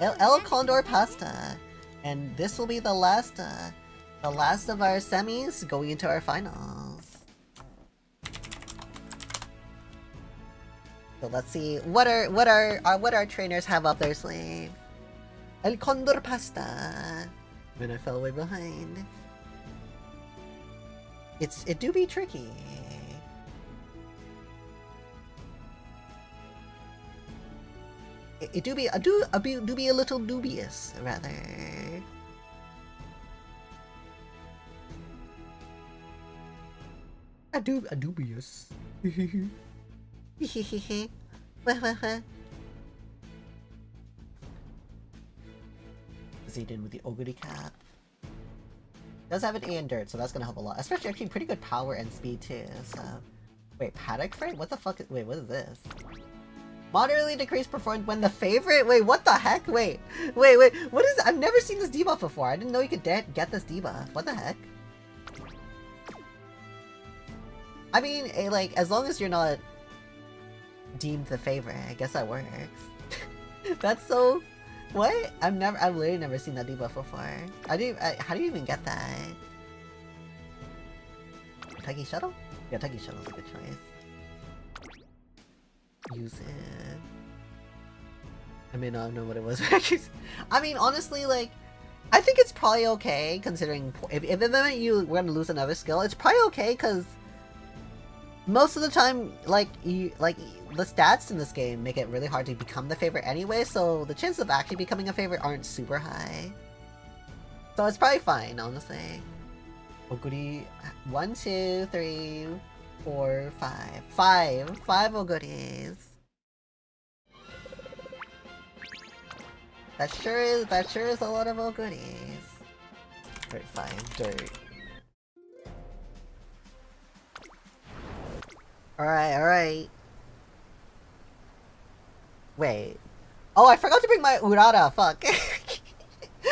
El Condor Pasta! And this will be the last of our semis going into our finals. So let's see what our trainers have up their sleeve. El Condor Pasta. When I fell way behind. It do be tricky. It do be a little dubious, rather. A dubious. Zayden with the Oguri cap. Does have an A in Dirt, so that's gonna help a lot. Especially actually pretty good power and speed too, so... Wait, Paddock Freight? What the fuck is- wait, what is this? Moderately decreased performance when the favorite? Wait, what the heck? Wait, what is- I've never seen this debuff before. I didn't know you could get this debuff. What the heck? I mean, like, as long as you're not deemed the favorite, I guess that works. That's so... What? I've literally never seen that debuff before. How do you even get that? Tuggy Shuttle? Yeah, Tuggy Shuttle's a good choice. Use it. I may not know what it was. I mean, honestly, like, I think it's probably okay, considering if the moment you were gonna lose another skill, it's probably okay, because most of the time, the stats in this game make it really hard to become the favorite anyway, so the chances of actually becoming a favorite aren't super high. So it's probably fine, honestly. Oguri, 1, 2, 3, 4, 5. 5 Oguris. That sure is a lot of Oguris. Right, fine, Dirt. Alright. Wait. Oh, I forgot to bring my Urara, fuck.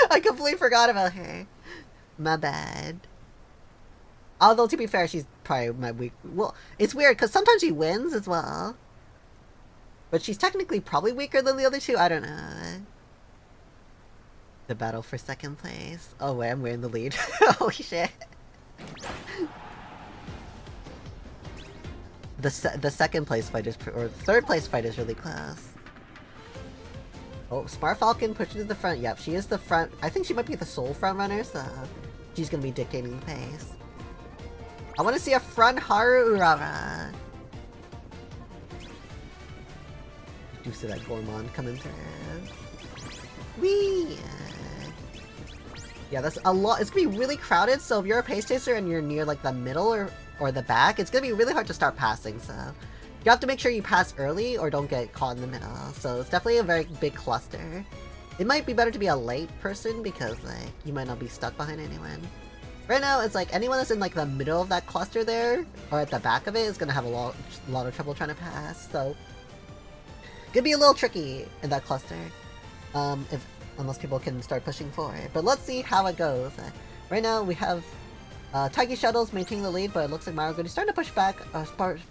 I completely forgot about her. My bad. Although, to be fair, she's probably my weak... Well, it's weird, because sometimes she wins as well. But she's technically probably weaker than the other two, I don't know. The battle for second place. Oh wait, I'm wearing the lead. Holy shit. The second place fight is... or third place fight is really close. Oh, Smart Falcon pushed to the front. Yep, she is the front... I think she might be the sole front runner, so... she's gonna be dictating the pace. I want to see a front Haru Urara. Do see that Gormon coming through. Whee! Yeah, that's a lot. It's gonna be really crowded, so if you're a pace chaser and you're near like the middle or the back, it's gonna be really hard to start passing, so... You have to make sure you pass early or don't get caught in the middle, so it's definitely a very big cluster. It might be better to be a late person because, like, you might not be stuck behind anyone. Right now, it's like anyone that's in like the middle of that cluster there, or at the back of it, is gonna have a lot of trouble trying to pass, so... Could be a little tricky in that cluster, unless people can start pushing forward. But let's see how it goes. Right now, we have Taiki Shuttle's maintaining the lead, but it looks like Marugodi's starting to push back,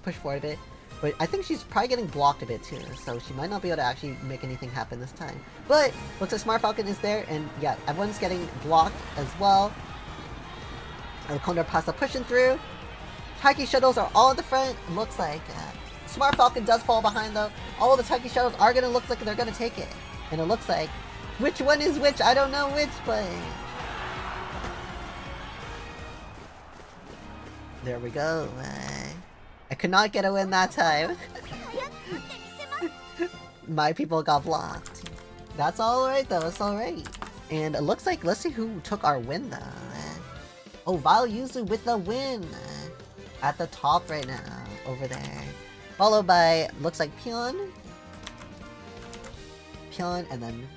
push forward a bit. But I think she's probably getting blocked a bit too, so she might not be able to actually make anything happen this time. But looks like Smart Falcon is there, and yeah, everyone's getting blocked as well. And Condor Pasta pushing through. Taiki Shuttles are all at the front. Looks like Smart Falcon does fall behind though. All the Taiki Shuttles are gonna look like they're gonna take it, and it looks like which one is which. I don't know which, but there we go. I could not get a win that time. My people got blocked. That's alright though, it's alright. And it looks like, let's see who took our win though. Oh, Vile Yuzu with the win! At the top right now, over there. Followed by, looks like Pion. Pion, and then...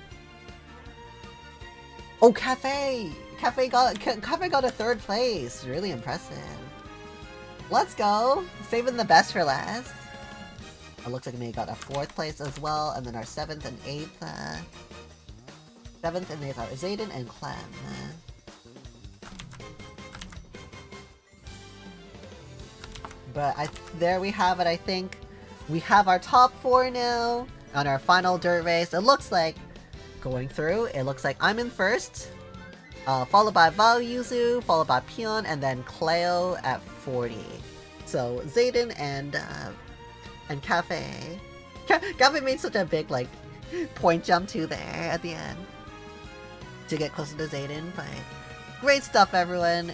Oh, Cafe! Cafe got a 3rd place. Really impressive. Let's go! Saving the best for last. It looks like we got a 4th place as well, and then our 7th and 8th, 7th and 8th are Zayden and Clem. But there we have it, I think. We have our top 4 now on our final dirt race. It looks like, going through, it looks like I'm in first. Followed by Val Yuzu, followed by Pion, and then Cleo at 40. So Zayden and Cafe. Cafe made such a big like point jump too there at the end to get closer to Zayden. But great stuff, everyone.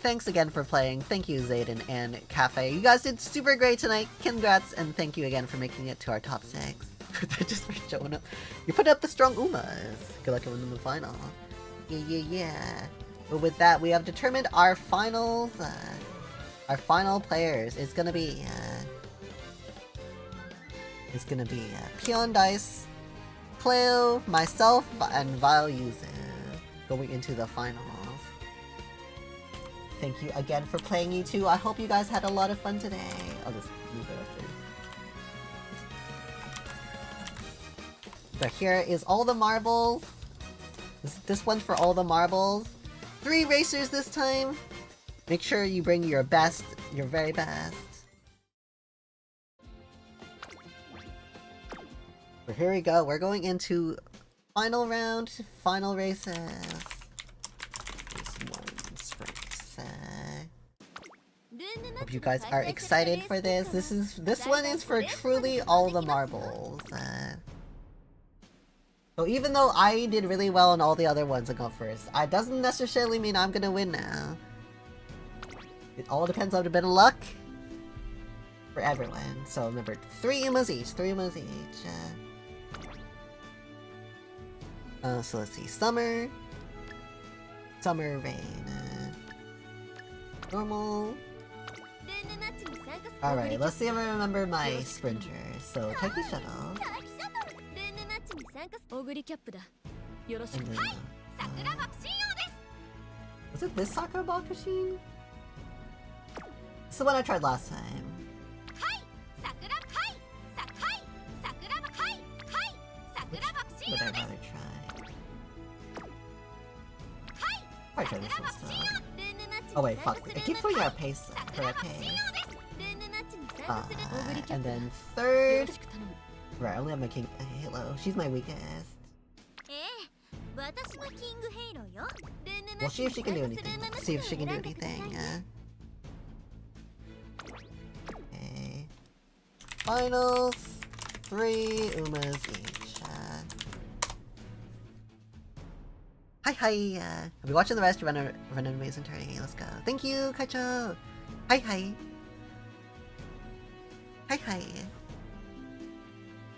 Thanks again for playing. Thank you, Zayden and Cafe. You guys did super great tonight. Congrats, and thank you again for making it to our top 6. Just for showing up. You put up the strong Umas. Good luck in the final. Yeah. But with that, we have determined our finals. Our final players is gonna be Pion Dice, Cleo, myself, and Vile Yuzu going into the finals. Thank you again for playing, you two. I hope you guys had a lot of fun today. I'll just move it up there. But here is all the marbles. This one's for all the marbles. 3 racers this time. Make sure you bring your best, your very best. But here we go. We're going into final round, final races. Hope you guys are excited for this. This one is for truly all the marbles. So even though I did really well on all the other ones that got first, it doesn't necessarily mean I'm gonna win now. It all depends on a bit of luck for everyone. So remember, 3 Umas each, 3 Umas each. So let's see, Summer, Rain, Normal. Alright, let's see if I remember my sprinter. So, Taiki Shuttle. And then, was it this Sakura Bakushin? It's the one I tried last time. Which would I rather try? Probably try this one still. Oh wait, fuck. I keep putting our pace for our pace. And then 3rd. Right, I only have my King Halo. She's my weakest. We'll see if she can do anything. See if she can do anything. Okay. Finals. 3 Umas each. Hi. I'll be watching the rest run an amazing tourney. Let's go. Thank you, Kaicho. Hi.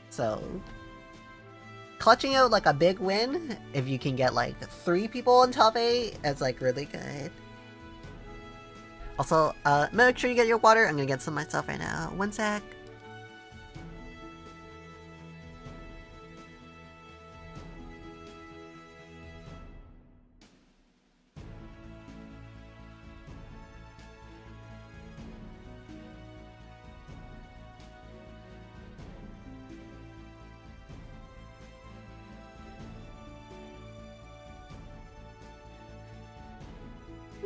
So, clutching out like a big win, if you can get like 3 people on top 8, it's like really good. Also, make sure you get your water. I'm gonna get some myself right now. 1 sec.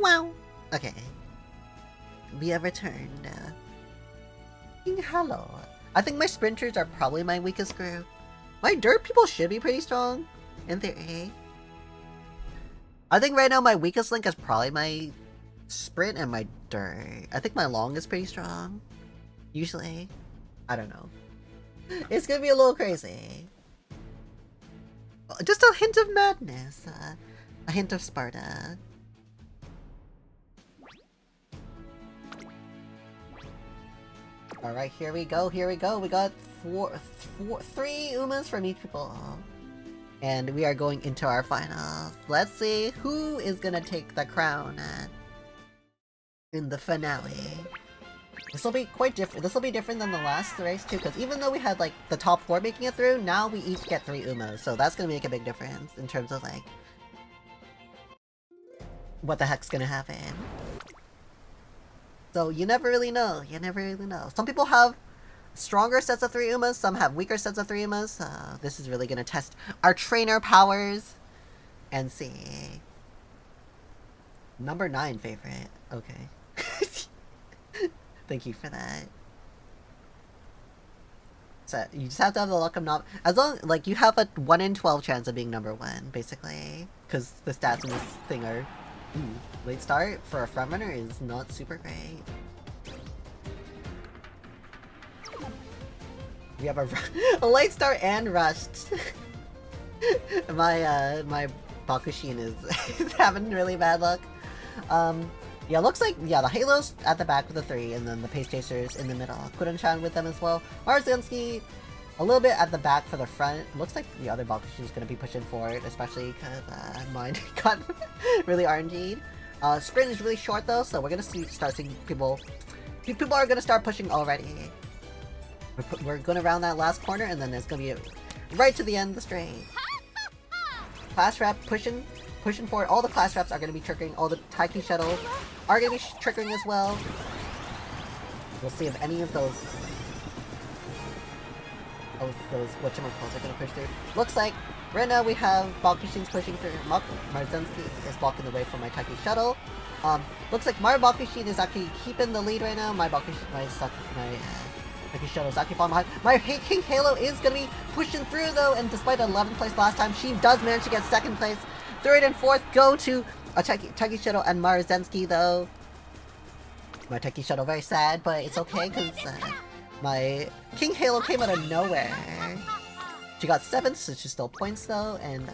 Wow. Okay. We have returned. Hello. I think my sprinters are probably my weakest group. My dirt people should be pretty strong, in theory. I think right now my weakest link is probably my sprint and my dirt. I think my long is pretty strong. Usually. I don't know. It's gonna be a little crazy. Just a hint of madness. A hint of Sparta. Alright, here we go, here we go. We got three Umas from each people. And we are going into our finals. Let's see who is gonna take the crown in the finale. This will be quite different. This will be different than the last race too, because even though we had like the top 4 making it through, now we each get 3 Umas. So that's gonna make a big difference in terms of like what the heck's gonna happen. So you never really know. You never really know. Some people have stronger sets of 3 Umas, some have weaker sets of 3 Umas. This is really gonna test our trainer powers and see. Number 9 favorite. Okay. Thank you for that. So you just have to have the luck of not, as long like you have a 1 in 12 chance of being number 1, basically, because the stats in this thing are. Late start for a frontrunner is not super great. We have a late start and rushed. My Bakushin is having really bad luck. Yeah, looks like the Halo's at the back with the 3, and then the Pace Chasers in the middle. Kudan-chan with them as well. Marzinski a little bit at the back for the front. Looks like the other Bakushin is going to be pushing forward, especially because mine got really RNG'd. Sprint is really short though, so we're going to start seeing people. People are going to start pushing already. We're going to round that last corner, and then it's going to be right to the end of the straight. Class Rep pushing forward. All the Class Reps are going to be triggering. All the Taiki Shuttles are going to be triggering as well. We'll see if any of those whatchamacalls are going to push through. Looks like right now we have Bakushins pushing through. Marzenski is blocking the way for my Taiki Shuttle. Looks like my Bakushin is actually keeping the lead right now. My Taiki Shuttle is actually falling behind. My King Halo is going to be pushing through though, and despite 11th place last time, she does manage to get 2nd place. 3rd and 4th go to a Taiki Shuttle and Marzenski though. My Taiki Shuttle very sad, but it's okay because my King Halo came out of nowhere. She got 7th, so she still points though, and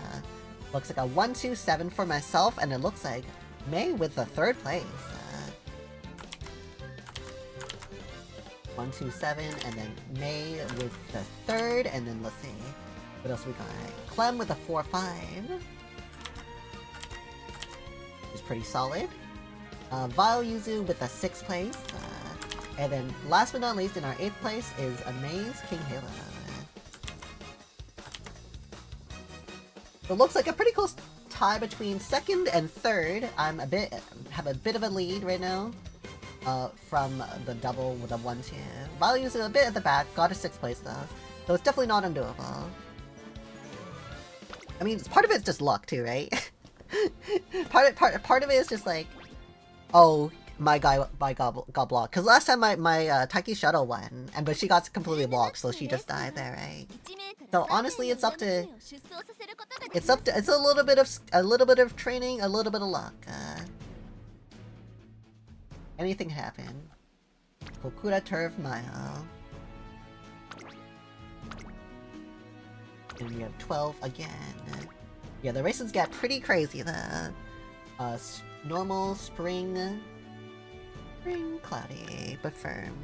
looks like a 1-2-7 for myself, and it looks like May with the 3rd place. 1-2-7, and then May with the 3rd, and then let's see what else we got. Clem with a 4-5. Is pretty solid. Vile Yuzu with a 6th place. And then last but not least in our 8th place is Amaze King Halo. It looks like a pretty close tie between 2nd and 3rd. Have a bit of a lead right now. From the double with a 1-2. Vile Yuzu a bit at the back, got a 6th place though. So it's definitely not undoable. I mean, part of it's just luck too, right? part of it is just like, oh, my guy got blocked. Because last time my Taiki Shuttle won, but she got completely blocked, so she just died there, right? So honestly, it's a little bit of training, a little bit of luck. Anything can happen. Kokura Turf Mile. And we have 12 again. Yeah, the races get pretty crazy. The normal, spring, cloudy, but firm.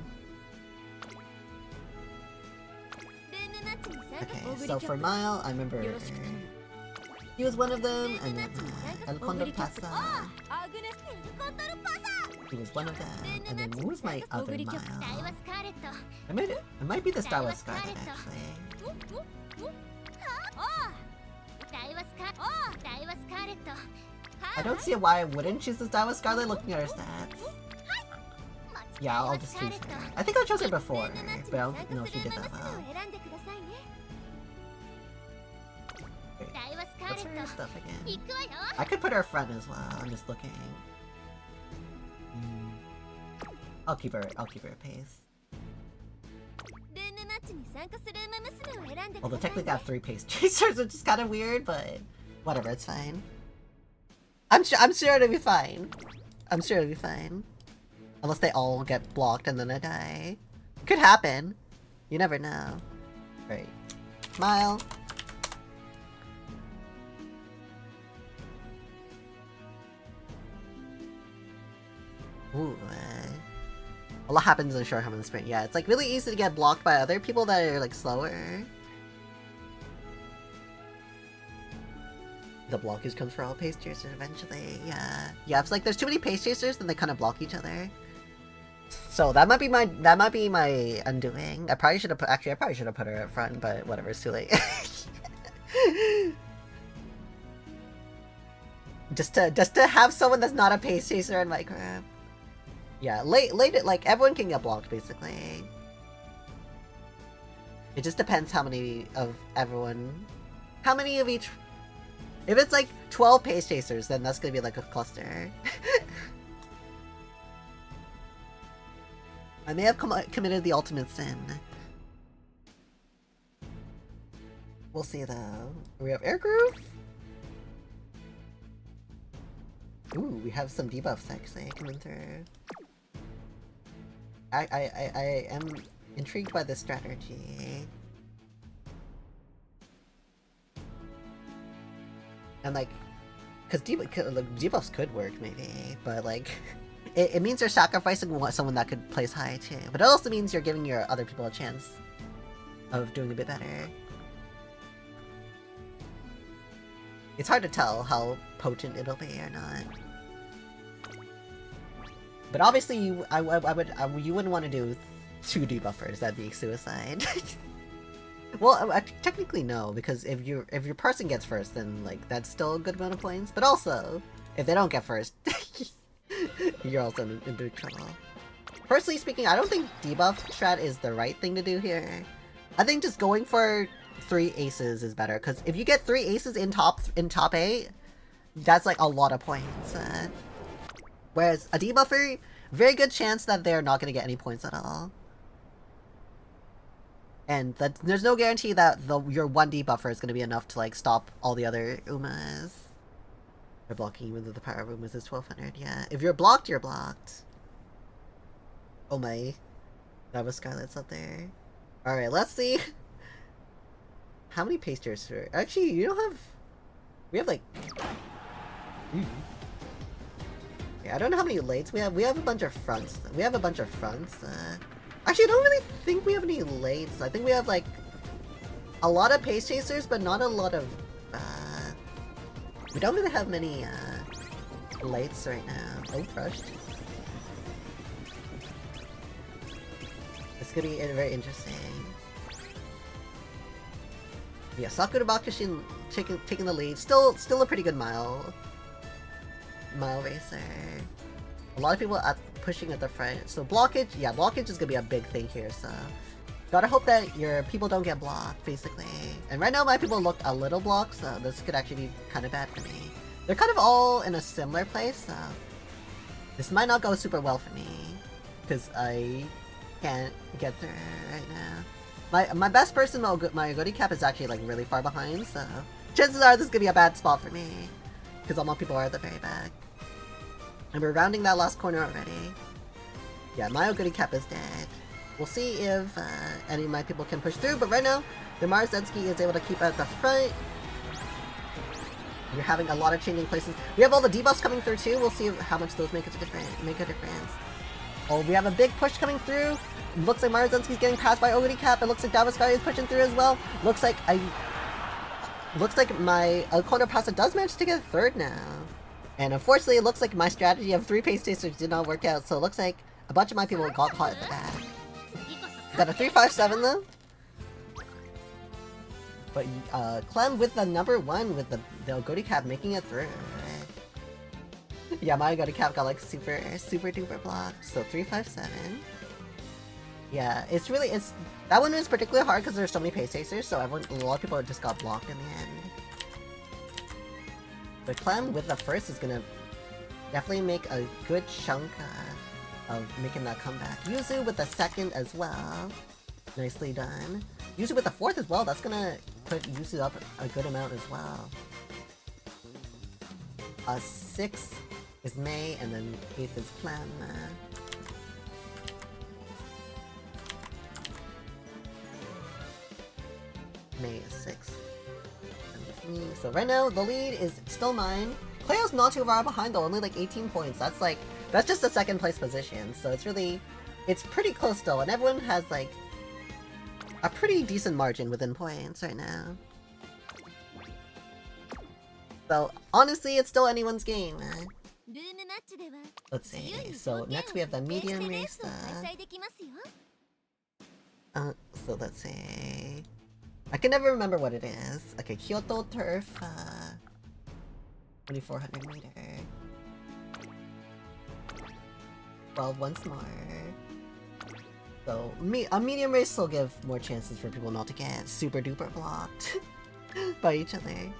Okay, so for Mile, I remember he was one of them, and then El Condor Pasa. He was one of them, and then who was my other Mile? It might be the Star Wars Scarlet, actually. I don't see why I wouldn't choose the Star Wars Scarlet looking at her stats. Yeah, I'll just choose her. I think I chose her before, but I don't know if she did that well. Okay, what's her stuff again? I could put her front as well, I'm just looking. I'll keep her at pace. Although technically I have 3 pace chasers, which is kind of weird, but whatever, it's fine. I'm sure it'll be fine. I'm sure it'll be fine. Unless they all get blocked and then I die. Could happen. You never know. Right. Smile. Ooh, a lot happens in a short home in the sprint. Yeah, it's like really easy to get blocked by other people that are like slower. The blockage comes for all pace chasers eventually. Yeah, yeah. If it's like there's too many pace chasers, then they kind of block each other. So that might be my undoing. I probably should have put her up front, but whatever. It's too late. just to have someone that's not a pace chaser in my group. Yeah, late, like, everyone can get blocked, basically. It just depends how many of everyone... How many of each... If it's, like, 12 pace chasers, then that's gonna be, like, a cluster. I may have committed the ultimate sin. We'll see, though. We have air groove? Ooh, we have some debuffs, actually, coming through. I am intrigued by this strategy. And like, because debuffs could work maybe, but like, it means you're sacrificing someone that could place high too. But it also means you're giving your other people a chance of doing a bit better. It's hard to tell how potent it'll be or not. But obviously, you wouldn't want to do 2 debuffers. That'd be suicide. Well, technically no, because if your person gets first, then like that's still a good amount of points. But also, if they don't get first, you're also in big trouble. Personally speaking, I don't think debuff strat is the right thing to do here. I think just going for 3 aces is better, because if you get 3 aces in top 8, that's like a lot of points. Whereas a debuffer, very good chance that they're not going to get any points at all. And there's no guarantee that your 1 debuffer is going to be enough to like stop all the other Umas. They're blocking even though the power of Umas is 1200, yeah. If you're blocked, you're blocked. Oh my. That was Scarlet's up there. Alright, let's see. How many pasters are... Actually, you don't have... We have like... Yeah, I don't know how many lates we have. We have a bunch of fronts. Actually, I don't really think we have any lates. I think we have, like, a lot of pace chasers, but not a lot of, we don't really have many, lates right now. Oh, crushed. It's gonna be very interesting. Yeah, Sakura Bakushin taking the lead. Still a pretty good mile racer. A lot of people pushing at the front. So blockage, yeah, blockage is gonna be a big thing here, so gotta hope that your people don't get blocked, basically. And right now my people look a little blocked, so this could actually be kind of bad for me. They're kind of all in a similar place, so this might not go super well for me, because I can't get there right now. My best person, my goody cap, is actually like really far behind, so chances are this is gonna be a bad spot for me, because all my people are at the very back. And we're rounding that last corner already. Yeah, my goody cap is dead. We'll see if any of my people can push through, but right now, the Marzensky is able to keep at the front. We're having a lot of changing places. We have all the debuffs coming through too. We'll see how much those make a difference. Oh, we have a big push coming through. Looks like Marzensky's getting passed by Oguri Cap. It looks like Davaskari is pushing through as well. Looks like my Alcona Pasta does manage to get third now. And unfortunately, it looks like my strategy of 3 pace chasers did not work out, so it looks like a bunch of my people got caught at the back. Got a 357 though. But Clem with the number 1 with the Goody Cap making it through. Yeah, my Goody Cap got like super duper blocked. So 357. Yeah, that one was particularly hard because there's so many pace chasers, so a lot of people just got blocked in the end. But Clem with the first is gonna definitely make a good chunk of making that comeback. Yuzu with the second as well. Nicely done. Yuzu with the fourth as well. That's gonna put Yuzu up a good amount as well. 6 is May, and then 8th is Plan. May is 6. So right now, the lead is still 9. Cleo's not too far behind though, only like 18 points. That's just the second place position, so it's pretty close still, and everyone has like a pretty decent margin within points right now. So honestly, it's still anyone's game. Let's see, so next we have the medium race. So let's see. I can never remember what it is. Okay, Kyoto Turf, 2400 meter. 12 once more. So, a medium race will give more chances for people not to get super duper blocked by each other.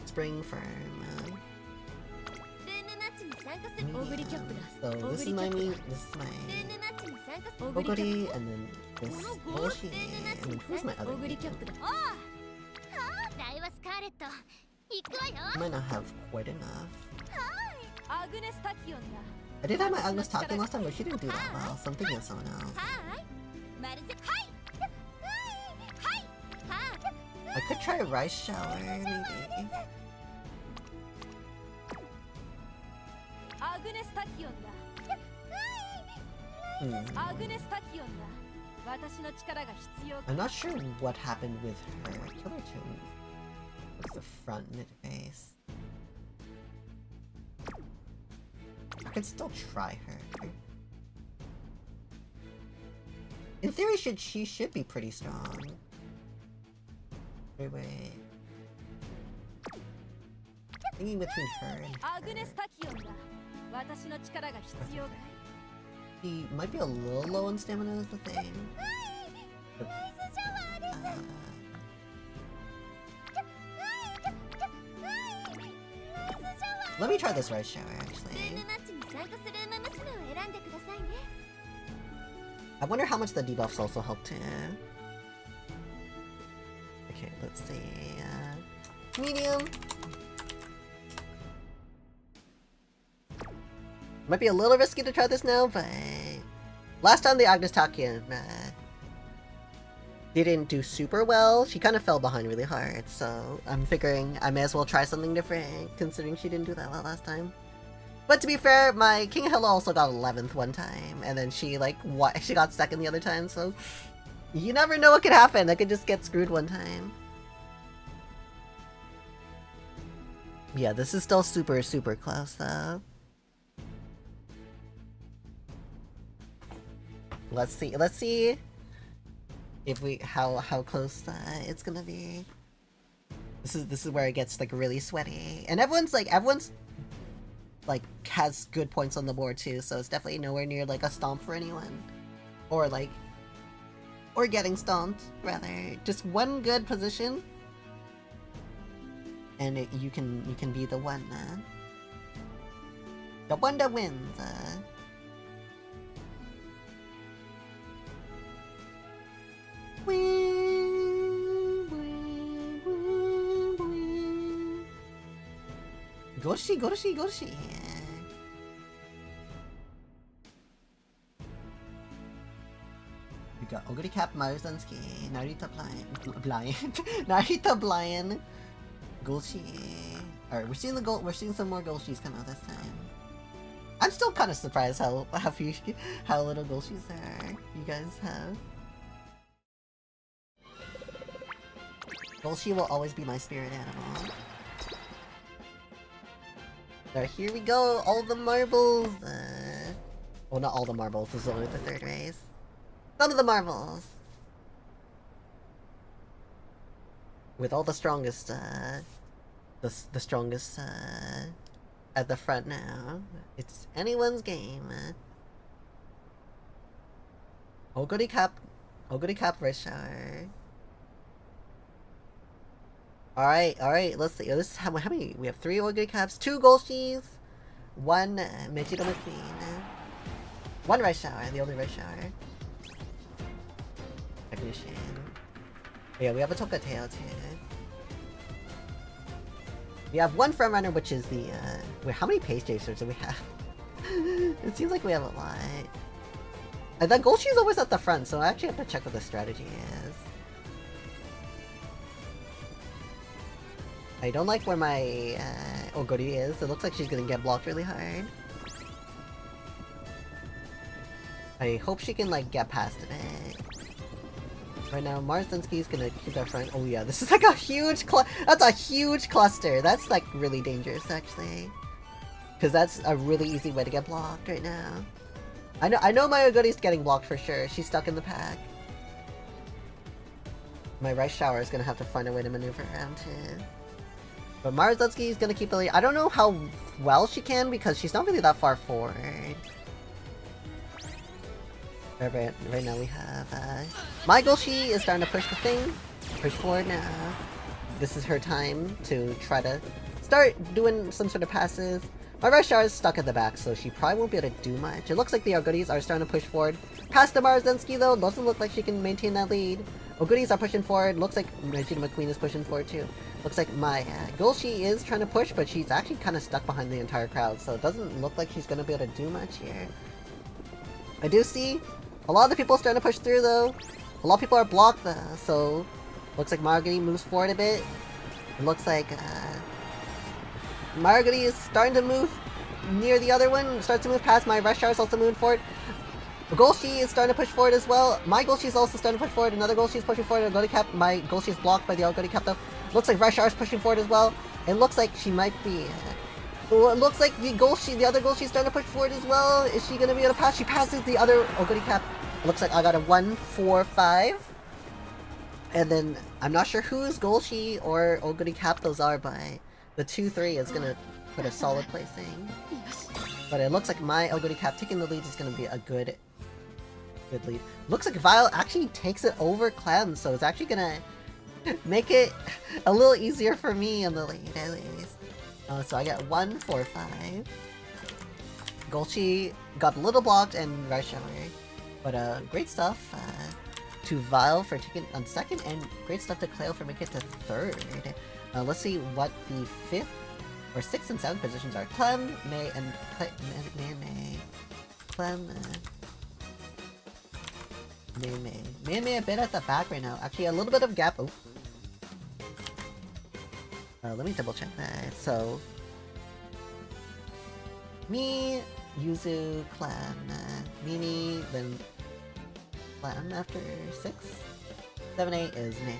Spring Firm. So this is my Ogori, and then this Boshi, and then who's my other medium? I might not have quite enough. I did have my Agnes Takion last time, but she didn't do that well, so I'm thinking of someone else. I could try a Rice Shower, maybe. I'm not sure what happened with her. Killer Tune. What's the front mid face? I could still try her. In theory, she should be pretty strong. Wait. Thinking between her and her. He might be a little low on stamina is the thing. Let me try this Rice Shower, actually. I wonder how much the debuffs also help too. Okay, let's see. Medium. Might be a little risky to try this now, but last time the Agnes Takion didn't do super well. She kind of fell behind really hard, so I'm figuring I may as well try something different, considering she didn't do that well last time. But to be fair, my King Hello also got 11th one time, and then she she got 2nd the other time, so you never know what could happen. I could just get screwed one time. Yeah, this is still super, super close though. Let's see if how close it's gonna be. This is where it gets like really sweaty, and everyone's has good points on the board too, so it's definitely nowhere near like a stomp for anyone, or getting stomped rather. Just one good position, and you can be the one that wins. Goshi. We got Oguri Cap, Marusanski, Narita Blind, Narita Blind, Golshi. Alright, we're seeing some more Golshis come out this time. I'm still kind of surprised how little Golshis you guys have. Golshi will always be my spirit animal. Alright, here we go! All the marbles! Well, not all the marbles, this is only the 3rd race. Some of the marbles! With all the strongest, the strongest, at the front now. It's anyone's game. Oguri Cap Rice Shower. Alright, let's see. This is how many? We have 3 Oguri Caps, 2 Golshis, one Mejito McQueen, one Rice Shower, the only Rice Shower. Technician. Yeah, we have a Tokateo too. We have one frontrunner, which is the wait, how many pace chasers do we have? It seems like we have a lot. And then Golshi's always at the front, so I actually have to check what the strategy is. I don't like where my Ogori is. It looks like she's gonna get blocked really hard. I hope she can like get past it. Right now, Marzensky's gonna keep that front. Oh yeah, this is like a huge that's a huge cluster. That's like really dangerous actually. Because that's a really easy way to get blocked right now. I know my Ogori's getting blocked for sure. She's stuck in the pack. My Rice Shower is gonna have to find a way to maneuver around too. But Marzensky is gonna keep the lead. I don't know how well she can because she's not really that far forward. Right now we have my Golshi is starting to push the thing. Push forward now. This is her time to try to start doing some sort of passes. My Rice Shower is stuck at the back, so she probably won't be able to do much. It looks like the Ogoris are starting to push forward. Past the Marzensky though, doesn't look like she can maintain that lead. Ogoris are pushing forward. Looks like Regina McQueen is pushing forward too. Looks like my Golshi is trying to push, but she's actually kind of stuck behind the entire crowd, so it doesn't look like she's going to be able to do much here. I do see a lot of the people starting to push through though. A lot of people are blocked though, so looks like Marguerite moves forward a bit. It looks like Marguerite is starting to move near the other one, starts to move past. My Rush Hour is also moving forward. Golshi is starting to push forward as well. My Golshi is also starting to push forward. Another Golshi is pushing forward. Ogori Cap. My Golshi is blocked by the Ogori Cap though. Looks like Rush Hour is pushing forward as well. It looks like she might be... it looks like the other Golshi is starting to push forward as well. Is she going to be able to pass? She passes the other Ogori Cap. It looks like I got a 1-4-5. And then, I'm not sure whose Golshi or Ogori Cap those are, but the 2-3 is going to put a solid placing. But it looks like my Ogori Cap taking the lead is going to be a good lead. Looks like Vile actually takes it over Clem, so it's actually going to make it a little easier for me in the lead, at least. So I get 1-4-5. Golshi got a little blocked and Rice Shower. But great stuff to Vile for taking on second, and great stuff to Cleo for making it to third. Let's see what the 5th or 6th and 7th positions are. Clem, May, and May. Clem, May a bit at the back right now. Actually, a little bit of gap. Oh. Let me double check that. So, me, Yuzu, Clan, Mini, then Clan after 6. 7-8 is Mei.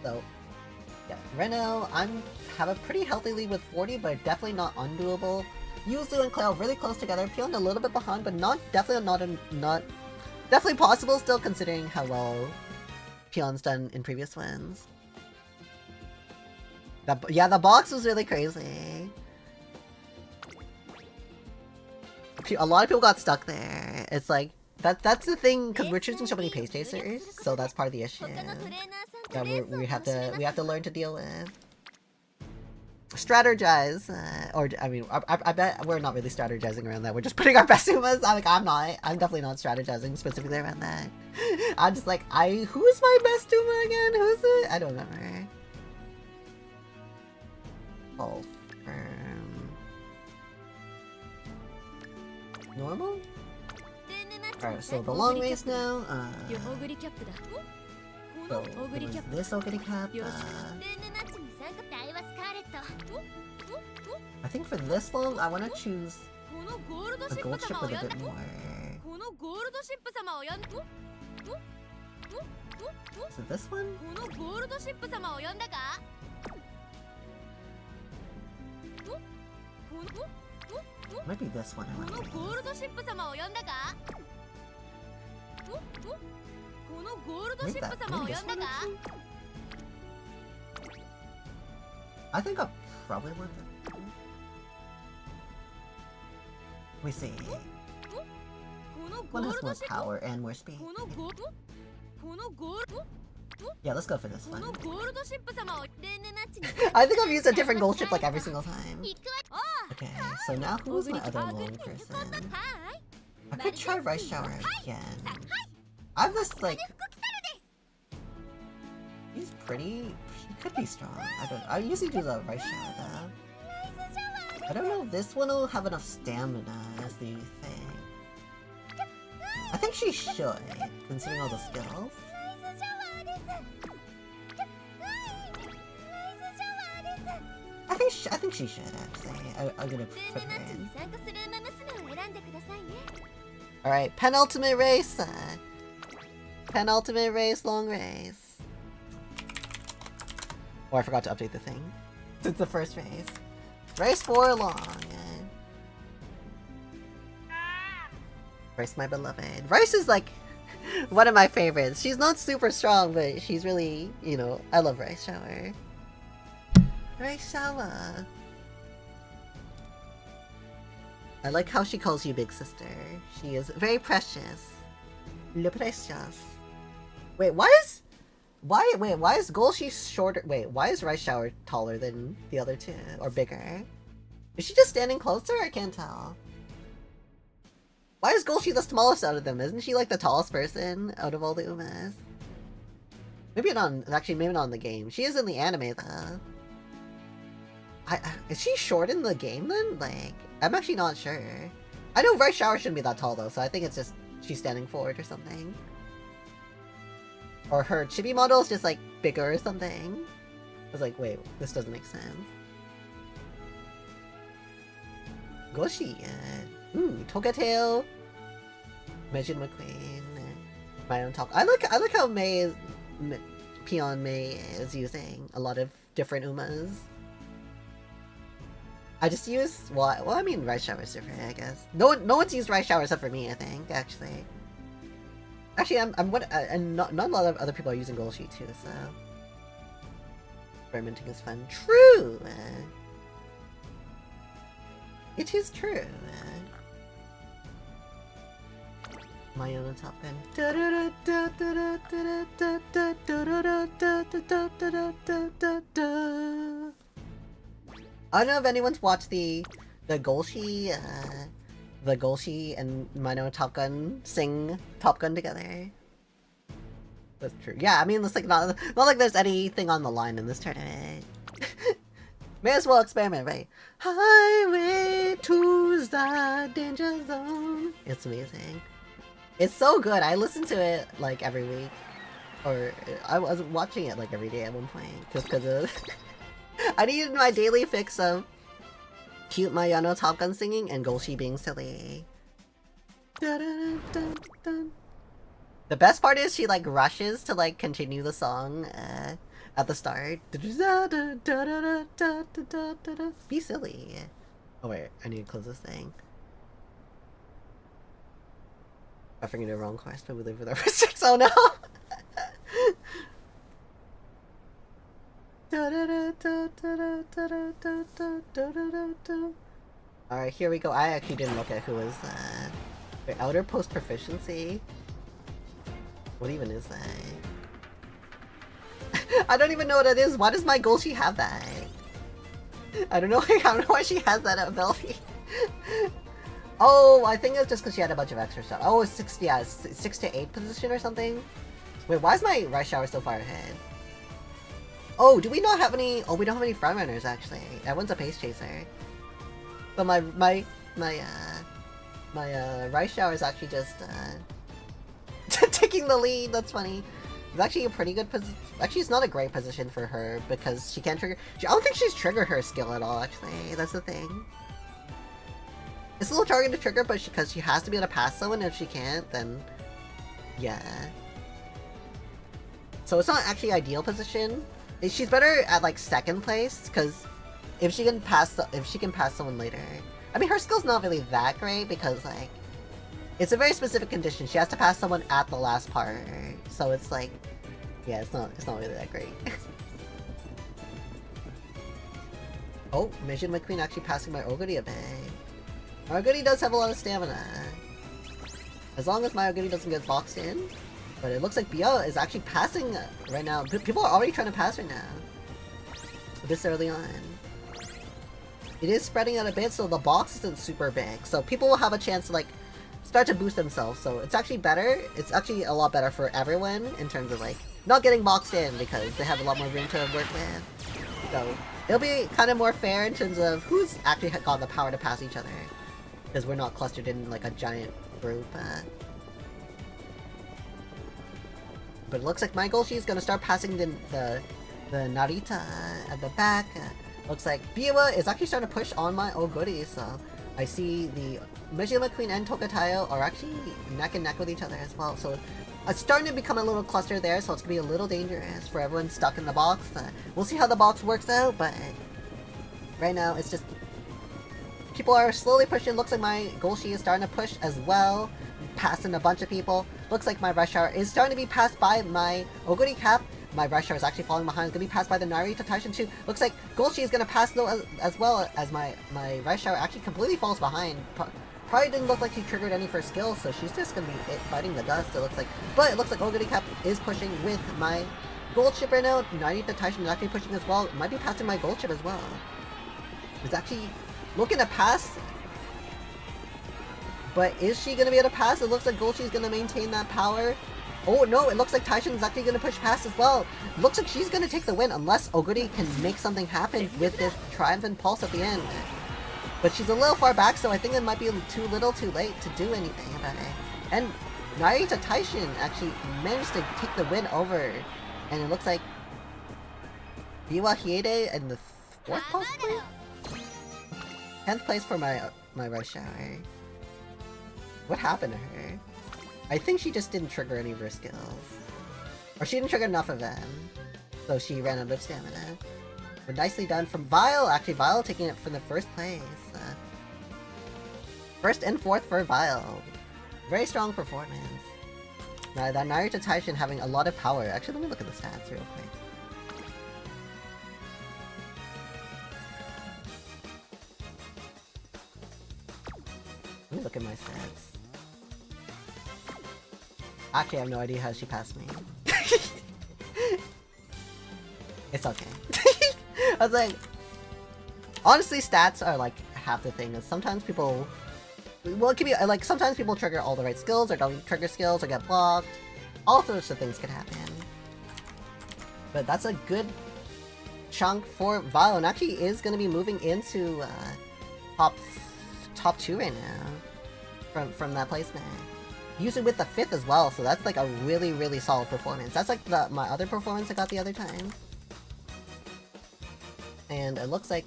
So, yeah, right now I'm have a pretty healthy lead with 40, but definitely not undoable. Yuzu and Cleo really close together. Peon a little bit behind, but definitely possible still, considering how well Peon's done in previous wins. Yeah, the box was really crazy. A lot of people got stuck there. It's like, that's the thing, because we're choosing so many pace chasers, so that's part of the issue that we have to learn to deal with. Strategize, or I mean, I bet we're not really strategizing around that. We're just putting our best Umas. I'm definitely not strategizing specifically around that. I'm just like, who's my best Uma again? Who's it? I don't remember. Oh, normal? Alright, so the long race now, so this Ogori Cap, I think for this long, I want to choose a gold ship with a bit more. Is it this one? Might be this one I want to use. Maybe this one actually? I think I'll probably want that. Let me see. One has more power and more speed. Yeah, let's go for this one. I think I've used a different gold ship like every single time. Okay, so now who's my other long person? I could try Rice Shower again. I have this, like... He's pretty... He could be strong. I usually do the Rice Shower, though. I don't know if this one will have enough stamina as the thing. I think she should, considering all the skills. I think she should, actually. I'm gonna put her in. Alright, penultimate race! Penultimate race, long race. Oh, I forgot to update the thing. It's the first race. Race 4 long. Rice, my beloved. Rice is like one of my favorites. She's not super strong, but she's really, you know, I love Rice Shower. Rice Shower. I like how she calls you big sister. She is very precious. Le precious. Wait, why is Golshi shorter? Wait, why is Rice Shower taller than the other two? Or bigger? Is she just standing closer? I can't tell. Why is Golshi the smallest out of them? Isn't she like the tallest person out of all the Umas? Maybe not, actually maybe not in the game. She is in the anime though. Is she short in the game then? Like, I'm actually not sure. I know Rice Shower shouldn't be that tall though, so I think it's just she's standing forward or something. Or her chibi model is just like bigger or something. I was like, wait, this doesn't make sense. Golshi, ooh, Togatail, Meijin McQueen, my own talk. I like how Peon May is using a lot of different Umas. I just use well, I mean Rice Shower Surfer, I guess. No one's used Rice Shower except for me, I think. Actually, and not a lot of other people are using Golshi too. So experimenting is fun. True. It is true. My own Top Gun. I don't know if anyone's watched the Golshi and Mino Top Gun sing Top Gun together. That's true. Yeah, I mean, it's like not like there's anything on the line in this tournament. May as well experiment, right? Highway to the danger zone. It's amazing. It's so good. I listen to it like every week, or I was watching it like every day at one point, just because of. I needed my daily fix of cute Mayano Top Gun singing and Golshi being silly. The best part is she like rushes to like continue the song at the start. Be silly. Oh wait, I need to close this thing. I figured the wrong course, but we live with our restricts. Oh no! Alright, here we go. I actually didn't look at who was wait, Outer Post Proficiency? What even is that? I don't even know what it is. Why does my Golshi have that? I don't know why she has that ability. Oh, I think it's just because she had a bunch of extra stuff. Oh, it's 6 to 8 position or something? Wait, why is my Rice Shower so far ahead? Oh, do we not have any... Oh, we don't have any frontrunners, actually. Everyone's a pace chaser. But my Rice Shower is actually just, taking the lead. That's funny. It's actually a pretty good position. Actually, it's not a great position for her, because she can't trigger... I don't think she's triggered her skill at all, actually. That's the thing. It's a little target to trigger, but because she has to be able to pass someone, if she can't, then... Yeah. So it's not actually ideal position. She's better at like second place, because if she can pass someone later. I mean, her skill's not really that great because like it's a very specific condition. She has to pass someone at the last part, so it's like, yeah, it's not really that great. Oh, Mission McQueen actually passing my Oguri a bit. My Oguri does have a lot of stamina, as long as my Oguri doesn't get boxed in. But it looks like Bia is actually passing right now. People are already trying to pass right now. This early on. it is spreading out a bit, so the box isn't super big. So people will have a chance to like start to boost themselves. So it's actually better. It's actually a lot better for everyone in terms of like not getting boxed in because they have a lot more room to work with. So it'll be kind of more fair in terms of who's actually got the power to pass each other, because we're not clustered in like a giant group. But it looks like my Golshi is gonna start passing the Narita at the back. Looks like Biwa is actually starting to push on my Oguri, so I see the Majima Queen and Tokatayo are actually neck and neck with each other as well. So it's starting to become a little cluster there, so it's gonna be a little dangerous for everyone stuck in the box. We'll see how the box works out, but right now it's just people are slowly pushing. Looks like my Golshi is starting to push as well, passing a bunch of people. Looks like my Rush Hour is starting to be passed by my Oguri Cap. My Rush Hour is actually falling behind. It's gonna be passed by the Narita Taishin too. Looks like Golshi is gonna pass though as well as my Rush Hour actually completely falls behind. Probably didn't look like she triggered any for skills, so she's just gonna be fighting the dust, it looks like. But it looks like Oguri Cap is pushing with my Gold Chip right now. Narita Taishin is actually pushing as well. It might be passing my Gold Chip as well. It's actually looking to pass. But is she gonna be able to pass? It looks like Golchi's gonna maintain that power. Oh no, it looks like Taishin's actually gonna push past as well. Looks like she's gonna take the win unless Oguri can make something happen with this Triumphant Pulse at the end. But she's a little far back, so I think it might be too little too late to do anything about it. And Narita Taishin actually managed to take the win over. And it looks like Biwa Hiede in the 4th possibly? 10th place for my Rush Hour. What happened to her? I think she just didn't trigger any of her skills. Or she didn't trigger enough of them. So she ran out of stamina. But nicely done from Vile. Actually, Vile taking it from the 1st place. 1st and 4th for Vile. Very strong performance. Now that Narita Taishin having a lot of power. Actually, let me look at the stats real quick. Let me look at my stats. Actually, I have no idea how she passed me. It's okay. I was like, honestly, stats are like half the thing. Sometimes people, well, it can be like sometimes people trigger all the right skills or don't trigger skills or get blocked. All sorts of things could happen. But that's a good chunk for Vile, and actually is going to be moving into top 2 right now from that placement. Usually with the 5th as well, so that's like a really, really solid performance. That's like my other performance I got the other time. And it looks like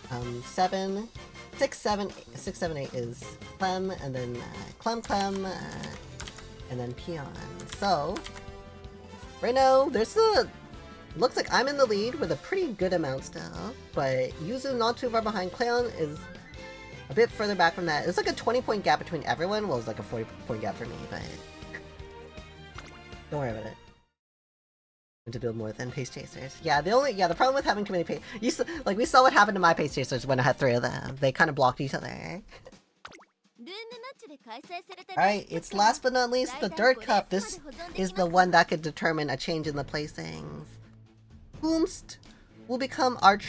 6, 7, 8 is Clem, and then Clem, and then Peon. So right now there's looks like I'm in the lead with a pretty good amount still, but Yuzu not too far behind. Cleon is a bit further back from that. It's like a 20-point gap between everyone. Well, it's like a 40-point gap for me, but don't worry about it. And to build more than Pace Chasers. Yeah, the problem with having too many Pace... like, we saw what happened to my Pace Chasers when I had 3 of them. They kind of blocked each other. Alright, it's last but not least, the Dirt Cup. This is the one that could determine a change in the placings. Whomst will become our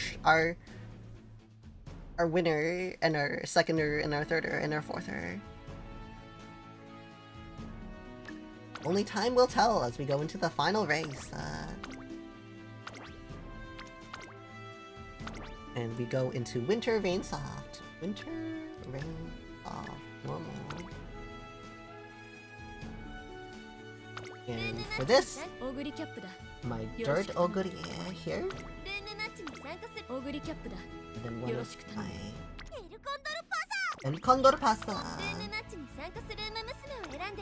winner, and our seconder, and our thirder, and our fourther. Only time will tell as we go into the final race. And we go into Winter Rain Soft. Winter Rain Soft. Normal. And for this, my Dirt Oguri here. And then one of my and Condor Pasta.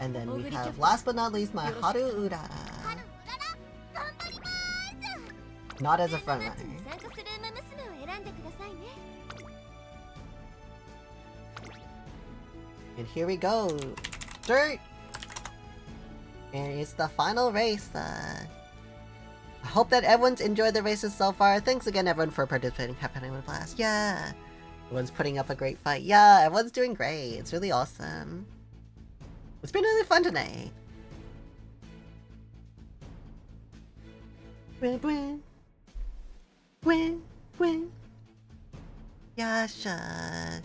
And then we have, last but not least, my Haru Urara. Not as a frontrunner. And here we go. Dirt! And it's the final race. I hope that everyone's enjoyed the races so far. Thanks again, everyone, for participating. Have fun with class. Yeah! Everyone's putting up a great fight. Yeah, everyone's doing great. It's really awesome. It's been really fun tonight. Yasha.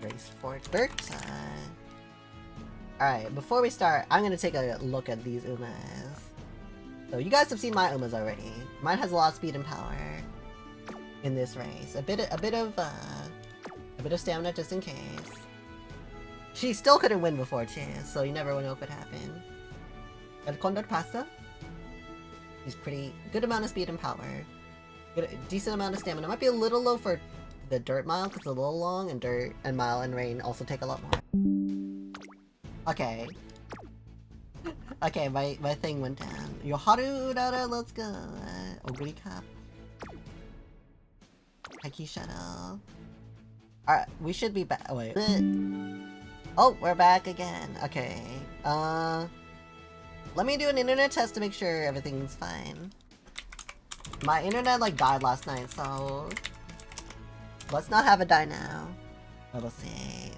Race for dirt. Alright, before we start, I'm gonna take a look at these Umas. So you guys have seen my Umas already. Mine has a lot of speed and power in this race. A bit of stamina just in case. She still couldn't win before too, so you never know what could happen. El Condor Pasta. He's pretty good amount of speed and power. Decent amount of stamina. Might be a little low for the dirt mile because it's a little long, and dirt and mile and rain also take a lot more. Okay. Okay, my thing went down. Yoharu Urara, let's go. Oguri Cup. Haki Shuttle. Alright, we should be back. Oh, wait. Oh, we're back again. Okay. Let me do an internet test to make sure everything's fine. My internet, like, died last night, so... let's not have it die now. Let's see.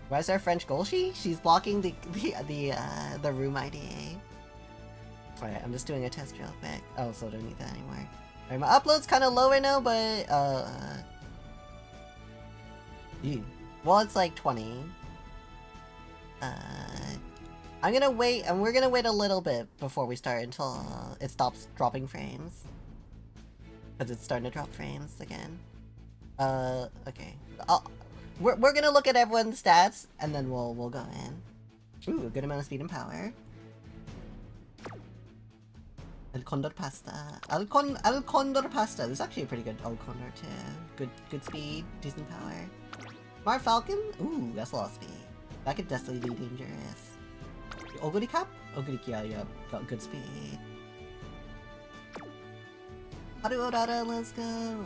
Why is there French Golshi? She's blocking the room ID. Alright, I'm just doing a test real quick. Oh, so I don't need that anymore. Alright, my upload's kind of low right now, but well, it's like 20. I'm gonna wait, and we're gonna wait a little bit before we start until it stops dropping frames. Because it's starting to drop frames again. Okay. We're gonna look at everyone's stats, and then we'll go in. Ooh, a good amount of speed and power. El Condor Pasta. El Condor Pasta. This is actually a pretty good El Condor too. Good speed, decent power. Mar Falcon? Ooh, that's a lot of speed. That could definitely be dangerous. Oguri Cap? Oguri, yeah, got good speed. Haru Orara, let's go.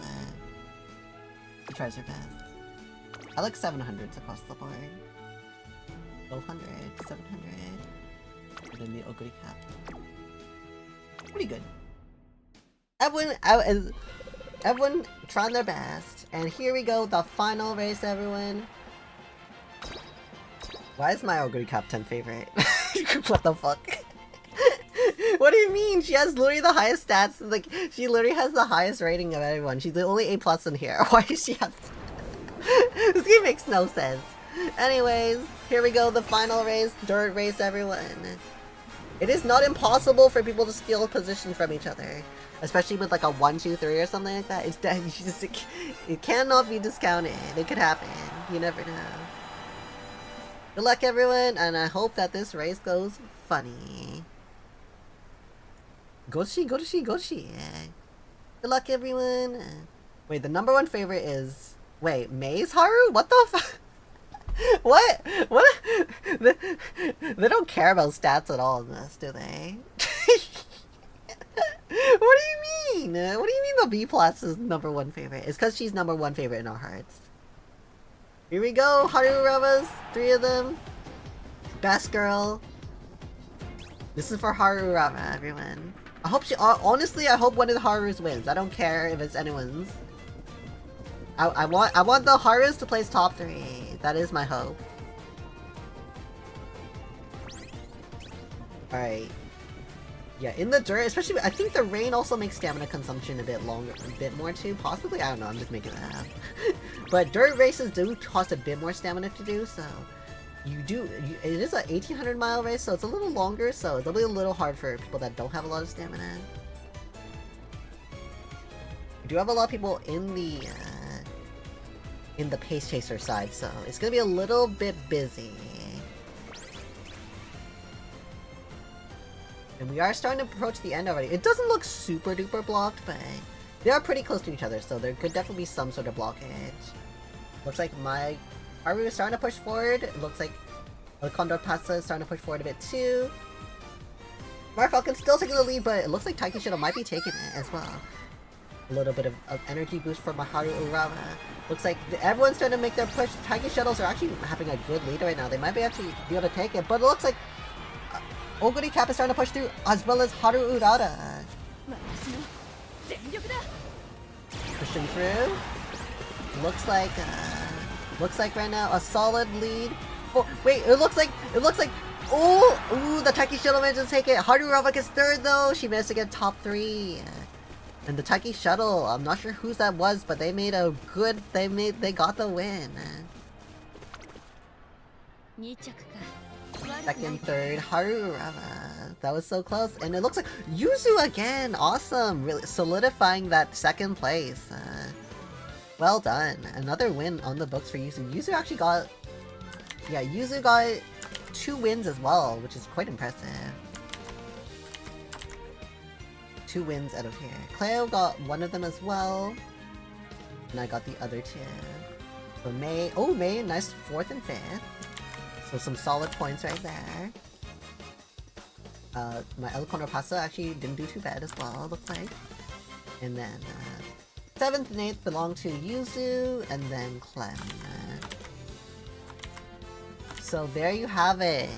She tries her best. I like 700s across the board. 1200, 700. And then the Oguri Cap. Pretty good. Everyone trying their best. And here we go, the final race, everyone. Why is my Oguri Cap 10 favorite? What the fuck? What do you mean? She has literally the highest stats. Like, she literally has the highest rating of everyone. She's the only A+ in here. Why does she have... This game makes no sense. Anyways, here we go, the final race. Dirt race, everyone. It is not impossible for people to steal position from each other. Especially with like a 1, 2, 3 or something like that. It cannot be discounted. It could happen. You never know. Good luck, everyone, and I hope that this race goes funny. Goshi. Good luck, everyone. Wait, the #1 favorite is... Wait, Maze Haru? What the fuck? What? They don't care about stats at all in this, do they? What do you mean? What do you mean the B+ is #1 favorite? It's because she's #1 favorite in our hearts. Here we go, Haru-Uramas, 3 of them. Best girl. This is for Haru-Urama, everyone. I hope she, honestly, I hope one of the Harus wins. I don't care if it's anyone's. I want the Harus to place top 3. That is my hope. Alright. Yeah, in the dirt, especially, I think the rain also makes stamina consumption a bit longer, a bit more too, possibly? I don't know, I'm just making that up. But dirt races do cost a bit more stamina to do, so... it is a 1800 mile race, so it's a little longer, so it'll be a little hard for people that don't have a lot of stamina. We do have a lot of people in the pace chaser side, so it's gonna be a little bit busy. And we are starting to approach the end already. It doesn't look super duper blocked, but they are pretty close to each other, so there could definitely be some sort of blockage. Looks like my Haru is starting to push forward. It looks like El Condor Pasta is starting to push forward a bit too. Marfalcon's still taking the lead, but it looks like Taiki Shuttle might be taking it as well. A little bit of energy boost for Maharu Urama. Looks like everyone's trying to make their push. Taiki Shuttles are actually having a good lead right now. They might be actually be able to take it, but it looks like Oguri Cap is starting to push through, as well as Haru Urara. Pushing through. Looks like right now a solid lead. Oh, wait, it looks like Oh, ooh, the Taiki Shuttle managed to take it. Harurava gets third though. She managed to get top 3. And the Taiki Shuttle, I'm not sure whose that was, but they made a good. They got the win. Second, third, Harurava. That was so close, and it looks like Yuzu again. Awesome, really solidifying that second place. Well done. Another win on the books for Yuzu. Yuzu actually got, yeah, Yuzu got 2 wins as well, which is quite impressive. 2 wins out of here. Cleo got 1 of them as well, and I got the other 2. So May, oh May, nice 4th and 5th. So some solid points right there. My El Conopasa actually didn't do too bad as well, looks like. And then 7th and 8th belong to Yuzu, and then Clem. So there you have it.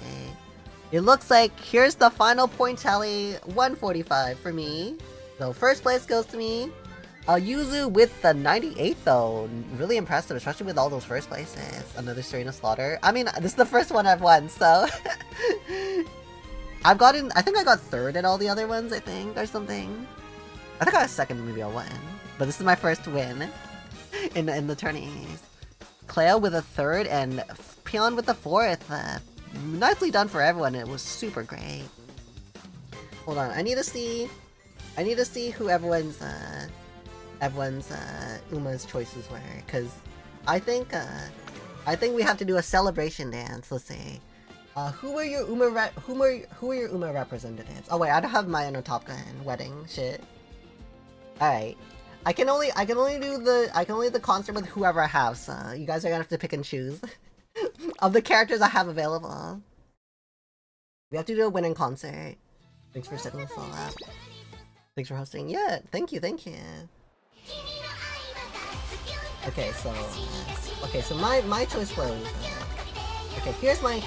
It looks like here's the final point tally, 145 for me. So first place goes to me. Yuzu with the 98 though, really impressive, especially with all those first places. Another Serena Slaughter. I mean, this is the first one I've won, so... I think I got 3rd at all the other ones, I think, or something. I think I got 2nd, maybe I'll win. But this is my first win in the tourneys. Cleo with a 3rd and Pion with the 4th. Nicely done for everyone, it was super great. Hold on, I need to see who everyone's Uma's choices were, because I think we have to do a celebration dance. Let's see. Who are your Uma representatives? Oh wait, I don't have mine on Top Gun wedding shit. All right, I can only do the concert with whoever I have. So you guys are gonna have to pick and choose of the characters I have available. We have to do a winning concert. Thanks for setting this all up. Thanks for hosting. Yeah, thank you. Okay, so my choice was. Okay, here's my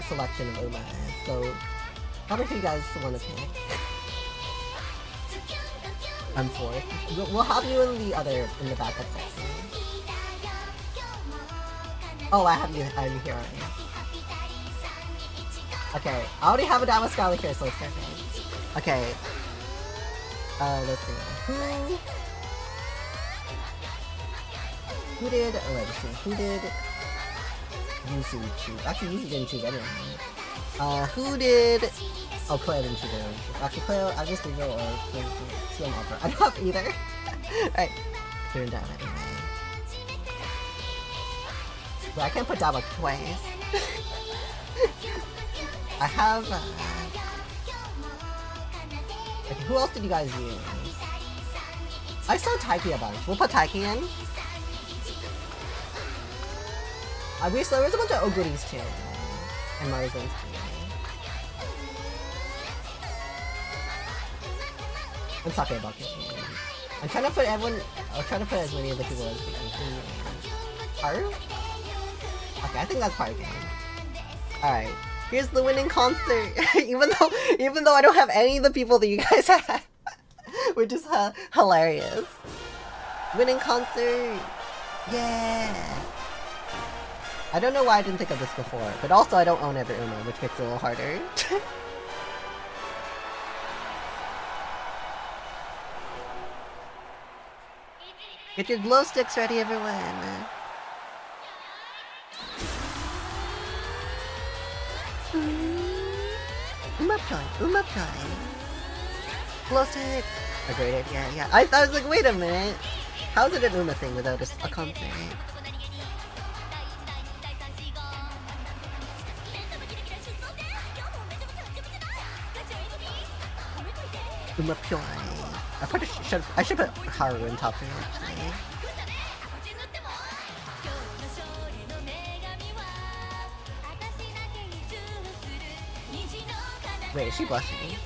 selection of Uma. So, however you guys want to pick. I'm 4th. We'll have you in the backup section. Oh, I have you here already. Okay, I already have a Damaskali here, so it's perfect. Okay. Let's see. Who did? Oh, let's see. Who did Yuzu choose? Actually, Yuzu didn't choose anyone. Who did? Oh, Cleo didn't choose anyone. Actually, Cleo, I just did or CM Opera. I don't have either. Alright, turn down anyway. But I can't put Dama twice. I have. Okay, who else did you guys use? I saw Taiki a bunch. We'll put Taiki in. There was a bunch of Oguri's too. And Marizan's too. And Sakebaku too. I'm trying to put everyone... I'll try to put as many of the people as we can. Haru? Okay, I think that's part game. Alright. Here's the winning concert! even though I don't have any of the people that you guys have. Which is hilarious. Winning concert! Yeah! I don't know why I didn't think of this before, but also I don't own every Uma, which makes it a little harder. Get your glow sticks ready, everyone! Umamusume! Glow stick! A great idea, yeah. I was like, wait a minute! How's it an Uma thing without a concert? Umamusume. I should put Haru in top 3 actually. Wait, is she blushing?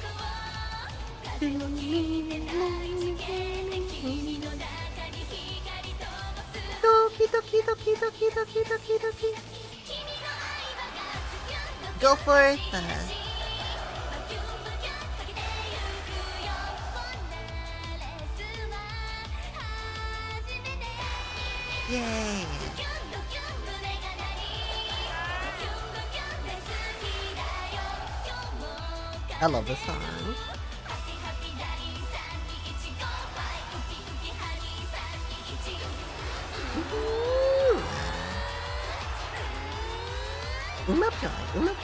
Doki doki doki doki doki doki doki. Go for it! Yay! I love this song. Umamusume.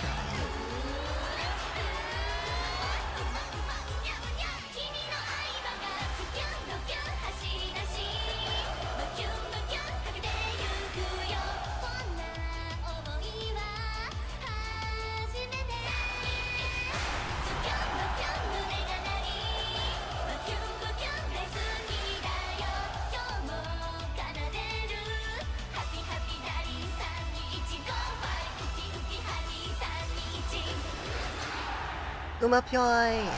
Umamusume!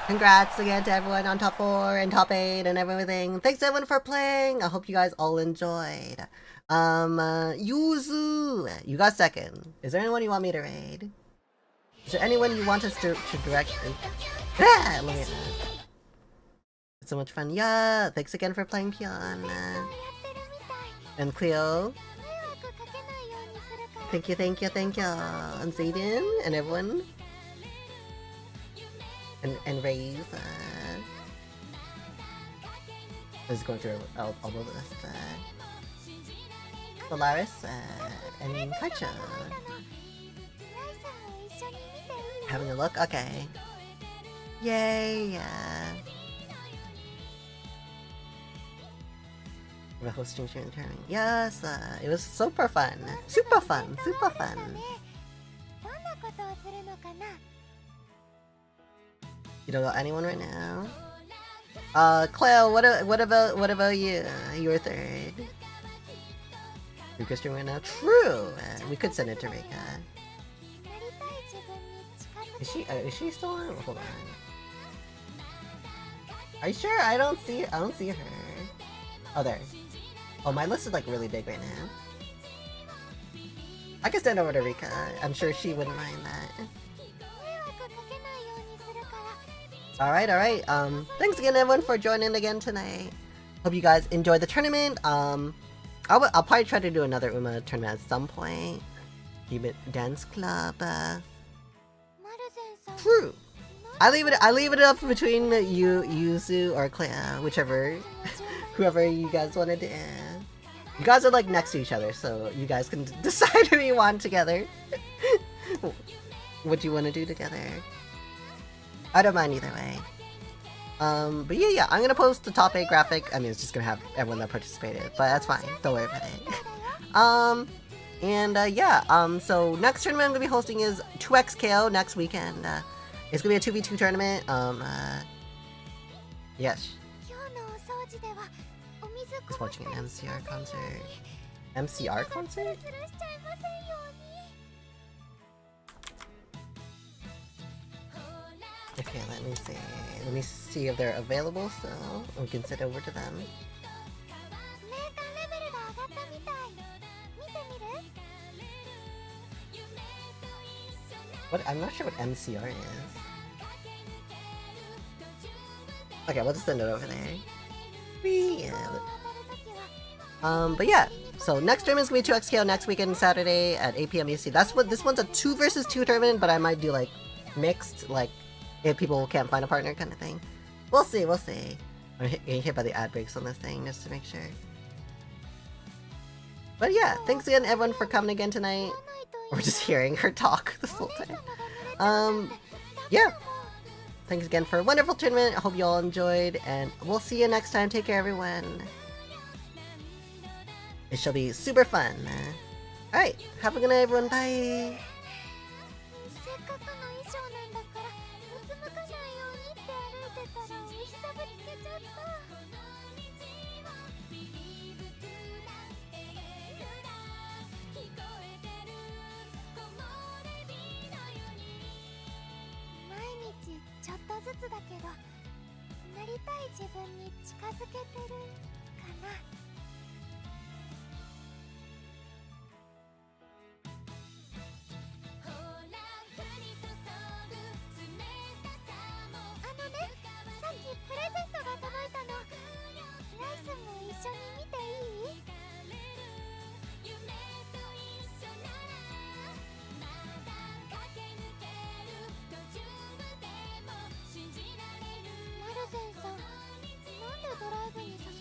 Congrats again to everyone on top 4 and top 8 and everything. Thanks everyone for playing. I hope you guys all enjoyed. Yuzu, you got second. Is there anyone you want me to raid? Is there anyone you want us to direct? Ah, look at that. It's so much fun. Yeah, thanks again for playing Pion. And Cleo. Thank you. And Zayden and everyone. And Raze. I was going through all of this. Solaris and Kaicha. Having a look? Okay. Yay! We're hosting and turning. Yes, it was super fun. Super fun. You don't got anyone right now? Cleo, what about you? You were third. Rika stream right now? True! We could send it to Rika. Is she still on? Hold on. Are you sure? I don't see her. Oh, there. Oh, my list is like really big right now. I can send over to Rika. I'm sure she wouldn't mind that. Alright. Thanks again everyone for joining again tonight. Hope you guys enjoyed the tournament. I'll probably try to do another Uma tournament at some point. Keep it dance club. True. I leave it up between you, Yuzu, or Clea, whoever you guys want to do. You guys are like next to each other, so you guys can decide who you want together. What you want to do together. I don't mind either way. But yeah, I'm gonna post the top 8 graphic. I mean, it's just gonna have everyone that participated, but that's fine. Don't worry about it. So next tournament I'm gonna be hosting is 2x KO next weekend. It's gonna be a 2v2 tournament. Yes. Just watching an MCR concert. MCR concert? Okay, let me see if they're available still. We can sit over to them. What? I'm not sure what MCR is. Okay, we'll just send it over there. But yeah, so next tournament is gonna be 2xKO next weekend, Saturday at 8 PM EST. That's what this one's a 2 versus 2 tournament, but I might do like mixed, like if people can't find a partner kind of thing. We'll see. I'm getting hit by the ad breaks on this thing just to make sure. But yeah, thanks again everyone for coming again tonight. We're just hearing her talk this whole time. Yeah. Thanks again for a wonderful tournament. I hope you all enjoyed, and we'll see you next time. Take care, everyone. It shall be super fun. Alright, have a good night, everyone. Bye.